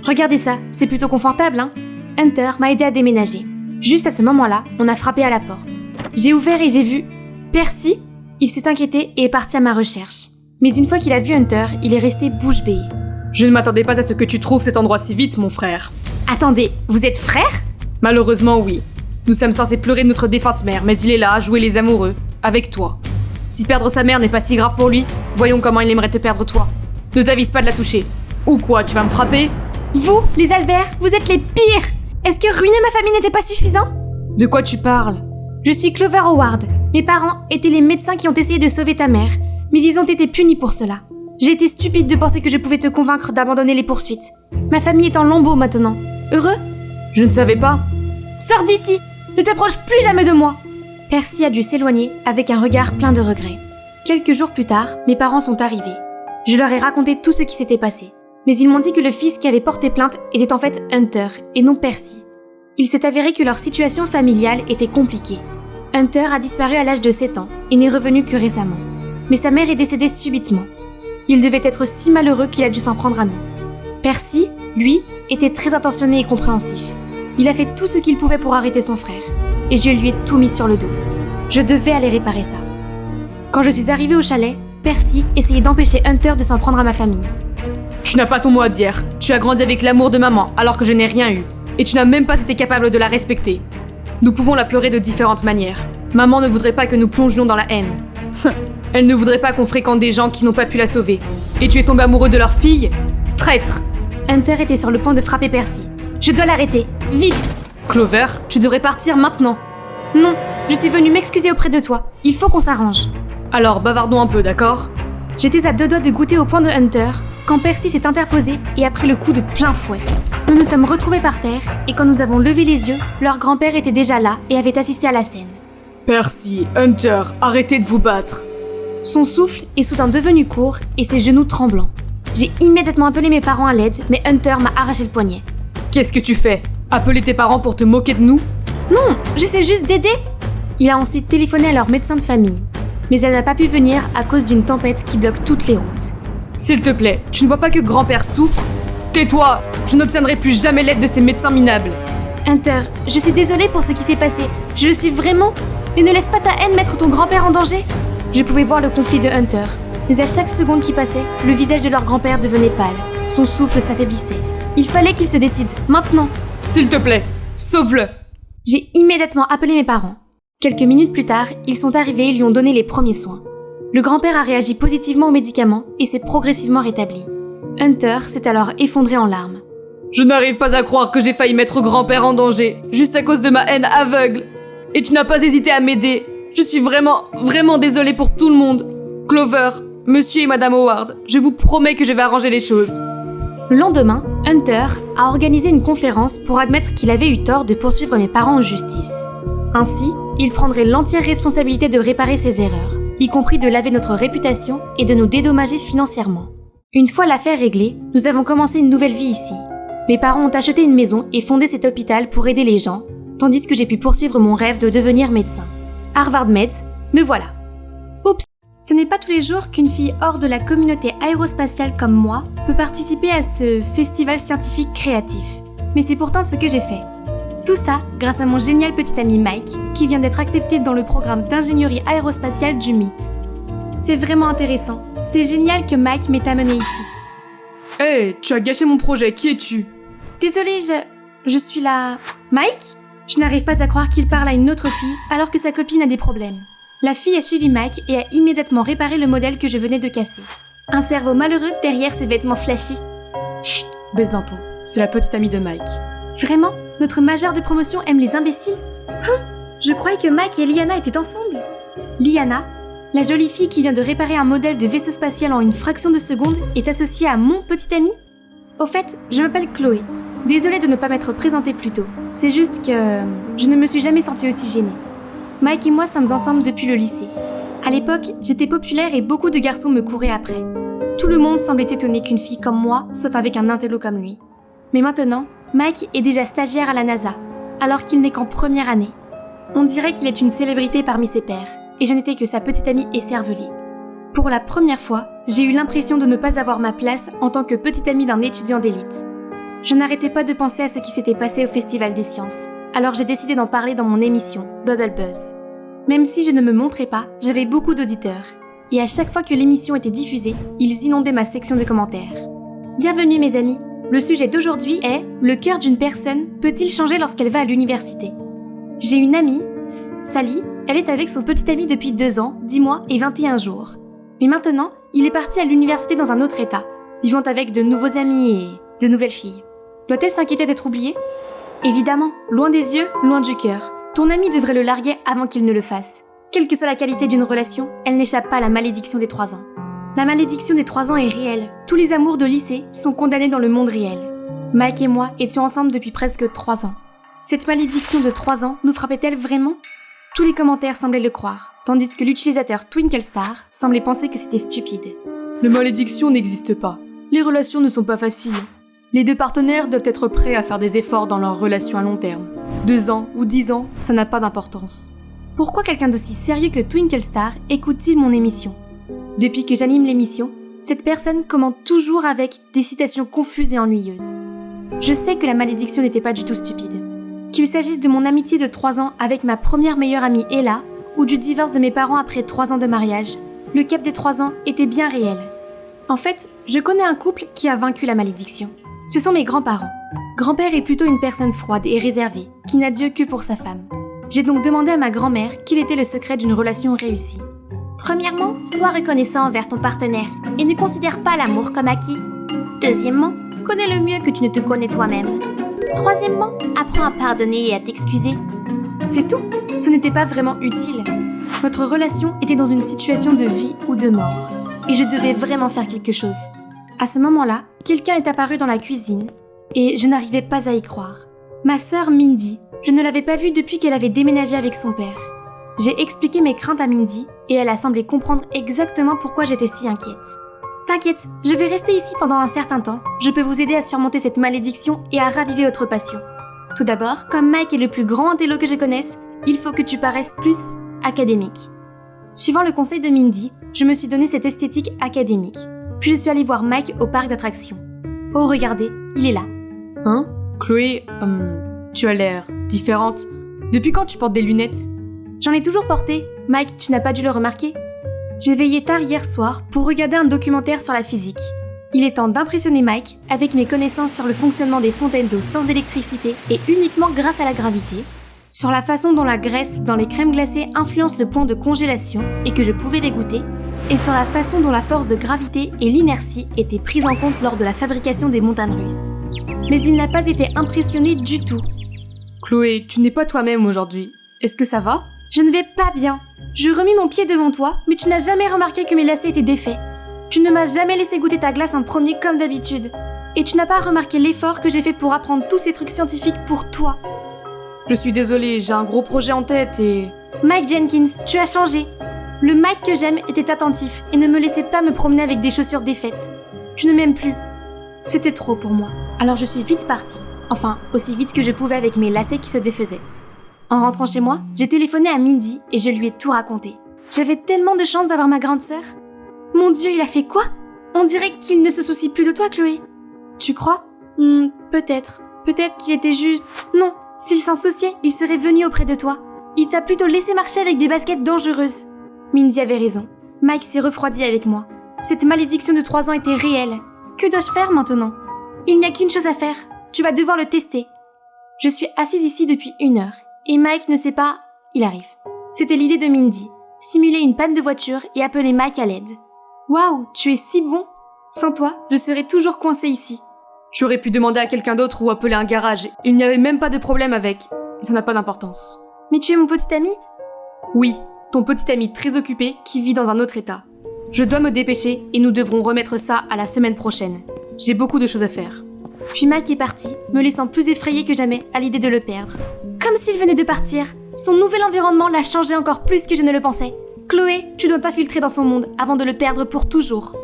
Regardez ça, c'est plutôt confortable, hein ? Hunter m'a aidé à déménager. Juste à ce moment-là, on a frappé à la porte. J'ai ouvert et j'ai vu Percy. Il s'est inquiété et est parti à ma recherche. Mais une fois qu'il a vu Hunter, il est resté bouche bée. Je ne m'attendais pas à ce que tu trouves cet endroit si vite, mon frère. Attendez, vous êtes frères ? Malheureusement, oui. Nous sommes censés pleurer de notre défunte mère, mais il est là à jouer les amoureux, avec toi. Si perdre sa mère n'est pas si grave pour lui, voyons comment il aimerait te perdre toi. Ne t'avise pas de la toucher. Ou quoi, tu vas me frapper ? Vous, les Albert, vous êtes les pires ! Est-ce que ruiner ma famille n'était pas suffisant ? De quoi tu parles ? Je suis Clover Howard. Mes parents étaient les médecins qui ont essayé de sauver ta mère, mais ils ont été punis pour cela. J'ai été stupide de penser que je pouvais te convaincre d'abandonner les poursuites. Ma famille est en lambeaux maintenant. Heureux ? Je ne savais pas. Sors d'ici ! Ne t'approche plus jamais de moi ! Percy a dû s'éloigner avec un regard plein de regrets. Quelques jours plus tard, mes parents sont arrivés. Je leur ai raconté tout ce qui s'était passé. Mais ils m'ont dit que le fils qui avait porté plainte était en fait Hunter et non Percy. Il s'est avéré que leur situation familiale était compliquée. Hunter a disparu à l'âge de 7 ans et n'est revenu que récemment. Mais sa mère est décédée subitement. Il devait être si malheureux qu'il a dû s'en prendre à nous. Percy, lui, était très attentionné et compréhensif. Il a fait tout ce qu'il pouvait pour arrêter son frère. Et je lui ai tout mis sur le dos. Je devais aller réparer ça. Quand je suis arrivée au chalet, Percy essayait d'empêcher Hunter de s'en prendre à ma famille. Tu n'as pas ton mot à dire. Tu as grandi avec l'amour de maman alors que je n'ai rien eu. Et tu n'as même pas été capable de la respecter. Nous pouvons la pleurer de différentes manières. Maman ne voudrait pas que nous plongions dans la haine. Elle ne voudrait pas qu'on fréquente des gens qui n'ont pas pu la sauver. Et tu es tombé amoureux de leur fille? Traître! Hunter était sur le point de frapper Percy. Je dois l'arrêter, vite! Clover, tu devrais partir maintenant. Non, je suis venue m'excuser auprès de toi. Il faut qu'on s'arrange. Alors, bavardons un peu, d'accord? J'étais à 2 doigts de goûter au poing de Hunter quand Percy s'est interposé et a pris le coup de plein fouet. Nous nous sommes retrouvés par terre et quand nous avons levé les yeux, leur grand-père était déjà là et avait assisté à la scène. Percy, Hunter, arrêtez de vous battre. Son souffle est soudain devenu court et ses genoux tremblants. J'ai immédiatement appelé mes parents à l'aide, mais Hunter m'a arraché le poignet. Qu'est-ce que tu fais? Appeler tes parents pour te moquer de nous? Non, j'essaie juste d'aider. Il a ensuite téléphoné à leur médecin de famille. Mais elle n'a pas pu venir à cause d'une tempête qui bloque toutes les routes. S'il te plaît, tu ne vois pas que grand-père souffre? Tais-toi! Je n'obtiendrai plus jamais l'aide de ces médecins minables. Hunter, je suis désolée pour ce qui s'est passé. Je le suis vraiment. Mais ne laisse pas ta haine mettre ton grand-père en danger. Je pouvais voir le conflit de Hunter. Mais à chaque seconde qui passait, le visage de leur grand-père devenait pâle. Son souffle s'affaiblissait. Il fallait qu'il se décide, maintenant. S'il te plaît, sauve-le! J'ai immédiatement appelé mes parents. Quelques minutes plus tard, ils sont arrivés et lui ont donné les premiers soins. Le grand-père a réagi positivement aux médicaments et s'est progressivement rétabli. Hunter s'est alors effondré en larmes. Je n'arrive pas à croire que j'ai failli mettre grand-père en danger, juste à cause de ma haine aveugle. Et tu n'as pas hésité à m'aider. Je suis vraiment désolée pour tout le monde. Clover, monsieur et madame Howard, je vous promets que je vais arranger les choses. Le lendemain, Hunter a organisé une conférence pour admettre qu'il avait eu tort de poursuivre mes parents en justice. Ainsi, il prendrait l'entière responsabilité de réparer ses erreurs, y compris de laver notre réputation et de nous dédommager financièrement. Une fois l'affaire réglée, nous avons commencé une nouvelle vie ici. Mes parents ont acheté une maison et fondé cet hôpital pour aider les gens, tandis que j'ai pu poursuivre mon rêve de devenir médecin. Harvard Meds, me voilà. Oups! Ce n'est pas tous les jours qu'une fille hors de la communauté aérospatiale comme moi peut participer à ce festival scientifique créatif. Mais c'est pourtant ce que j'ai fait. Tout ça grâce à mon génial petit ami Mike, qui vient d'être accepté dans le programme d'ingénierie aérospatiale du MIT. C'est vraiment intéressant. C'est génial que Mike m'ait amené ici. Hey, tu as gâché mon projet, qui es-tu? Désolée, je suis là... Mike? Je n'arrive pas à croire qu'il parle à une autre fille alors que sa copine a des problèmes. La fille a suivi Mike et a immédiatement réparé le modèle que je venais de casser. Un cerveau malheureux derrière ses vêtements flashy. Chut, baisse d'un ton. C'est la petite amie de Mike. Vraiment? Notre major de promotion aime les imbéciles? Je croyais que Mike et Liana étaient ensemble. Liana, la jolie fille qui vient de réparer un modèle de vaisseau spatial en une fraction de seconde, est associée à mon petit ami? Au fait, je m'appelle Chloé. Désolée de ne pas m'être présentée plus tôt. C'est juste que je ne me suis jamais sentie aussi gênée. Mike et moi sommes ensemble depuis le lycée. À l'époque, j'étais populaire et beaucoup de garçons me couraient après. Tout le monde semblait étonné qu'une fille comme moi soit avec un intello comme lui. Mais maintenant, Mike est déjà stagiaire à la NASA, alors qu'il n'est qu'en première année. On dirait qu'il est une célébrité parmi ses pairs, et je n'étais que sa petite amie écervelée. Pour la première fois, j'ai eu l'impression de ne pas avoir ma place en tant que petite amie d'un étudiant d'élite. Je n'arrêtais pas de penser à ce qui s'était passé au Festival des Sciences, alors j'ai décidé d'en parler dans mon émission, Bubble Buzz. Même si je ne me montrais pas, j'avais beaucoup d'auditeurs, et à chaque fois que l'émission était diffusée, ils inondaient ma section de commentaires. Bienvenue mes amis, le sujet d'aujourd'hui est « Le cœur d'une personne peut-il changer lorsqu'elle va à l'université ?» J'ai une amie, Sally, elle est avec son petit ami depuis 2 ans, 10 mois et 21 jours. Mais maintenant, il est parti à l'université dans un autre état, vivant avec de nouveaux amis et de nouvelles filles. Doit-elle s'inquiéter d'être oubliée? Évidemment, loin des yeux, loin du cœur. Ton ami devrait le larguer avant qu'il ne le fasse. Quelle que soit la qualité d'une relation, elle n'échappe pas à la malédiction des 3 ans. La malédiction des 3 ans est réelle. Tous les amours de lycée sont condamnés dans le monde réel. Mike et moi étions ensemble depuis presque 3 ans. Cette malédiction de 3 ans nous frappait-elle vraiment? Tous les commentaires semblaient le croire, tandis que l'utilisateur TwinkleStar semblait penser que c'était stupide. Les malédictions n'existent pas. Les relations ne sont pas faciles. Les 2 partenaires doivent être prêts à faire des efforts dans leur relation à long terme. 2 ans ou 10 ans, ça n'a pas d'importance. Pourquoi quelqu'un d'aussi sérieux que TwinkleStar écoute-t-il mon émission? Depuis que j'anime l'émission, cette personne commente toujours avec des citations confuses et ennuyeuses. Je sais que la malédiction n'était pas du tout stupide. Qu'il s'agisse de mon amitié de 3 ans avec ma première meilleure amie Ella, ou du divorce de mes parents après 3 ans de mariage, le cap des 3 ans était bien réel. En fait, je connais un couple qui a vaincu la malédiction. Ce sont mes grands-parents. Grand-père est plutôt une personne froide et réservée, qui n'a Dieu que pour sa femme. J'ai donc demandé à ma grand-mère quel était le secret d'une relation réussie. Premièrement, sois reconnaissant envers ton partenaire et ne considère pas l'amour comme acquis. Deuxièmement, connais-le mieux que tu ne te connais toi-même. Troisièmement, apprends à pardonner et à t'excuser. C'est tout. Ce n'était pas vraiment utile. Notre relation était dans une situation de vie ou de mort. Et je devais vraiment faire quelque chose. À ce moment-là, quelqu'un est apparu dans la cuisine et je n'arrivais pas à y croire. Ma sœur Mindy, je ne l'avais pas vue depuis qu'elle avait déménagé avec son père. J'ai expliqué mes craintes à Mindy et elle a semblé comprendre exactement pourquoi j'étais si inquiète. T'inquiète, je vais rester ici pendant un certain temps. Je peux vous aider à surmonter cette malédiction et à raviver votre passion. Tout d'abord, comme Mike est le plus grand intello que je connaisse, il faut que tu paraisses plus académique. Suivant le conseil de Mindy, je me suis donné cette esthétique académique. Puis je suis allée voir Mike au parc d'attractions. Oh, regardez, il est là. Hein? Chloé, tu as l'air différente. Depuis quand tu portes des lunettes? J'en ai toujours porté. Mike, tu n'as pas dû le remarquer? J'ai veillé tard hier soir pour regarder un documentaire sur la physique. Il est temps d'impressionner Mike avec mes connaissances sur le fonctionnement des fontaines d'eau sans électricité et uniquement grâce à la gravité, sur la façon dont la graisse dans les crèmes glacées influence le point de congélation et que je pouvais les goûter, et sur la façon dont la force de gravité et l'inertie étaient prises en compte lors de la fabrication des montagnes russes. Mais il n'a pas été impressionné du tout. Chloé, tu n'es pas toi-même aujourd'hui. Est-ce que ça va? Je ne vais pas bien. Je remis mon pied devant toi, mais tu n'as jamais remarqué que mes lacets étaient défaits. Tu ne m'as jamais laissé goûter ta glace en premier comme d'habitude. Et tu n'as pas remarqué l'effort que j'ai fait pour apprendre tous ces trucs scientifiques pour toi. Je suis désolée, j'ai un gros projet en tête et... Mike Jenkins, tu as changé. Le Mike que j'aime était attentif et ne me laissait pas me promener avec des chaussures défaites. Tu ne m'aimes plus. C'était trop pour moi. Alors je suis vite partie. Enfin, aussi vite que je pouvais avec mes lacets qui se défaisaient. En rentrant chez moi, j'ai téléphoné à Mindy et je lui ai tout raconté. J'avais tellement de chance d'avoir ma grande sœur. Mon Dieu, il a fait quoi? On dirait qu'il ne se soucie plus de toi, Chloé. Tu crois? Peut-être. Peut-être qu'il était juste... Non, s'il s'en souciait, il serait venu auprès de toi. Il t'a plutôt laissé marcher avec des baskets dangereuses. Mindy avait raison. Mike s'est refroidi avec moi. Cette malédiction de 3 ans était réelle. Que dois-je faire maintenant? Il n'y a qu'une chose à faire. Tu vas devoir le tester. Je suis assise ici depuis 1 heure. Et Mike ne sait pas... Il arrive. C'était l'idée de Mindy. Simuler une panne de voiture et appeler Mike à l'aide. Waouh, tu es si bon! Sans toi, je serais toujours coincée ici. Tu aurais pu demander à quelqu'un d'autre ou appeler un garage. Il n'y avait même pas de problème avec. Ça n'a pas d'importance. Mais tu es mon petit ami? Oui, ton petit ami très occupé qui vit dans un autre état. Je dois me dépêcher et nous devrons remettre ça à la semaine prochaine. J'ai beaucoup de choses à faire. Puis Mike est parti, me laissant plus effrayée que jamais à l'idée de le perdre. Comme s'il venait de partir. Son nouvel environnement l'a changé encore plus que je ne le pensais. Chloé, tu dois t'infiltrer dans son monde avant de le perdre pour toujours.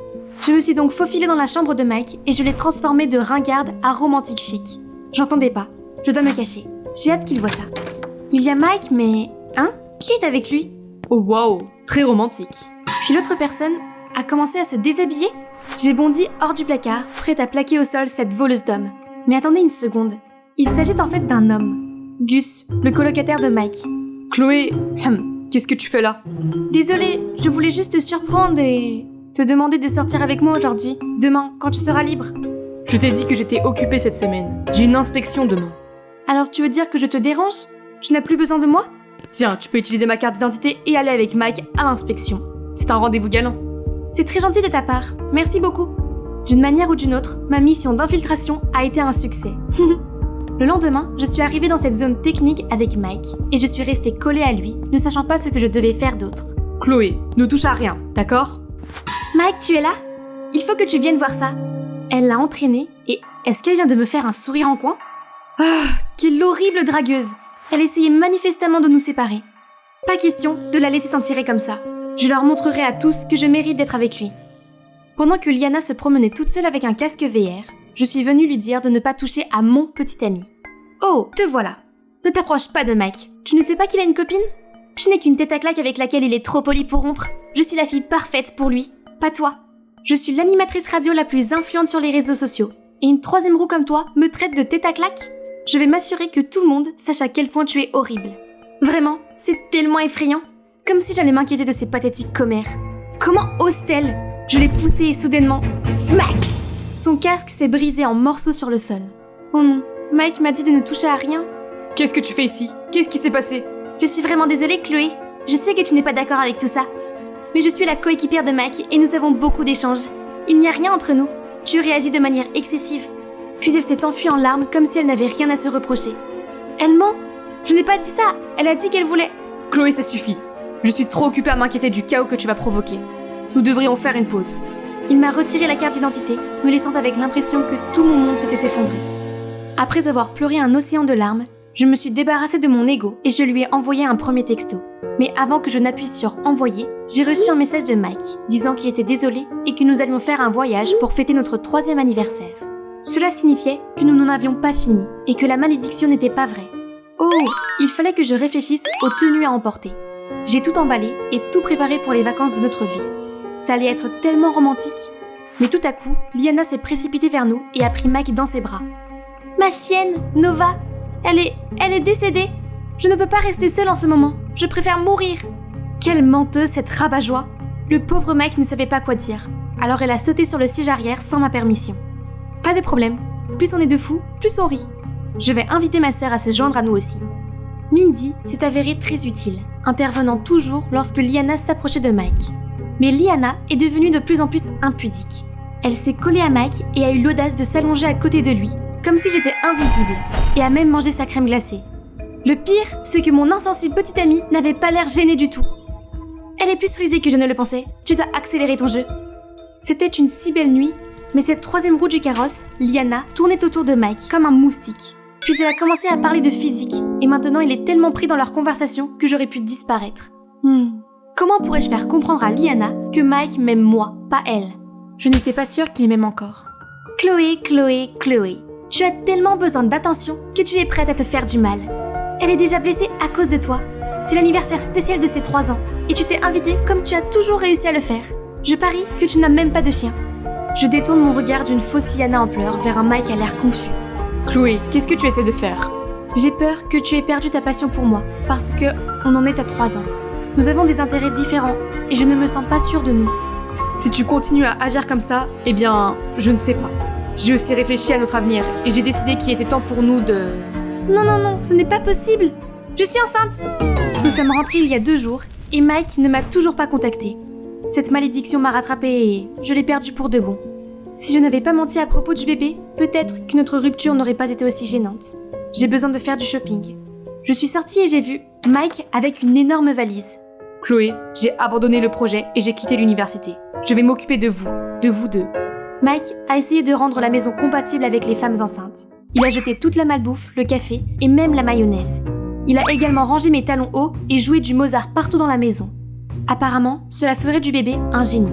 Je me suis donc faufilée dans la chambre de Mike et je l'ai transformé de ringarde à romantique chic. J'entendais pas. Je dois me cacher. J'ai hâte qu'il voie ça. Il y a Mike, mais... Hein? Qui est avec lui? Oh wow, très romantique. Puis l'autre personne a commencé à se déshabiller. J'ai bondi hors du placard, prête à plaquer au sol cette voleuse d'hommes. Mais attendez une seconde. Il s'agit en fait d'un homme. Gus, le colocataire de Mike. Chloé, qu'est-ce que tu fais là? Désolée, je voulais juste te surprendre et... te demander de sortir avec moi aujourd'hui, demain, quand tu seras libre. Je t'ai dit que j'étais occupée cette semaine. J'ai une inspection demain. Alors tu veux dire que je te dérange? Tu n'as plus besoin de moi? Tiens, tu peux utiliser ma carte d'identité et aller avec Mike à l'inspection. C'est un rendez-vous galant. C'est très gentil de ta part. Merci beaucoup. D'une manière ou d'une autre, ma mission d'infiltration a été un succès. Le lendemain, je suis arrivée dans cette zone technique avec Mike et je suis restée collée à lui, ne sachant pas ce que je devais faire d'autre. Chloé, ne touche à rien, d'accord? Mike, tu es là? Il faut que tu viennes voir ça. Elle l'a entraînée et est-ce qu'elle vient de me faire un sourire en coin? Ah, quelle horrible dragueuse! Elle essayait manifestement de nous séparer. Pas question de la laisser s'en tirer comme ça. Je leur montrerai à tous que je mérite d'être avec lui. Pendant que Liana se promenait toute seule avec un casque VR, je suis venue lui dire de ne pas toucher à mon petit ami. Oh, te voilà. Ne t'approche pas de Mike. Tu ne sais pas qu'il a une copine? Je n'ai qu'une tête à claque avec laquelle il est trop poli pour rompre. Je suis la fille parfaite pour lui, pas toi. Je suis l'animatrice radio la plus influente sur les réseaux sociaux. Et une 3e roue comme toi me traite de tête à claque? Je vais m'assurer que tout le monde sache à quel point tu es horrible. Vraiment, c'est tellement effrayant. Comme si j'allais m'inquiéter de ces pathétiques commères. Comment ose-t-elle? Je l'ai poussée et soudainement... Smack! Son casque s'est brisé en morceaux sur le sol. Oh non, Mike m'a dit de ne toucher à rien. Qu'est-ce que tu fais ici? Qu'est-ce qui s'est passé? Je suis vraiment désolée, Chloé. Je sais que tu n'es pas d'accord avec tout ça. mais je suis la coéquipière de Mike et nous avons beaucoup d'échanges. Il n'y a rien entre nous. Tu réagis de manière excessive. Puis elle s'est enfuie en larmes comme si elle n'avait rien à se reprocher. Elle ment. Je n'ai pas dit ça. Elle a dit qu'elle voulait... Chloé, ça suffit. Je suis trop occupée à m'inquiéter du chaos que tu vas provoquer. Nous devrions faire une pause. Il m'a retiré la carte d'identité, me laissant avec l'impression que tout mon monde s'était effondré. Après avoir pleuré un océan de larmes, je me suis débarrassée de mon ego et je lui ai envoyé un premier texto. Mais avant que je n'appuie sur « Envoyer », j'ai reçu un message de Mike, disant qu'il était désolé et que nous allions faire un voyage pour fêter notre 3e anniversaire. Cela signifiait que nous n'en avions pas fini et que la malédiction n'était pas vraie. Oh, il fallait que je réfléchisse aux tenues à emporter. J'ai tout emballé et tout préparé pour les vacances de notre vie. Ça allait être tellement romantique. Mais tout à coup, Liana s'est précipitée vers nous et a pris Mike dans ses bras. « Ma chienne, Nova, elle est décédée. Je ne peux pas rester seule en ce moment. Je préfère mourir. » Quelle menteuse cette rabat-joie. Le pauvre Mike ne savait pas quoi dire. Alors elle a sauté sur le siège arrière sans ma permission. Pas de problème. Plus on est de fous, plus on rit. Je vais inviter ma sœur à se joindre à nous aussi. Mindy s'est avérée très utile, intervenant toujours lorsque Liana s'approchait de Mike. Mais Liana est devenue de plus en plus impudique. Elle s'est collée à Mike et a eu l'audace de s'allonger à côté de lui, comme si j'étais invisible, et a même mangé sa crème glacée. Le pire, c'est que mon insensible petite amie n'avait pas l'air gênée du tout. Elle est plus rusée que je ne le pensais. Tu dois accélérer ton jeu. C'était une si belle nuit, mais cette 3e roue du carrosse, Liana, tournait autour de Mike comme un moustique. Puis elle a commencé à parler de physique, et maintenant il est tellement pris dans leur conversation que j'aurais pu disparaître. Comment pourrais-je faire comprendre à Liana que Mike m'aime moi, pas elle? Je n'étais pas sûre qu'il m'aime encore. Chloé, Chloé, Chloé, tu as tellement besoin d'attention que tu es prête à te faire du mal. Elle est déjà blessée à cause de toi. C'est l'anniversaire spécial de ses 3 ans, et tu t'es invitée comme tu as toujours réussi à le faire. Je parie que tu n'as même pas de chien. Je détourne mon regard d'une fausse Liana en pleurs vers un Mike à l'air confus. Chloé, qu'est-ce que tu essaies de faire? J'ai peur que tu aies perdu ta passion pour moi, parce que on en est à 3 ans. Nous avons des intérêts différents, et je ne me sens pas sûre de nous. Si tu continues à agir comme ça, eh bien, je ne sais pas. J'ai aussi réfléchi à notre avenir, et j'ai décidé qu'il était temps pour nous de... Non, ce n'est pas possible. Je suis enceinte. Nous sommes rentrés il y a 2 jours, et Mike ne m'a toujours pas contactée. Cette malédiction m'a rattrapée et je l'ai perdue pour de bon. Si je n'avais pas menti à propos du bébé, peut-être que notre rupture n'aurait pas été aussi gênante. J'ai besoin de faire du shopping. Je suis sortie et j'ai vu Mike avec une énorme valise. Chloé, j'ai abandonné le projet et j'ai quitté l'université. Je vais m'occuper de vous deux. Mike a essayé de rendre la maison compatible avec les femmes enceintes. Il a jeté toute la malbouffe, le café et même la mayonnaise. Il a également rangé mes talons hauts et joué du Mozart partout dans la maison. Apparemment, cela ferait du bébé un génie.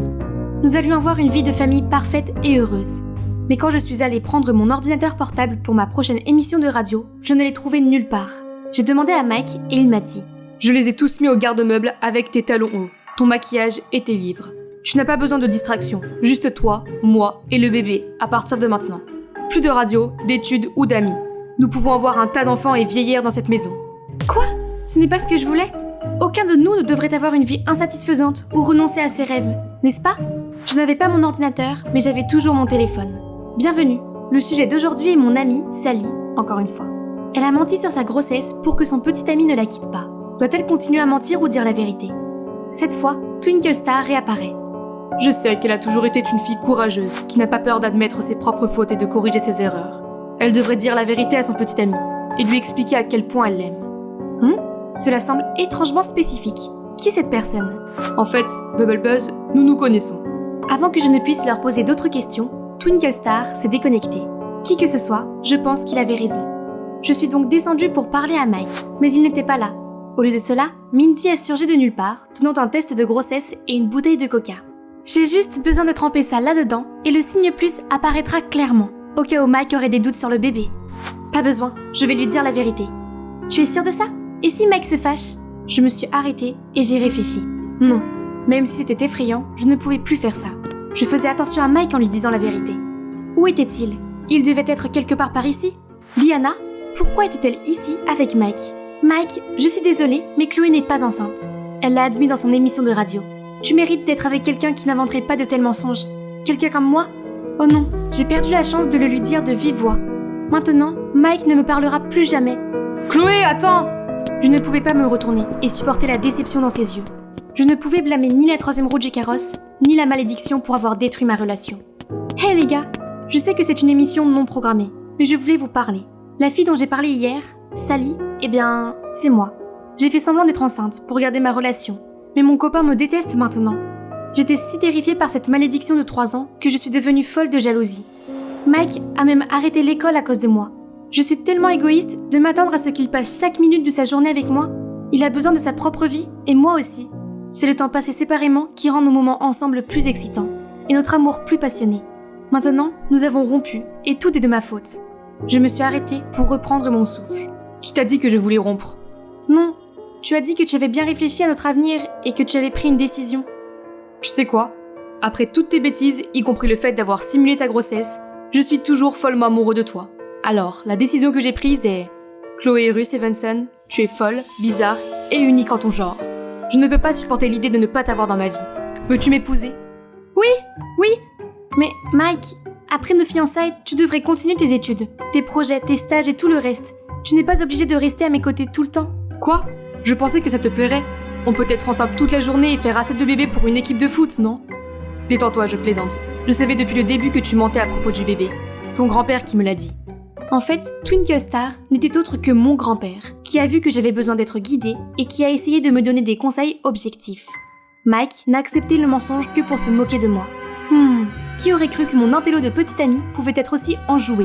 Nous allions avoir une vie de famille parfaite et heureuse. Mais quand je suis allée prendre mon ordinateur portable pour ma prochaine émission de radio, je ne l'ai trouvé nulle part. J'ai demandé à Mike et il m'a dit « Je les ai tous mis au garde-meuble avec tes talons hauts, ton maquillage et tes livres. Tu n'as pas besoin de distraction, juste toi, moi et le bébé à partir de maintenant. Plus de radio, d'études ou d'amis. Nous pouvons avoir un tas d'enfants et vieillir dans cette maison. » Quoi? Ce n'est pas ce que je voulais? Aucun de nous ne devrait avoir une vie insatisfaisante ou renoncer à ses rêves, n'est-ce pas? Je n'avais pas mon ordinateur, mais j'avais toujours mon téléphone. Bienvenue. Le sujet d'aujourd'hui est mon amie, Sally, encore une fois. Elle a menti sur sa grossesse pour que son petit ami ne la quitte pas. Doit-elle continuer à mentir ou dire la vérité? Cette fois, Twinkle Star réapparaît. Je sais qu'elle a toujours été une fille courageuse, qui n'a pas peur d'admettre ses propres fautes et de corriger ses erreurs. Elle devrait dire la vérité à son petit ami, et lui expliquer à quel point elle l'aime. Cela semble étrangement spécifique. Qui est cette personne? En fait, Bubble Buzz, nous nous connaissons. Avant que je ne puisse leur poser d'autres questions, Twinkle Star s'est déconnecté. Qui que ce soit, je pense qu'il avait raison. Je suis donc descendue pour parler à Mike, mais il n'était pas là. Au lieu de cela, Mindy a surgi de nulle part, tenant un test de grossesse et une bouteille de coca. J'ai juste besoin de tremper ça là-dedans, et le signe plus apparaîtra clairement, au cas où Mike aurait des doutes sur le bébé. Pas besoin, je vais lui dire la vérité. Tu es sûre de ça? Et si Mike se fâche? Je me suis arrêtée et j'ai réfléchi. Non, même si c'était effrayant, je ne pouvais plus faire ça. Je faisais attention à Mike en lui disant la vérité. Où était-il? Il devait être quelque part par ici. Liana? Pourquoi était-elle ici avec Mike? Mike, je suis désolée, mais Chloé n'est pas enceinte. Elle l'a admis dans son émission de radio. Tu mérites d'être avec quelqu'un qui n'inventerait pas de tels mensonges. Quelqu'un comme moi? Oh non, j'ai perdu la chance de le lui dire de vive voix. Maintenant, Mike ne me parlera plus jamais. Chloé, attends! Je ne pouvais pas me retourner et supporter la déception dans ses yeux. Je ne pouvais blâmer ni la troisième roue du carrosse, ni la malédiction pour avoir détruit ma relation. Hey les gars, je sais que c'est une émission non programmée, mais je voulais vous parler. La fille dont j'ai parlé hier, Sally, eh bien, c'est moi. J'ai fait semblant d'être enceinte pour garder ma relation, mais mon copain me déteste maintenant. J'étais si terrifiée par cette malédiction de 3 ans que je suis devenue folle de jalousie. Mike a même arrêté l'école à cause de moi. Je suis tellement égoïste de m'attendre à ce qu'il passe 5 minutes de sa journée avec moi. Il a besoin de sa propre vie, et moi aussi. C'est le temps passé séparément qui rend nos moments ensemble plus excitants, et notre amour plus passionné. Maintenant, nous avons rompu, et tout est de ma faute. Je me suis arrêtée pour reprendre mon souffle. Qui t'a dit que je voulais rompre? Non, tu as dit que tu avais bien réfléchi à notre avenir et que tu avais pris une décision. Tu sais quoi? Après toutes tes bêtises, y compris le fait d'avoir simulé ta grossesse, je suis toujours follement amoureux de toi. Alors, la décision que j'ai prise est... Chloé Ruth Evanson, tu es folle, bizarre et unique en ton genre. Je ne peux pas supporter l'idée de ne pas t'avoir dans ma vie. Veux-tu m'épouser? Oui. Mais Mike, après nos fiançailles, tu devrais continuer tes études, tes projets, tes stages et tout le reste. Tu n'es pas obligé de rester à mes côtés tout le temps. Quoi? Je pensais que ça te plairait. On peut être ensemble toute la journée et faire assez de bébés pour une équipe de foot, non? Détends-toi, je plaisante. Je savais depuis le début que tu mentais à propos du bébé. C'est ton grand-père qui me l'a dit. En fait, Twinkle Star n'était autre que mon grand-père, qui a vu que j'avais besoin d'être guidée et qui a essayé de me donner des conseils objectifs. Mike n'a accepté le mensonge que pour se moquer de moi. Qui aurait cru que mon intello de petite amie pouvait être aussi enjoué?